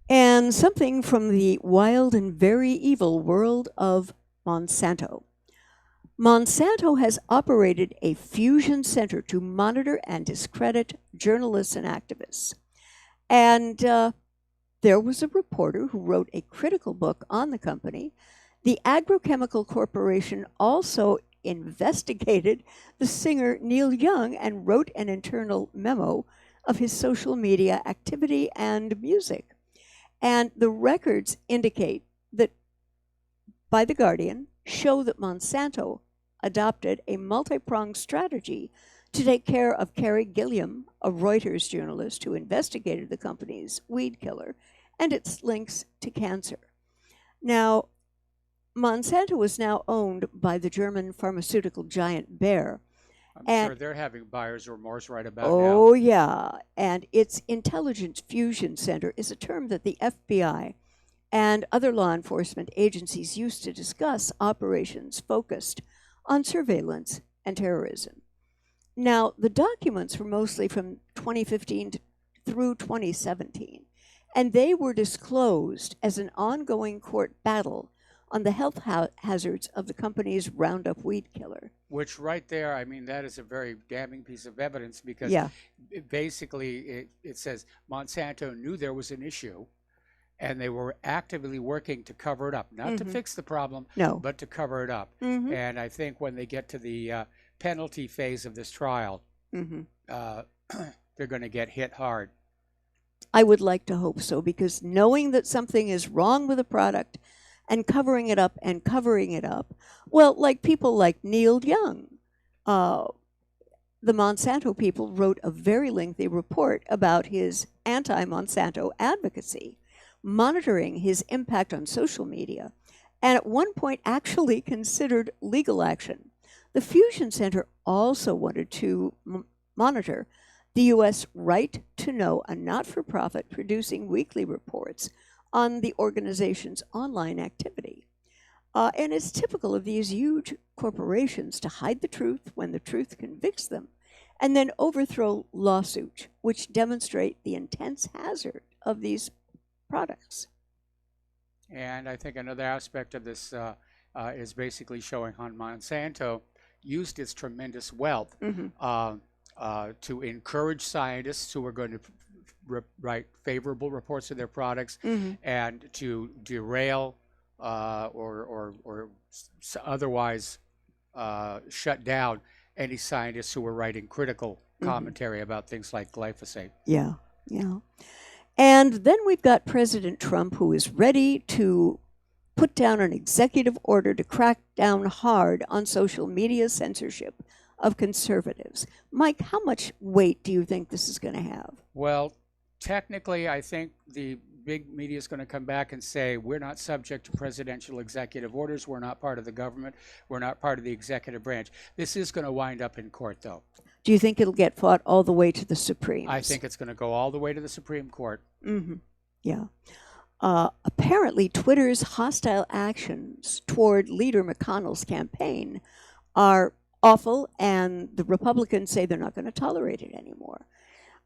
And something from the wild and very evil world of Monsanto. Monsanto has operated a fusion center to monitor and discredit journalists and activists. And there was a reporter who wrote a critical book on the company. The Agrochemical Corporation also investigated the singer Neil Young and wrote an internal memo of his social media activity and music. And the records indicate that, by The Guardian, show that Monsanto adopted a multi-pronged strategy to take care of Carrie Gilliam, a Reuters journalist who investigated the company's weed killer, and its links to cancer. Now, Monsanto is now owned by the German pharmaceutical giant Bayer. I'm sure they're having buyer's remorse right about now. Oh, yeah. And its Intelligence Fusion Center is a term that the FBI and other law enforcement agencies use to discuss operations focused on surveillance and terrorism. Now, the documents were mostly from 2015 through 2017, and they were disclosed as an ongoing court battle on the health hazards of the company's Roundup weed killer. Which right there, I mean, that is a very damning piece of evidence because Yeah. basically it says Monsanto knew there was an issue and they were actively working to cover it up, not to Mhm. fix the problem, No. but to cover it up. Mhm. And I think when they get to the penalty phase of this trial, Mhm. they're going to get hit hard. I would like to hope so, because knowing that something is wrong with a product and covering it up and covering it up, well, like people like Neil Young, the Monsanto people wrote a very lengthy report about his anti-Monsanto advocacy, monitoring his impact on social media, and at one point actually considered legal action. The Fusion Center also wanted to monitor the U.S. Right to Know, a not-for-profit producing weekly reports on the organization's online activity. And it's typical of these huge corporations to hide the truth when the truth convicts them, and then overthrow lawsuits, which demonstrate the intense hazard of these products. And I think another aspect of this is basically showing how Monsanto used its tremendous wealth to encourage scientists who are going to write favorable reports of their products and to derail or otherwise shut down any scientists who were writing critical commentary about things like glyphosate. Yeah, yeah. And then we've got President Trump, who is ready to put down an executive order to crack down hard on social media censorship of conservatives. Mike, how much weight do you think this is going to have? Well, technically, I think the big media is going to come back and say, we're not subject to presidential executive orders. We're not part of the government. We're not part of the executive branch. This is going to wind up in court, though. Do you think it'll get fought all the way to the Supremes? I think it's going to go all the way to the Supreme Court. Yeah. Apparently, Twitter's hostile actions toward Leader McConnell's campaign are awful, and the Republicans say they're not going to tolerate it anymore.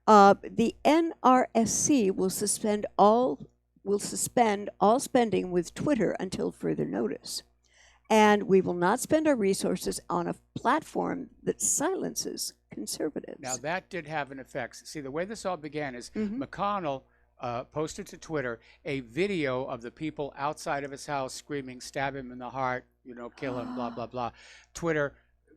The NRSC will suspend all spending with Twitter until further notice. And we will not spend our resources on a platform that silences conservatives. Now, that did have an effect. See, the way this all began is McConnell posted to Twitter a video of the people outside of his house screaming, stab him in the heart, kill him, blah, blah, blah. Twitter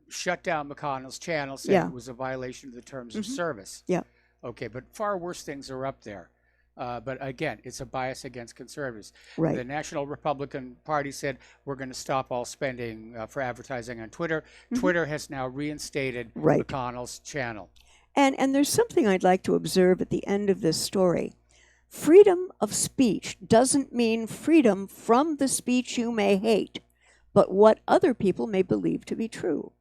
shut down McConnell's channel, saying it was a violation of the terms of service. Yeah. Okay, but far worse things are up there. But again, it's a bias against conservatives. Right. The National Republican Party said we're going to stop all spending for advertising on Twitter. Twitter has now reinstated McConnell's channel. And there's something I'd like to observe at the end of this story. Freedom of speech doesn't mean freedom from the speech you may hate, but what other people may believe to be true.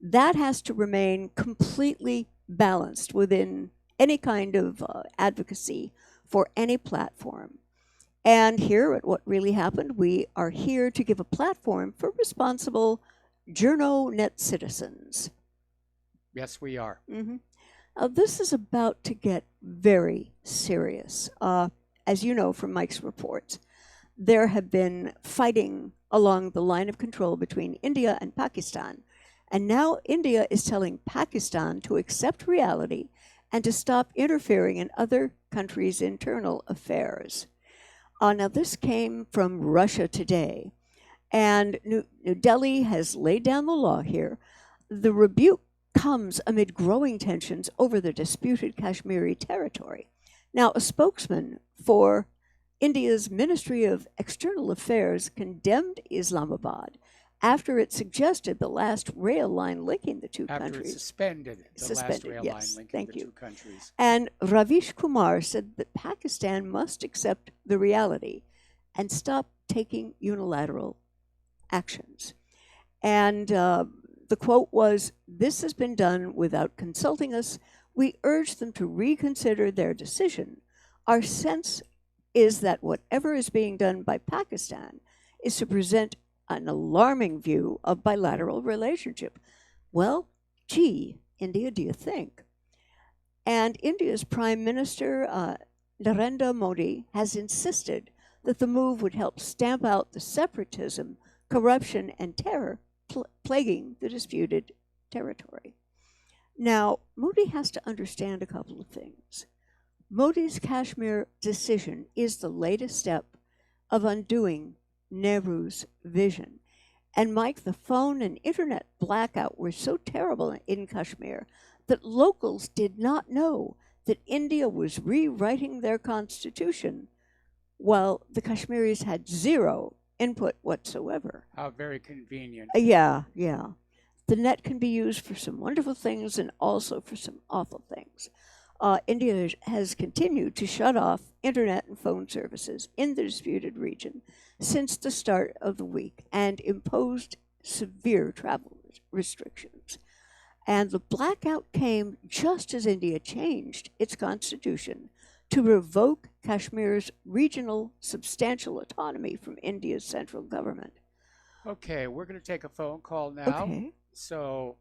That has to remain completely balanced within any kind of advocacy for any platform. And here at What Really Happened, we are here to give a platform for responsible JournoNet citizens. Yes, we are. This is about to get very serious. As you know from Mike's reports, there have been fighting along the line of control between India and Pakistan. And now India is telling Pakistan to accept reality and to stop interfering in other countries' internal affairs. Now, this came from Russia Today, and New Delhi has laid down the law here. The rebuke comes amid growing tensions over the disputed Kashmiri territory. Now, a spokesman for India's Ministry of External Affairs condemned Islamabad after it suggested the last rail line linking the two After countries. it suspended the last rail line linking thank the you. two countries. And Ravish Kumar said that Pakistan must accept the reality and stop taking unilateral actions. And the quote was, "This has been done without consulting us. We urge them to reconsider their decision. Our sense is that whatever is being done by Pakistan is to present an alarming view of bilateral relationship." Well, gee, India, do you think? And India's Prime Minister, Narendra Modi, has insisted that the move would help stamp out the separatism, corruption, and terror plaguing the disputed territory. Now, Modi has to understand a couple of things. Modi's Kashmir decision is the latest step of undoing Nehru's vision. And Mike, the phone and internet blackout were so terrible in Kashmir that locals did not know that India was rewriting their constitution while the Kashmiris had zero input whatsoever. How very convenient. Yeah. The net can be used for some wonderful things and also for some awful things. India has continued to shut off internet and phone services in the disputed region since the start of the week and imposed severe travel restrictions. And the blackout came just as India changed its constitution to revoke Kashmir's regional substantial autonomy from India's central government. Okay, we're going to take a phone call now. Okay. So,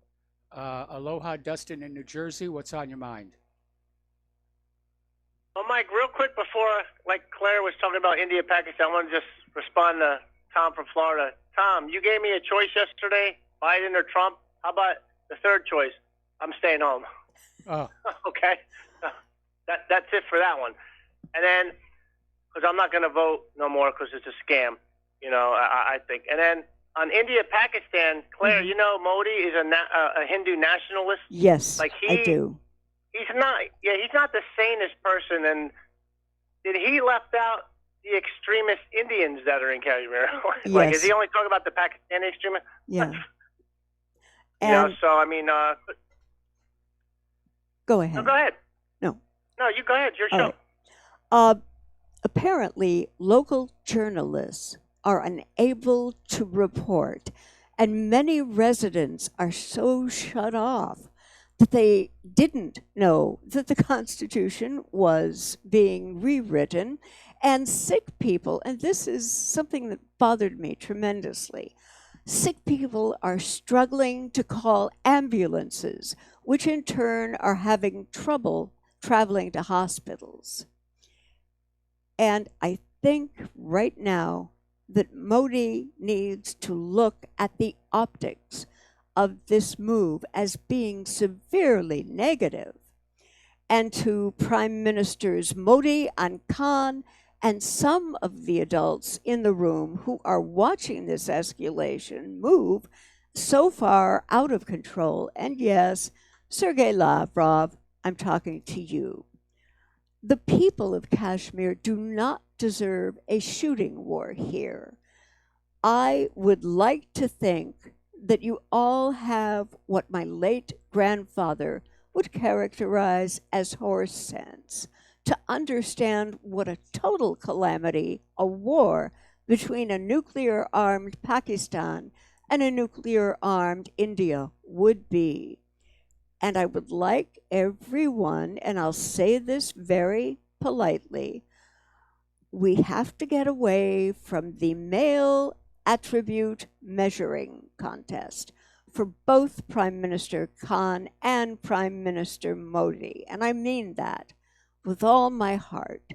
aloha, Dustin in New Jersey. What's on your mind? Well, Mike, real quick before, like Claire was talking about India, Pakistan, I want to just respond to Tom from Florida. Tom, you gave me a choice yesterday, Biden or Trump. How about the third choice? I'm staying home. Oh. Okay? That's it for that one. And then, because I'm not going to vote no more because it's a scam, I think. And then on India, Pakistan, Claire, you know Modi is a Hindu nationalist? Yes, like I do. He's not the sanest person. And did he left out the extremist Indians that are in Kashmir? Like, Yes. is he only talking about the Pakistani extremists? Yeah. So, I mean, Go ahead. no, go ahead. No. No, you go ahead. It's your All show. right. Apparently, local journalists are unable to report, and many residents are so shut off that they didn't know that the Constitution was being rewritten, and sick people, and this is something that bothered me tremendously, sick people are struggling to call ambulances, which in turn are having trouble traveling to hospitals. And I think right now that Modi needs to look at the optics of this move as being severely negative, and to Prime Ministers Modi and Khan and some of the adults in the room who are watching this escalation move so far out of control. And yes, Sergei Lavrov, I'm talking to you. The people of Kashmir do not deserve a shooting war here. I would like to think that you all have what my late grandfather would characterize as horse sense, to understand what a total calamity a war between a nuclear-armed Pakistan and a nuclear-armed India would be. And I would like everyone, and I'll say this very politely, we have to get away from the male attribute measuring contest for both Prime Minister Khan and Prime Minister Modi. And I mean that with all my heart.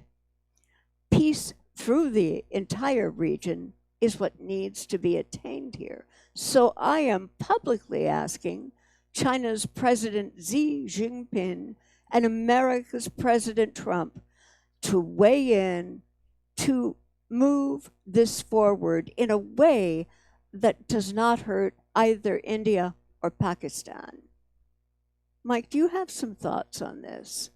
Peace through the entire region is what needs to be attained here. So I am publicly asking China's President Xi Jinping and America's President Trump to weigh in, to move this forward in a way that does not hurt either India or Pakistan. Mike, do you have some thoughts on this?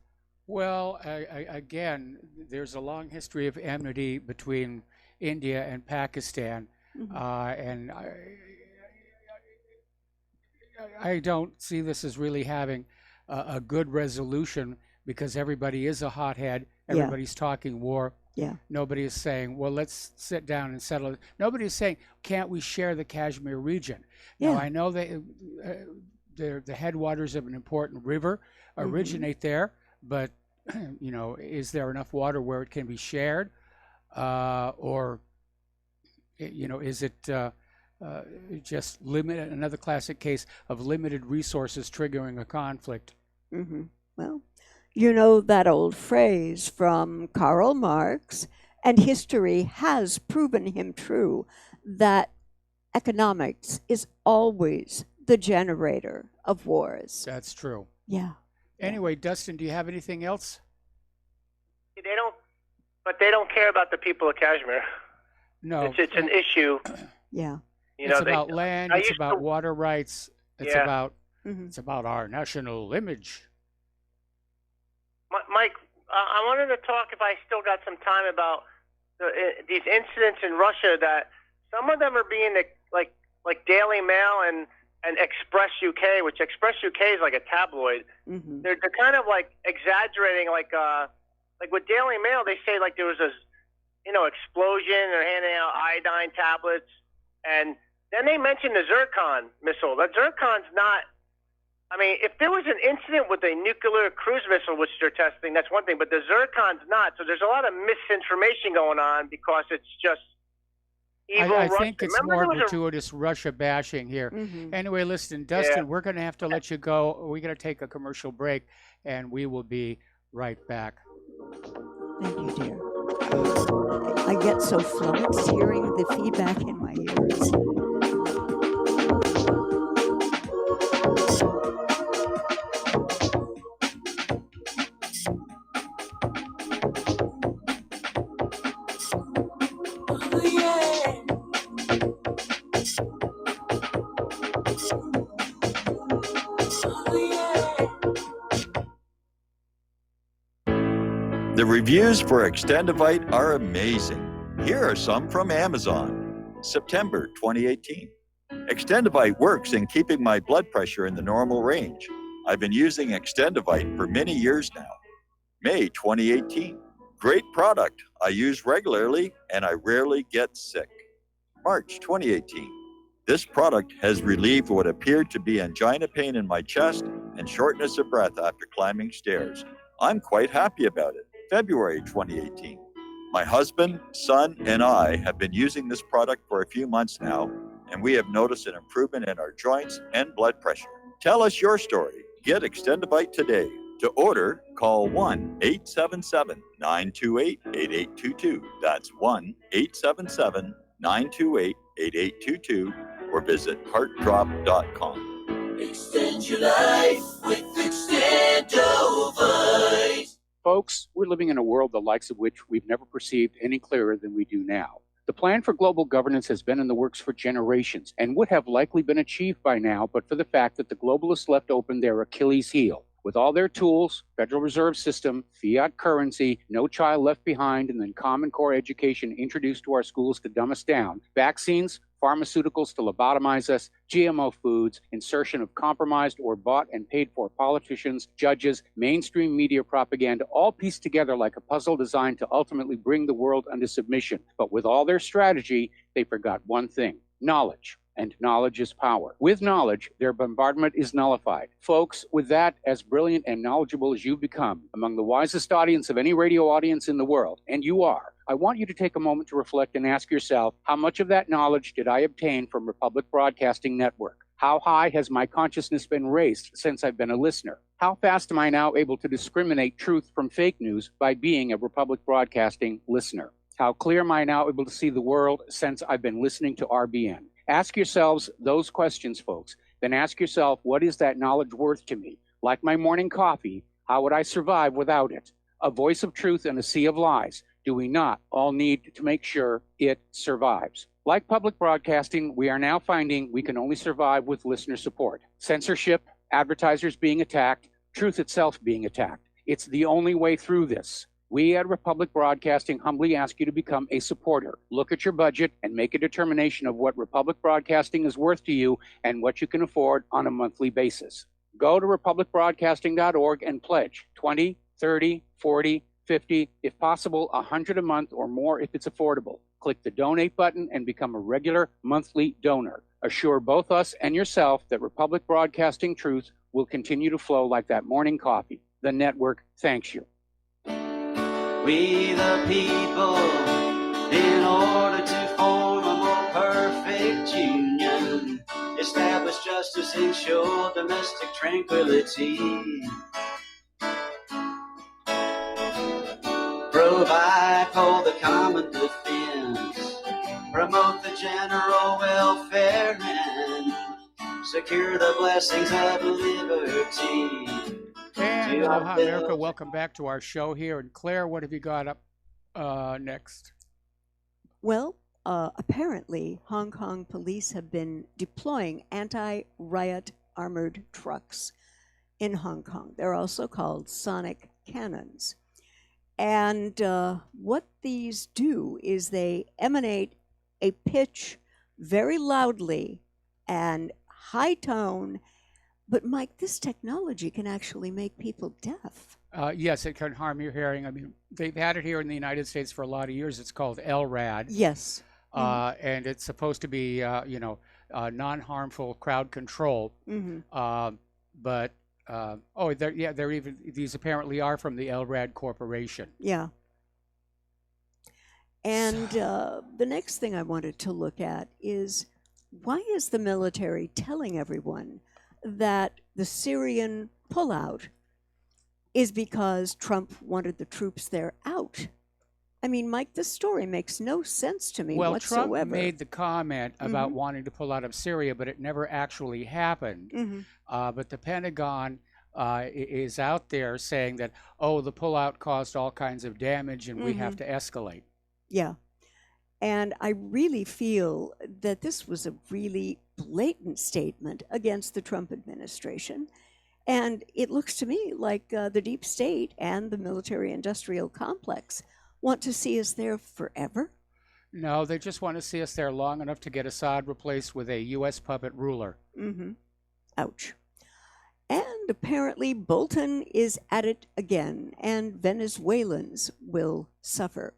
Well, again, there's a long history of enmity between India and Pakistan, and I don't see this as really having a good resolution because everybody is a hothead. Yeah. Everybody's talking war. Yeah. Nobody is saying, well, let's sit down and settle it. Nobody is saying, can't we share the Kashmir region? Yeah. Now, I know that the headwaters of an important river originate there, but, you know, is there enough water where it can be shared? Or, you know, is it just limited, another classic case of limited resources triggering a conflict? Mm-hmm. Well, you know that old phrase from Karl Marx, and history has proven him true, that economics is always the generator of wars. That's true. Yeah. Anyway, Dustin, do you have anything else? They don't care about the people of Kashmir. No. It's an issue. Yeah. You know, it's about land. It's about water rights. It's Yeah. about Mm-hmm. it's about our national image. Mike, I wanted to talk, if I still got some time, about these incidents in Russia. That some of them are being like Daily Mail and Express UK, which Express UK is like a tabloid. Mm-hmm. They're kind of like exaggerating, like with Daily Mail, they say like there was a explosion. They're handing out iodine tablets, and then they mention the Zircon missile. The Zircon's not. I mean, if there was an incident with a nuclear cruise missile, which they're testing, that's one thing, but the Zircon's not. So there's a lot of misinformation going on because it's just evil I Russia. think it's Remember more there was a- gratuitous Russia bashing here. Mm-hmm. Anyway, listen, Dustin, we're going to have to let you go. We're going to take a commercial break, and we will be right back. Thank you, dear. I get so flummoxed hearing the feedback in my ears. The reviews for Extendivite are amazing. Here are some from Amazon. September 2018. Extendivite works in keeping my blood pressure in the normal range. I've been using Extendivite for many years now. May 2018. Great product. I use regularly and I rarely get sick. March 2018. This product has relieved what appeared to be angina pain in my chest and shortness of breath after climbing stairs. I'm quite happy about it. February 2018. My husband, son, and I have been using this product for a few months now, and we have noticed an improvement in our joints and blood pressure. Tell us your story. Get Extendivite today. To order, call 1-877-928-8822. That's 1-877-928-8822, or visit heartdrop.com. Extend your life with Extendovite. Folks, we're living in a world the likes of which we've never perceived any clearer than we do now. The plan for global governance has been in the works for generations and would have likely been achieved by now, but for the fact that the globalists left open their Achilles heel. With all their tools, Federal Reserve System, fiat currency, no child left behind, and then Common Core education introduced to our schools to dumb us down, vaccines, pharmaceuticals to lobotomize us, GMO foods, insertion of compromised or bought and paid for politicians, judges, mainstream media propaganda, all pieced together like a puzzle designed to ultimately bring the world under submission. But with all their strategy, they forgot one thing: knowledge. And knowledge is power. With knowledge, their bombardment is nullified. Folks, with that, as brilliant and knowledgeable as you've become, among the wisest audience of any radio audience in the world, and you are, I want you to take a moment to reflect and ask yourself, how much of that knowledge did I obtain from Republic Broadcasting Network? How high has my consciousness been raised since I've been a listener? How fast am I now able to discriminate truth from fake news by being a Republic Broadcasting listener? How clear am I now able to see the world since I've been listening to RBN? Ask yourselves those questions, folks. Then ask yourself, what is that knowledge worth to me? Like my morning coffee, how would I survive without it? A voice of truth in a sea of lies. Do we not all need to make sure it survives? Like public broadcasting, we are now finding we can only survive with listener support. Censorship, advertisers being attacked, truth itself being attacked. It's the only way through this. We at Republic Broadcasting humbly ask you to become a supporter. Look at your budget and make a determination of what Republic Broadcasting is worth to you and what you can afford on a monthly basis. Go to republicbroadcasting.org and pledge 20, 30, 40, 50, if possible, 100 a month or more if it's affordable. Click the donate button and become a regular monthly donor. Assure both us and yourself that Republic Broadcasting truth will continue to flow like that morning coffee. The network thanks you. We the people, in order to form a more perfect union, establish justice, ensure domestic tranquility, provide for the common defense, promote the general welfare, and secure the blessings of liberty. And Aloha America, welcome back to our show here. And Claire, what have you got up next? Well, apparently Hong Kong police have been deploying anti-riot armored trucks in Hong Kong. They're also called sonic cannons. And what these do is they emanate a pitch very loudly and high tone. But Mike, this technology can actually make people deaf. Yes, it can harm your hearing. I mean, they've had it here in the United States for a lot of years. It's called LRAD. Yes. And it's supposed to be, non-harmful crowd control. Mm-hmm. They're even, these apparently are from the LRAD Corporation. Yeah. And the next thing I wanted to look at is, why is the military telling everyone that the Syrian pullout is because Trump wanted the troops there out? I mean, Mike, this story makes no sense to me whatsoever. Trump made the comment about wanting to pull out of Syria, but it never actually happened. But the Pentagon is out there saying that, the pullout caused all kinds of damage and we have to escalate. Yeah. And I really feel that this was a really blatant statement against the Trump administration. And it looks to me like the deep state and the military-industrial complex want to see us there forever. No, they just want to see us there long enough to get Assad replaced with a U.S. puppet ruler. Ouch. And apparently Bolton is at it again, and Venezuelans will suffer.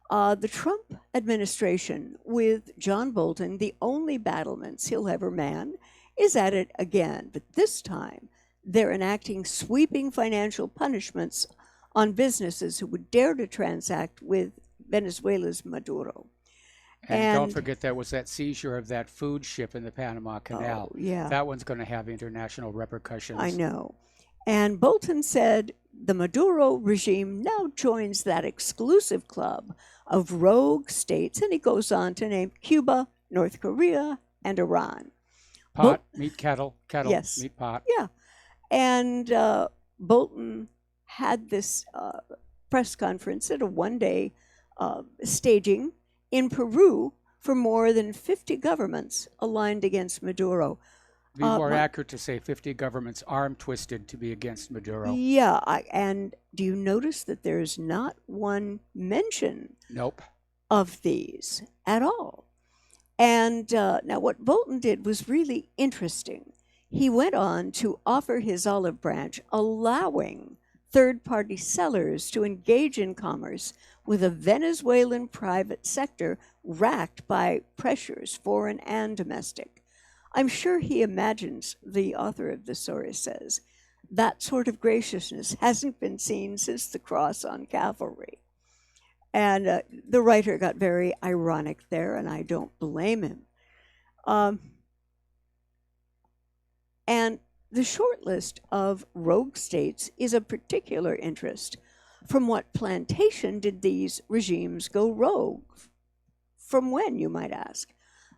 The Trump administration, with John Bolton, the only battlements he'll ever man, is at it again. But this time, they're enacting sweeping financial punishments on businesses who would dare to transact with Venezuela's Maduro. And don't forget there was that seizure of that food ship in the Panama Canal. Oh, yeah. That one's going to have international repercussions. I know. And Bolton said the Maduro regime now joins that exclusive club of rogue states, and he goes on to name Cuba, North Korea, and Iran. Pot, meat kettle, yes. meat pot. Yeah. And Bolton had this press conference at a one-day staging in Peru for more than 50 governments aligned against Maduro. Be more accurate to say 50 governments arm-twisted to be against Maduro. Yeah, and do you notice that there's not one mention of these at all? And now what Bolton did was really interesting. He went on to offer his olive branch, allowing third-party sellers to engage in commerce with a Venezuelan private sector racked by pressures, foreign and domestic. I'm sure he imagines, the author of the story says, that sort of graciousness hasn't been seen since the cross on Calvary. And the writer got very ironic there, and I don't blame him. And the short list of rogue states is of particular interest. From what plantation did these regimes go rogue? From when, you might ask?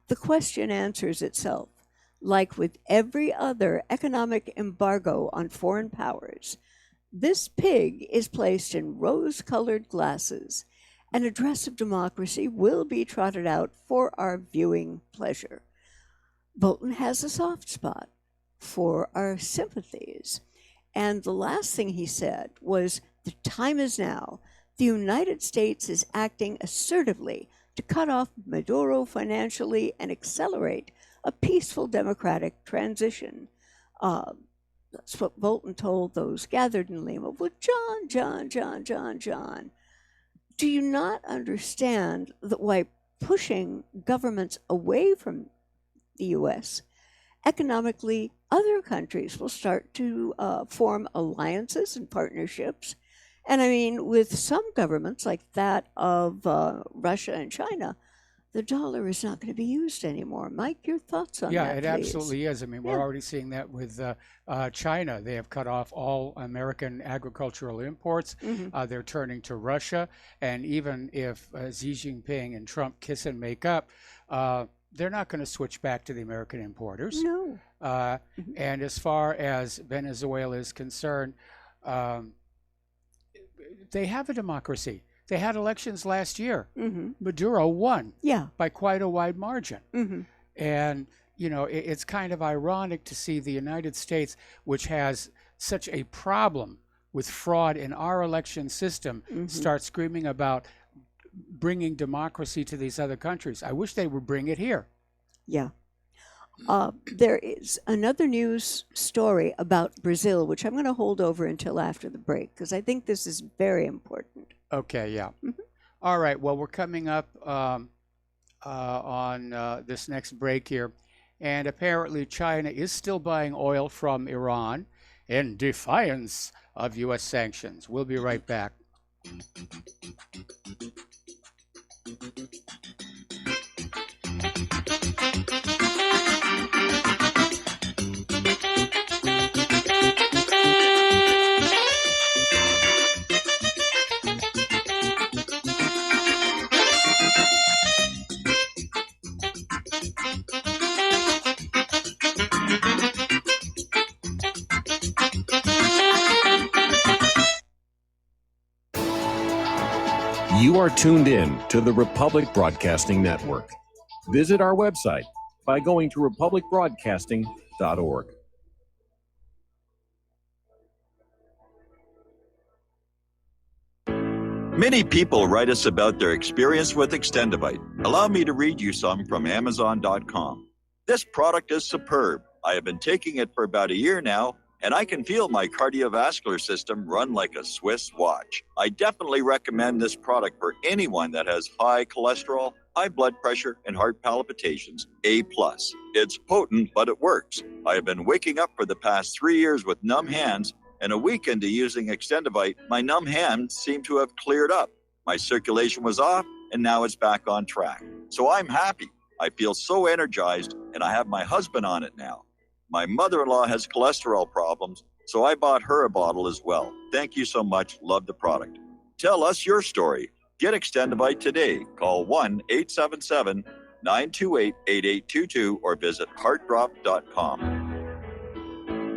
The question answers itself. Like with every other economic embargo on foreign powers, this pig is placed in rose-colored glasses, and a dress of democracy will be trotted out for our viewing pleasure. Bolton has a soft spot for our sympathies. And the last thing he said was, the time is now. The United States is acting assertively to cut off Maduro financially and accelerate a peaceful democratic transition. That's what Bolton told those gathered in Lima. Well, John. Do you not understand that by pushing governments away from the U.S., economically, other countries will start to form alliances and partnerships? And I mean, with some governments like that of Russia and China, the dollar is not going to be used anymore. Mike, your thoughts on that, Yeah, it please? absolutely is. I mean, we're already seeing that with China. They have cut off all American agricultural imports. They're turning to Russia. And even if Xi Jinping and Trump kiss and make up, they're not going to switch back to the American importers. No. And as far as Venezuela is concerned, they have a democracy. They had elections last year. Maduro won by quite a wide margin. And, you know, it's kind of ironic to see the United States, which has such a problem with fraud in our election system, start screaming about bringing democracy to these other countries. I wish they would bring it here. Yeah. There is another news story about Brazil, which I'm going to hold over until after the break, because I think this is very important. Okay, yeah. All right, well, we're coming up on this next break here. And apparently China is still buying oil from Iran in defiance of U.S. sanctions. We'll be right back. You are tuned in to the Republic Broadcasting Network. Visit our website by going to republicbroadcasting.org. Many people write us about their experience with Extendivite. Allow me to read you some from Amazon.com. This product is superb. I have been taking it for about a year now, and I can feel my cardiovascular system run like a Swiss watch. I definitely recommend this product for anyone that has high cholesterol, high blood pressure, and heart palpitations, A+. It's potent, but it works. I have been waking up for the past 3 years with numb hands, and a week into using Extendivite, my numb hands seem to have cleared up. My circulation was off, and now it's back on track. So I'm happy. I feel so energized, and I have my husband on it now. My mother-in-law has cholesterol problems, so I bought her a bottle as well. Thank you so much. Love the product. Tell us your story. Get Extendivite today. Call 1-877-928-8822 or visit heartdrop.com.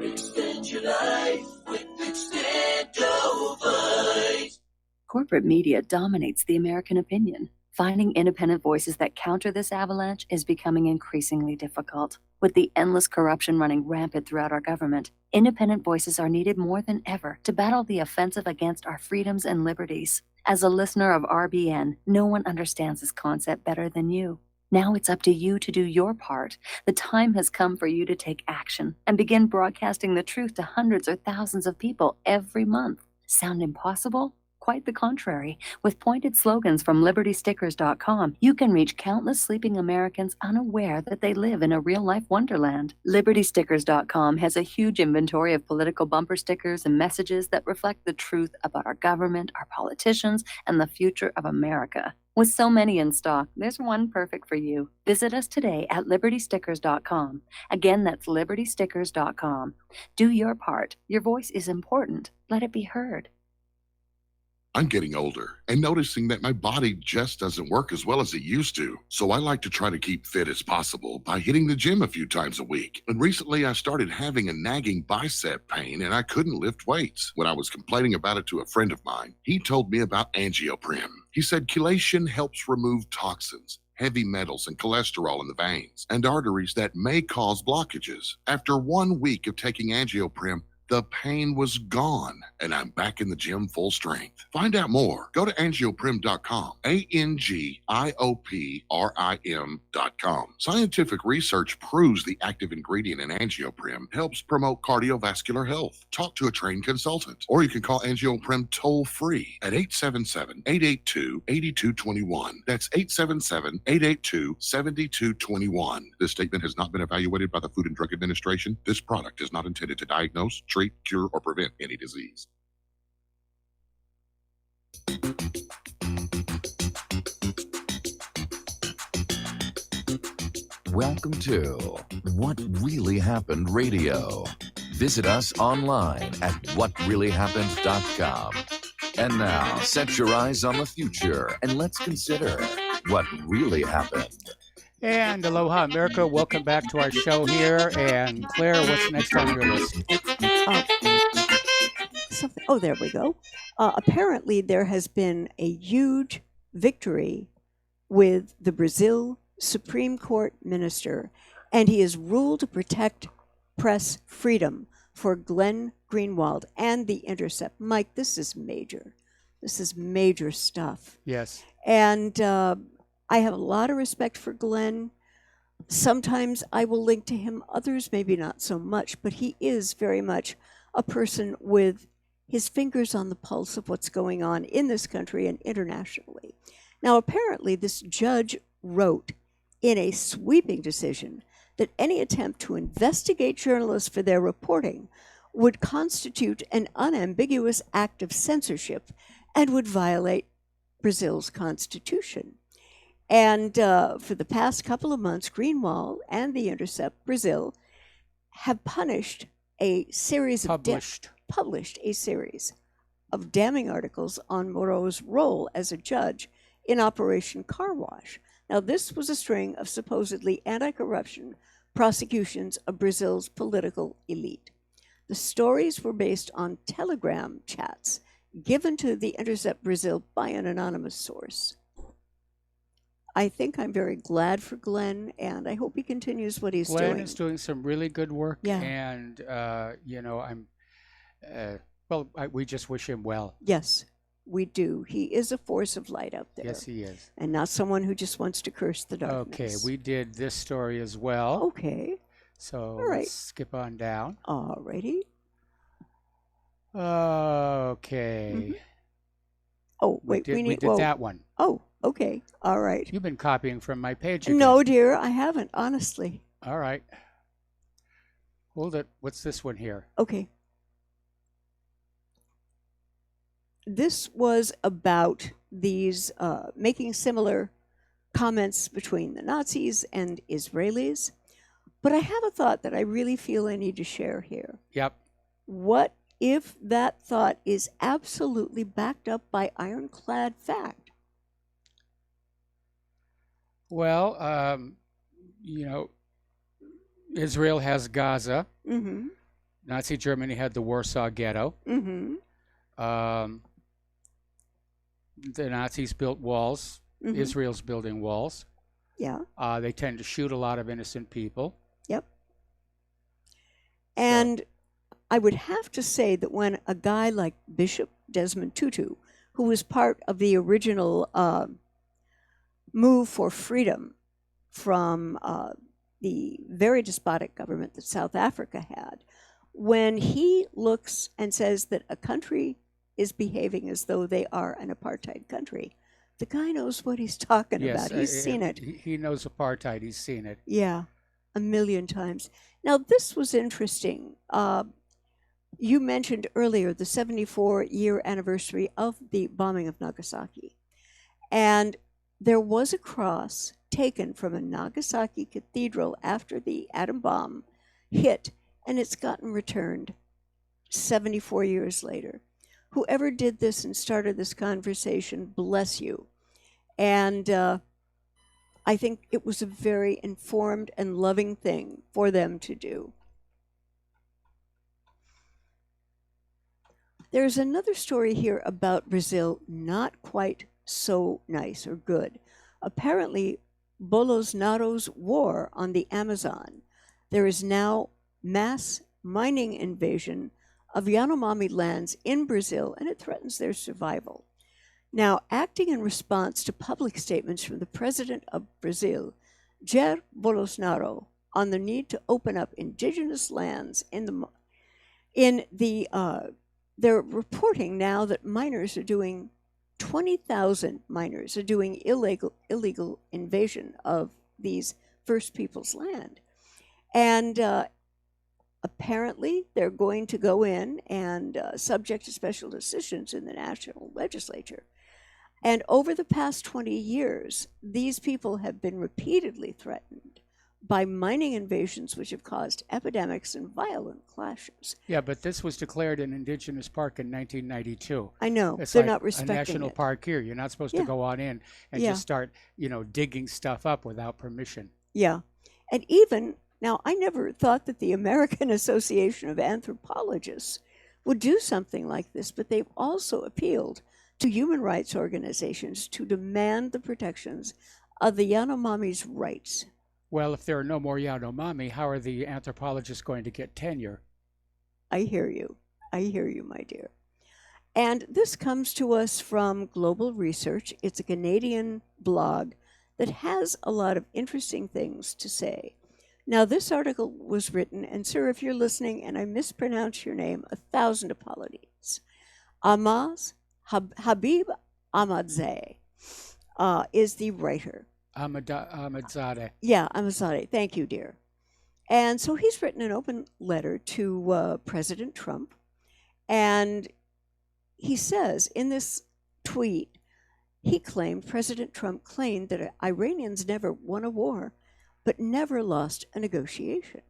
Extend your life with Extendovite. Corporate media dominates the American opinion. Finding independent voices that counter this avalanche is becoming increasingly difficult. With the endless corruption running rampant throughout our government, independent voices are needed more than ever to battle the offensive against our freedoms and liberties. As a listener of RBN, no one understands this concept better than you. Now it's up to you to do your part. The time has come for you to take action and begin broadcasting the truth to hundreds or thousands of people every month. Sound impossible? Quite the contrary. With pointed slogans from LibertyStickers.com, you can reach countless sleeping Americans unaware that they live in a real-life wonderland. LibertyStickers.com has a huge inventory of political bumper stickers and messages that reflect the truth about our government, our politicians, and the future of America. With so many in stock, there's one perfect for you. Visit us today at LibertyStickers.com. Again, that's LibertyStickers.com. Do your part. Your voice is important. Let it be heard. I'm getting older and noticing that my body just doesn't work as well as it used to. So I like to try to keep fit as possible by hitting the gym a few times a week. And recently I started having a nagging bicep pain and I couldn't lift weights. When I was complaining about it to a friend of mine, he told me about Angioprim. He said chelation helps remove toxins, heavy metals, and cholesterol in the veins and arteries that may cause blockages. After 1 week of taking Angioprim, the pain was gone, and I'm back in the gym full strength. Find out more. Go to angioprim.com, ANGIOPRIM.com. Scientific research proves the active ingredient in Angioprim helps promote cardiovascular health. Talk to a trained consultant, or you can call Angioprim toll-free at 877-882-8221. That's 877-882-7221. This statement has not been evaluated by the Food and Drug Administration. This product is not intended to diagnose, treat, cure, or prevent any disease. Welcome to What Really Happened Radio. Visit us online at whatreallyhappened.com. And now, set your eyes on the future and let's consider what really happened. And aloha, America. Welcome back to our show here. And Claire, what's next on your list? Oh, there we go. Apparently, there has been a huge victory with the Brazil Supreme Court minister, and he has ruled to protect press freedom for Glenn Greenwald and The Intercept. Mike, this is major. This is major stuff. Yes. And I have a lot of respect for Glenn. Sometimes I will link to him, others maybe not so much, but he is very much a person with his fingers on the pulse of what's going on in this country and internationally. Now, apparently, this judge wrote in a sweeping decision that any attempt to investigate journalists for their reporting would constitute an unambiguous act of censorship and would violate Brazil's constitution. And for the past couple of months, Greenwald and The Intercept Brazil have punished a series of published a series of damning articles on Moro's role as a judge in Operation Car Wash. Now, this was a string of supposedly anti-corruption prosecutions of Brazil's political elite. The stories were based on Telegram chats given to The Intercept Brazil by an anonymous source. I think I'm very glad for Glenn, and I hope he continues what he's doing. Glenn is doing some really good work, Yeah. and we just wish him well. Yes, we do. He is a force of light out there. Yes, he is. And not someone who just wants to curse the darkness. Okay, we did this story as well. Okay. So All right. let's skip on down. All righty. Okay. Oh, wait, we did that one. Oh, okay. All right. You've been copying from my page again. No, dear, I haven't, honestly. All right. Hold it. What's this one here? Okay. This was about these making similar comments between the Nazis and Israelis. But I have a thought that I really feel I need to share here. Yep. What if that thought is absolutely backed up by ironclad fact? Well, Israel has Gaza. Mm-hmm. Nazi Germany had the Warsaw Ghetto. Mm-hmm. The Nazis built walls. Mhm. Israel's building walls. Yeah. They tend to shoot a lot of innocent people. Yep. And I would have to say that when a guy like Bishop Desmond Tutu, who was part of the original move for freedom from the very despotic government that South Africa had, when he looks and says that a country is behaving as though they are an apartheid country, the guy knows what he's talking about. He's seen it. He knows apartheid. He's seen it. Yeah, 1,000,000 times. Now, this was interesting. You mentioned earlier the 74-year anniversary of the bombing of Nagasaki. And there was a cross taken from a Nagasaki cathedral after the atom bomb hit, and it's gotten returned 74 years later. Whoever did this and started this conversation, bless you. And I think it was a very informed and loving thing for them to do. There's another story here about Brazil, not quite so nice or good. Apparently, Bolsonaro's war on the Amazon, there is now mass mining invasion of Yanomami lands in Brazil, and it threatens their survival. Now, acting in response to public statements from the president of Brazil, Jair Bolsonaro, on the need to open up indigenous lands they're reporting now that 20,000 miners are doing illegal invasion of these First Peoples land. And apparently they're going to go in and subject to special decisions in the national legislature. And over the past 20 years, these people have been repeatedly threatened by mining invasions which have caused epidemics and violent clashes. Yeah, but this was declared an indigenous park in 1992. I know. It's They're like not respecting a national it. park here. You're not supposed Yeah. to go on in and Yeah. just start, digging stuff up without permission. Yeah. And even now, I never thought that the American Association of Anthropologists would do something like this, but they've also appealed to human rights organizations to demand the protections of the Yanomami's rights. Well, if there are no more Yanomami, how are the anthropologists going to get tenure? I hear you. I hear you, my dear. And this comes to us from Global Research. It's a Canadian blog that has a lot of interesting things to say. Now, this article was written, and sir, if you're listening and I mispronounce your name, 1,000 apologies. Habib Ahmadzadeh is the writer. Ahmadzadeh. Yeah, Ahmadzadeh. Thank you, dear. And so he's written an open letter to President Trump. And he says in this tweet, President Trump claimed that Iranians never won a war, but never lost a negotiation.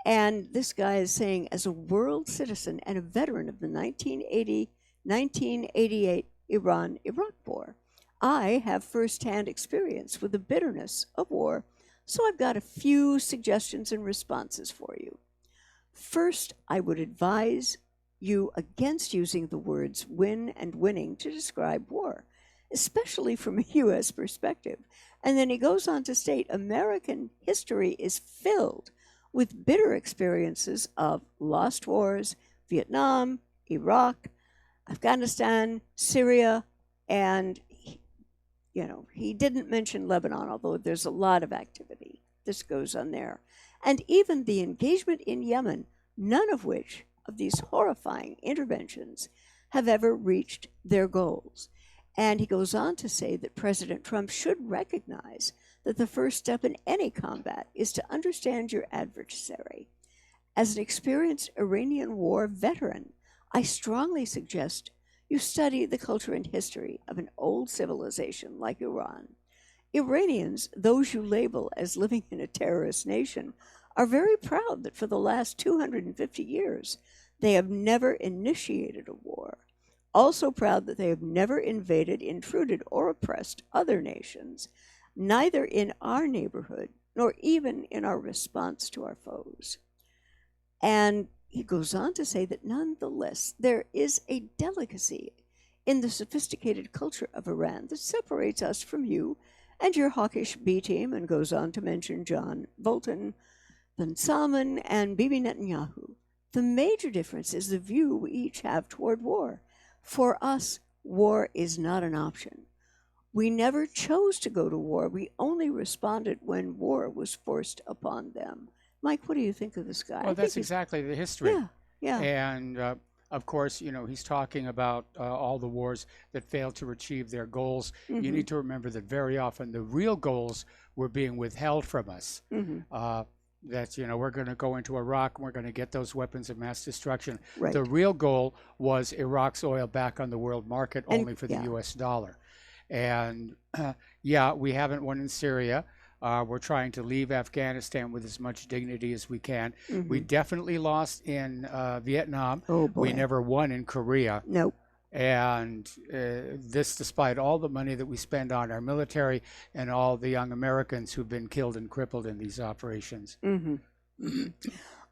And this guy is saying, as a world citizen and a veteran of the 1988 Iran-Iraq War, I have firsthand experience with the bitterness of war, so I've got a few suggestions and responses for you. First, I would advise you against using the words win and winning to describe war, especially from a U.S. perspective. And then he goes on to state American history is filled with bitter experiences of lost wars, Vietnam, Iraq, Afghanistan, Syria, and he didn't mention Lebanon, although there's a lot of activity. This goes on there. And even the engagement in Yemen, none of which of these horrifying interventions have ever reached their goals. And he goes on to say that President Trump should recognize that the first step in any combat is to understand your adversary. As an experienced Iranian war veteran, I strongly suggest you study the culture and history of an old civilization like Iran. Iranians, those you label as living in a terrorist nation, are very proud that for the last 250 years, they have never initiated a war. Also proud that they have never invaded, intruded, or oppressed other nations, neither in our neighborhood nor even in our response to our foes. And he goes on to say that nonetheless, there is a delicacy in the sophisticated culture of Iran that separates us from you and your hawkish B team, and goes on to mention John Bolton, Ben Salman, and Bibi Netanyahu. The major difference is the view we each have toward war. For us, war is not an option. We never chose to go to war. We only responded when war was forced upon them. Mike, what do you think of this guy? Well, that's exactly the history. Yeah. And of course, he's talking about all the wars that failed to achieve their goals. You Mhm. need to remember that very often the real goals were being withheld from us. Mhm. That, we're going to go into Iraq and we're going to get those weapons of mass destruction. Right. The real goal was Iraq's oil back on the world market And- only for the yeah. US dollar. And we haven't won in Syria. We're trying to leave Afghanistan with as much dignity as we can. We Mhm. definitely lost in Vietnam. Oh, boy. We never won in Korea. Nope. And this despite all the money that we spend on our military and all the young Americans who've been killed and crippled in these operations. Mhm.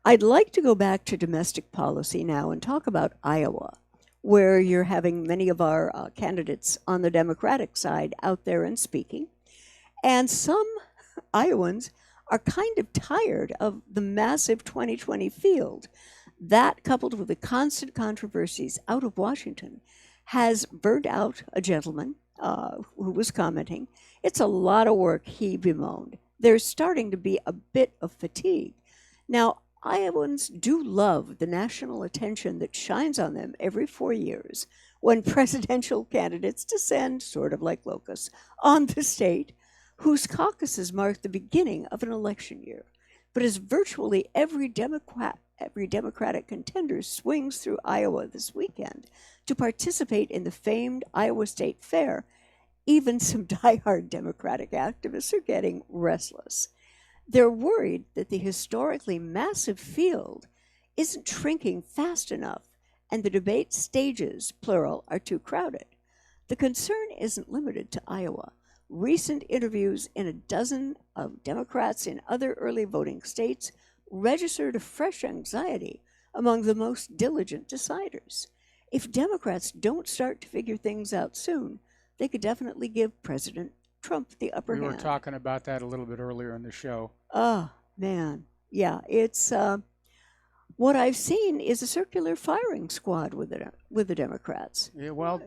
I'd like to go back to domestic policy now and talk about Iowa, where you're having many of our candidates on the Democratic side out there and speaking. And some Iowans are kind of tired of the massive 2020 field That, coupled with the constant controversies out of Washington, has burned out a gentleman who was commenting. It's a lot of work, he bemoaned. There's starting to be a bit of fatigue. Now, Iowans do love the national attention that shines on them every 4 years when presidential candidates descend, sort of like locusts, on the state, whose caucuses mark the beginning of an election year. But as virtually every Democratic contender swings through Iowa this weekend to participate in the famed Iowa State Fair, even some diehard Democratic activists are getting restless. They're worried that the historically massive field isn't shrinking fast enough and the debate stages, plural, are too crowded. The concern isn't limited to Iowa. Recent interviews in a dozen of Democrats in other early voting states registered a fresh anxiety among the most diligent deciders. If Democrats don't start to figure things out soon, they could definitely give President Trump the upper hand. We were talking about that a little bit earlier in the show. Oh, man. Yeah, it's what I've seen is a circular firing squad with the Democrats. Yeah, well,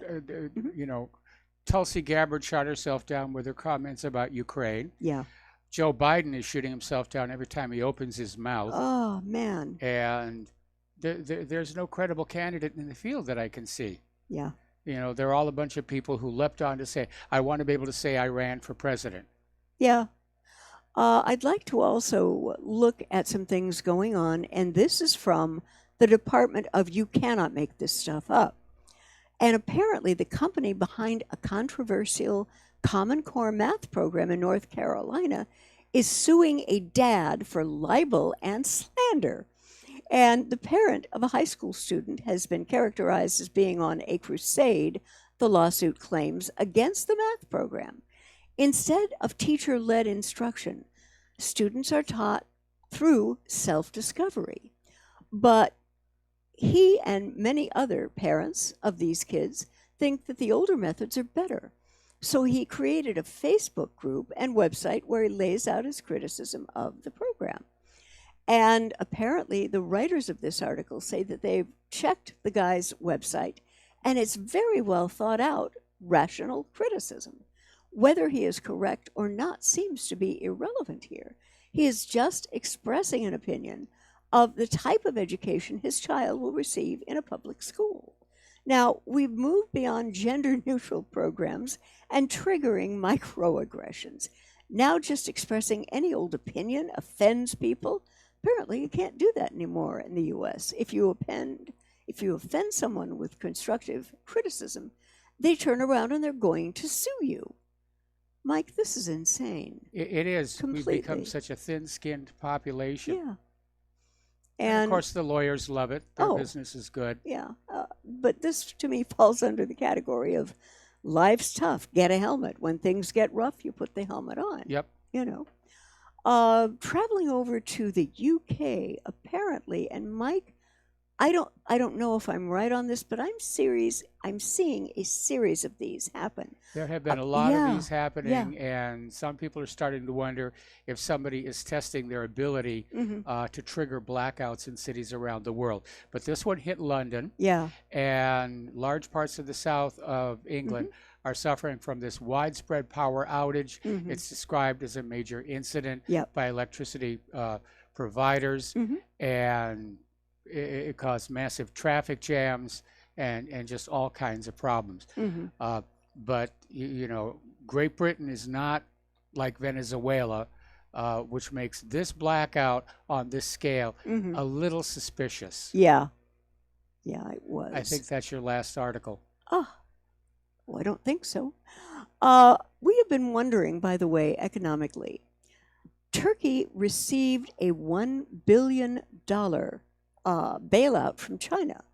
you know, Tulsi Gabbard shot herself down with her comments about Ukraine. Yeah. Joe Biden is shooting himself down every time he opens his mouth. Oh, man. And there's no credible candidate in the field that I can see. Yeah. You know, they're all a bunch of people who leapt on to say, I want to be able to say I ran for president. Yeah. I'd like to also look at some things going on, and this is from the Department of You Cannot Make This Stuff Up. And apparently the company behind a controversial Common Core math program in North Carolina is suing a dad for libel and slander. And the parent of a high school student has been characterized as being on a crusade, the lawsuit claims, against the math program. Instead of teacher-led instruction, students are taught through self-discovery. But he and many other parents of these kids think that the older methods are better. So he created a Facebook group and website where he lays out his criticism of the program. And apparently the writers of this article say that they've checked the guy's website and it's very well thought out, rational criticism. Whether he is correct or not seems to be irrelevant here. He is just expressing an opinion of the type of education his child will receive in a public school. Now, we've moved beyond gender-neutral programs and triggering microaggressions. Now just expressing any old opinion offends people. Apparently, you can't do that anymore in the U.S. If you offend someone with constructive criticism, they turn around and they're going to sue you. Mike, this is insane. It is. Completely. We've become such a thin-skinned population. Yeah. And of course, the lawyers love it. Their business is good. Yeah. But this, to me, falls under the category of life's tough. Get a helmet. When things get rough, you put the helmet on. Yep. You know. Traveling over to the UK, apparently, and Mike, I don't know if I'm right on this, but I'm seeing a series of these happen. There have been a lot of these happening, and some people are starting to wonder if somebody is testing their ability to trigger blackouts in cities around the world. But this one hit London, and large parts of the south of England are suffering from this widespread power outage. It's described as a major incident by electricity providers, and it caused massive traffic jams and just all kinds of problems. But, you know, Great Britain is not like Venezuela, which makes this blackout on this scale a little suspicious. Yeah. Yeah, it was. I think that's your last article. Oh, well, I don't think so. We have been wondering, by the way, economically, Turkey received a $1 billion bailout from China.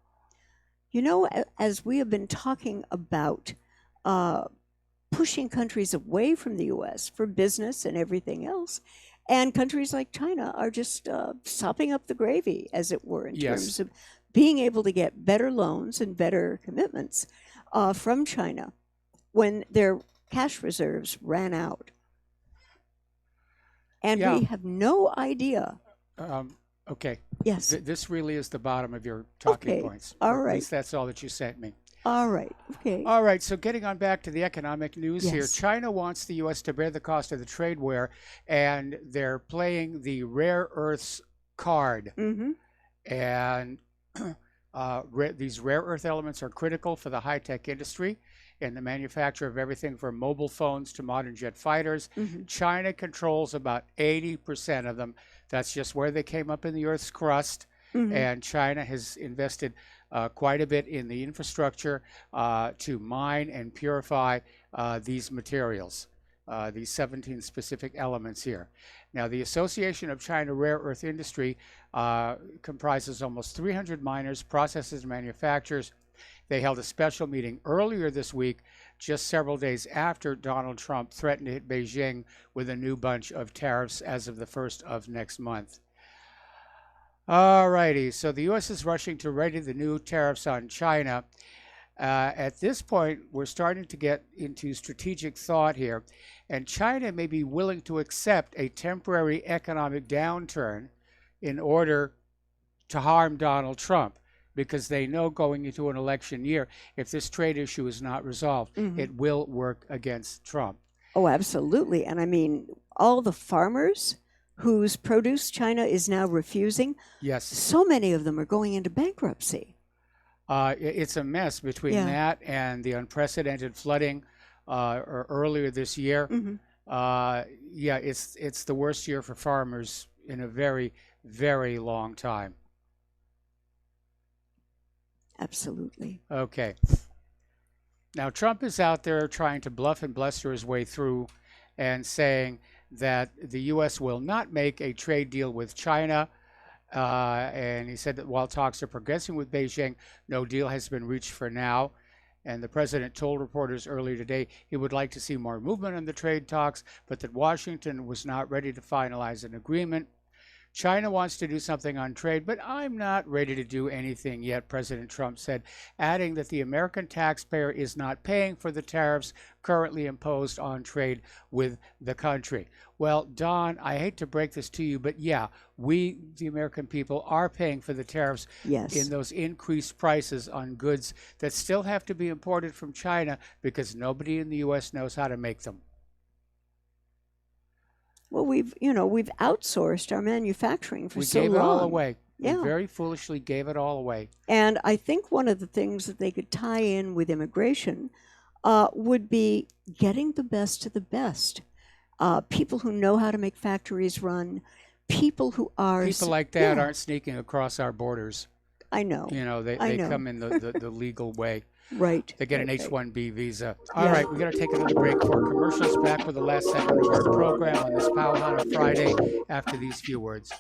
You know, as we have been talking about pushing countries away from the U.S. for business and everything else, and countries like China are just sopping up the gravy, as it were, in terms of being able to get better loans and better commitments from China when their cash reserves ran out. And we have no idea. Okay. Yes. This really is the bottom of your talking Okay, points. all Or right. At least that's all that you sent me. All right. Okay. All right, so getting on back to the economic news here, Yes. China wants the U.S. to bear the cost of the trade war, and they're playing the rare earths card. Mm-hmm. And these rare earth elements are critical for the high-tech industry and the manufacture of everything from mobile phones to modern jet fighters. Mm-hmm. China controls about 80% of them. That's just where they came up in the Earth's crust. Mhm. And China has invested quite a bit in the infrastructure to mine and purify these materials, these 17 specific elements here. Now, the Association of China Rare Earth Industry comprises almost 300 miners, processors, and manufacturers. They held a special meeting earlier this week, just several days after Donald Trump threatened to hit Beijing with a new bunch of tariffs as of the 1st of next month. All righty, so the U.S. is rushing to ready the new tariffs on China. At this point, we're starting to get into strategic thought here, and China may be willing to accept a temporary economic downturn in order to harm Donald Trump, because they know going into an election year, if this trade issue is not resolved, Mhm. it will work against Trump. Oh, absolutely. And I mean, all the farmers whose produce China is now refusing, Yes. so many of them are going into bankruptcy. It's a mess between Yeah. that and the unprecedented flooding earlier this year. Mhm. Yeah, it's the worst year for farmers in a very, very long time. Absolutely. Okay. Now, Trump is out there trying to bluff and bluster his way through and saying that the U.S. will not make a trade deal with China. And he said that while talks are progressing with Beijing, no deal has been reached for now. And the president told reporters earlier today he would like to see more movement in the trade talks, but that Washington was not ready to finalize an agreement. China wants to do something on trade, but I'm not ready to do anything yet, President Trump said, adding that the American taxpayer is not paying for the tariffs currently imposed on trade with the country. Well, Don, I hate to break this to you, but yeah, we, the American people, are paying for the tariffs Yes. in those increased prices on goods that still have to be imported from China because nobody in the U.S. knows how to make them. Well, we've outsourced our manufacturing for We so gave long. it all away. Yeah. We very foolishly gave it all away. And I think one of the things that they could tie in with immigration would be getting the best of the best. People who know how to make factories run, people who are... People like that Yeah, aren't sneaking across our borders. I know. You know, I they know. come in the legal way. Right. They get an right. H-1B visa. All Yeah. right, we're going to take another break for commercials. Back with the last segment of our program on this Powhatan Friday after these few words.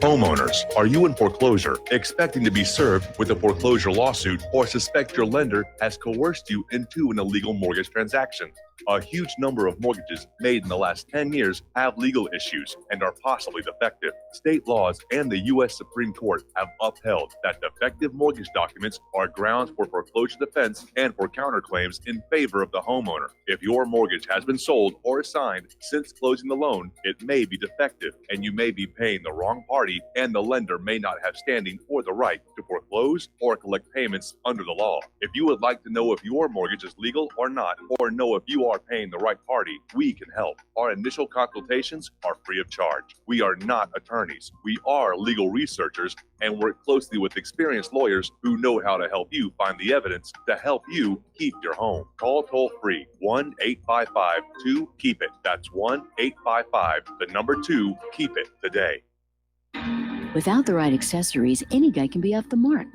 Homeowners, are you in foreclosure, expecting to be served with a foreclosure lawsuit, or suspect your lender has coerced you into an illegal mortgage transaction? A huge number of mortgages made in the last 10 years have legal issues and are possibly defective. State laws and the U.S. Supreme Court have upheld that defective mortgage documents are grounds for foreclosure defense and for counterclaims in favor of the homeowner. If your mortgage has been sold or assigned since closing the loan, it may be defective and you may be paying the wrong party, and the lender may not have standing or the right to foreclose or collect payments under the law. If you would like to know if your mortgage is legal or not, or know if you are paying the right party, we can help. Our initial consultations are free of charge. We are not attorneys. We are legal researchers and work closely with experienced lawyers who know how to help you find the evidence to help you keep your home. Call toll free 1-855-2-KEEP-IT. That's 1-855-2-KEEP-IT today. Without the right accessories, any guy can be off the mark.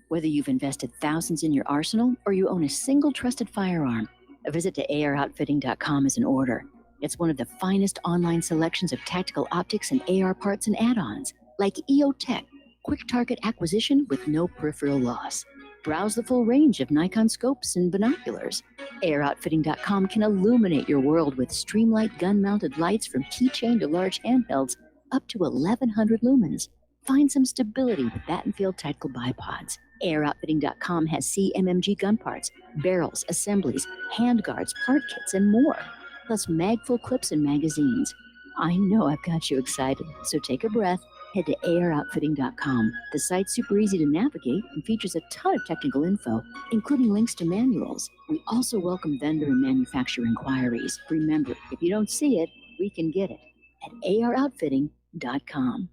Whether you've invested thousands in your arsenal or you own a single trusted firearm, a visit to AROutfitting.com is in order. It's one of the finest online selections of tactical optics and AR parts and add-ons, like EOTech, quick target acquisition with no peripheral loss. Browse the full range of Nikon scopes and binoculars. AiroUtfitting.com can illuminate your world with Streamlight gun-mounted lights from keychain to large handhelds up to 1,100 lumens. Find some stability with Battenfield Tactical Bipods. AiroUtfitting.com has CMMG gun parts, barrels, assemblies, handguards, part kits, and more. Plus mag-full clips and magazines. I know I've got you excited, so take a breath. Head to AiroUtfitting.com. The site's super easy to navigate and features a ton of technical info, including links to manuals. We also welcome vendor and manufacturer inquiries. Remember, if you don't see it, we can get it at AiroUtfitting.com.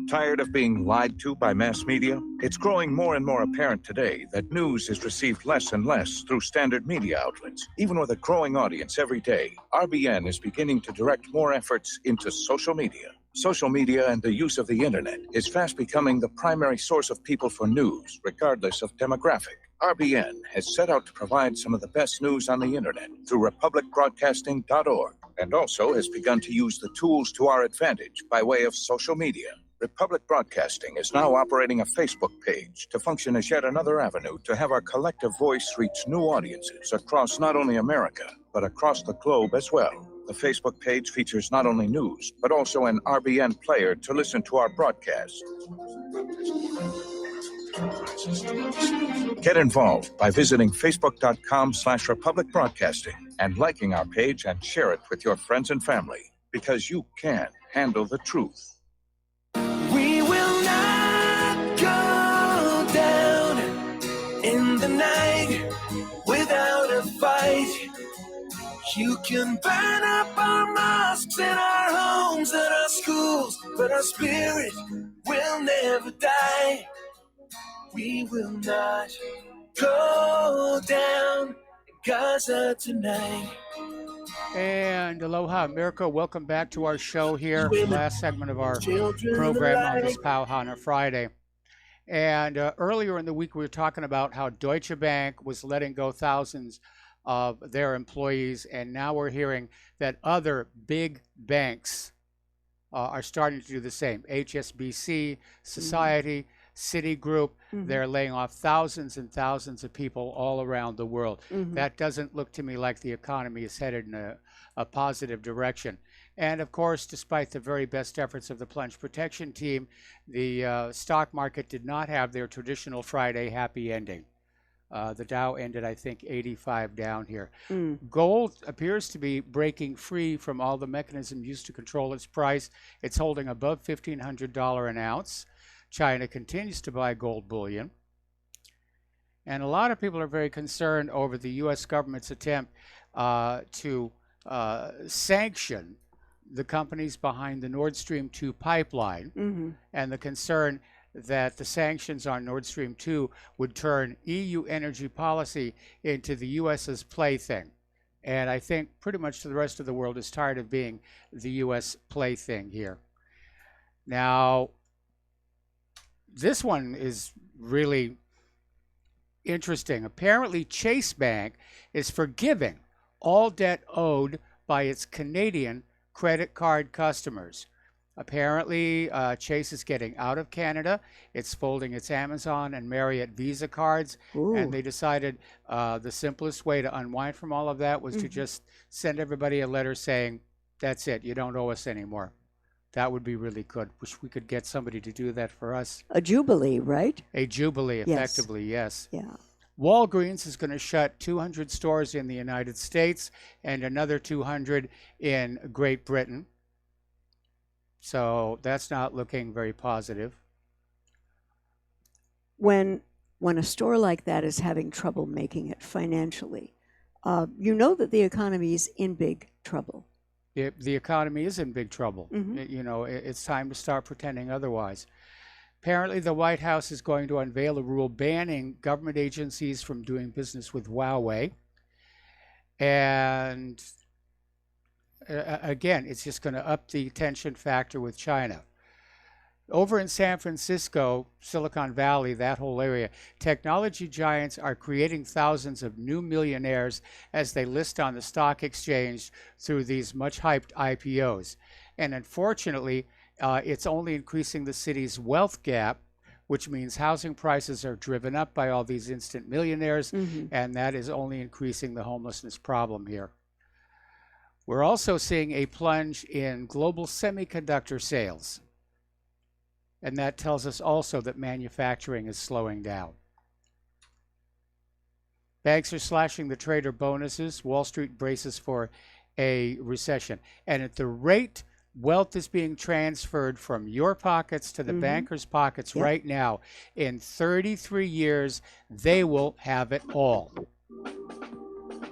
Tired of being lied to by mass media? It's growing more and more apparent today that news is received less and less through standard media outlets. Even with a growing audience every day, RBN is beginning to direct more efforts into social media. Social media and the use of the internet is fast becoming the primary source of people for news, regardless of demographic. RBN has set out to provide some of the best news on the internet through republicbroadcasting.org, and also has begun to use the tools to our advantage by way of social media. Republic Broadcasting is now operating a Facebook page to function as yet another avenue to have our collective voice reach new audiences across not only America, but across the globe as well. The Facebook page features not only news, but also an RBN player to listen to our broadcasts. Get involved by visiting facebook.com/Republic Broadcasting and liking our page and share it with your friends and family, because you can handle the truth. We will not go down in the night without a fight. You can burn up our mosques and our homes and our schools, but our spirit will never die. We will not go down in Gaza tonight. And aloha, America. Welcome back to our show here. Last segment of our program on this Pauhana Friday. And earlier in the week, we were talking about how Deutsche Bank was letting go thousands of their employees. And now we're hearing that other big banks are starting to do the same. HSBC, Society, Citigroup, they're laying off thousands and thousands of people all around the world. That doesn't look to me like the economy is headed in a positive direction. And of course, despite the very best efforts of the plunge protection team, the stock market did not have their traditional Friday happy ending. The Dow ended, I think, 85 down here. Gold appears to be breaking free from all the mechanism used to control its price. It's holding above $1,500 an ounce. China continues to buy gold bullion. And a lot of people are very concerned over the U.S. government's attempt to sanction the companies behind the Nord Stream 2 pipeline, and the concern that the sanctions on Nord Stream 2 would turn EU energy policy into the U.S.'s plaything. And I think pretty much the rest of the world is tired of being the U.S. plaything here. Now, this one is really interesting. Apparently, Chase Bank is forgiving all debt owed by its Canadian credit card customers. Apparently, Chase is getting out of Canada. It's folding its Amazon and Marriott Visa cards. And they decided the simplest way to unwind from all of that was to just send everybody a letter saying, that's it, you don't owe us anymore. That would be really good. Wish we could get somebody to do that for us. A jubilee, right? A jubilee, effectively, yes. Yeah. Walgreens is going to shut 200 stores in the United States and another 200 in Great Britain. So that's not looking very positive. When a store like that is having trouble making it financially, you know that the economy is in big trouble. The economy is in big trouble. You know, it's time to start pretending otherwise. Apparently, the White House is going to unveil a rule banning government agencies from doing business with Huawei. And again, it's just going to up the tension factor with China. Over in San Francisco, Silicon Valley, that whole area, technology giants are creating thousands of new millionaires as they list on the stock exchange through these much hyped IPOs. And unfortunately, it's only increasing the city's wealth gap which means housing prices are driven up by all these instant millionaires, and that is only increasing the homelessness problem here. We're also seeing a plunge in global semiconductor sales, and that tells us also that manufacturing is slowing down. Banks are slashing the trader bonuses. Wall Street braces for a recession. And at the rate wealth is being transferred from your pockets to the bankers' pockets right now, in 33 years, they will have it all.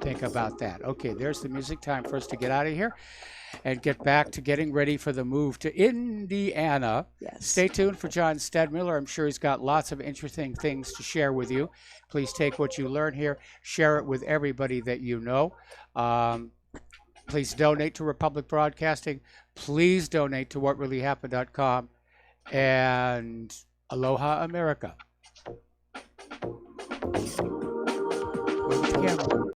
Think about that. Okay, there's the music. Time for us to get out of here and get back to getting ready for the move to Indiana. Stay tuned for John Stedmiller. I'm sure he's got lots of interesting things to share with you. Please take what you learn here, share it with everybody that you know. Please donate to Republic Broadcasting. Please donate to whatreallyhappened.com. And aloha, America. Move the camera.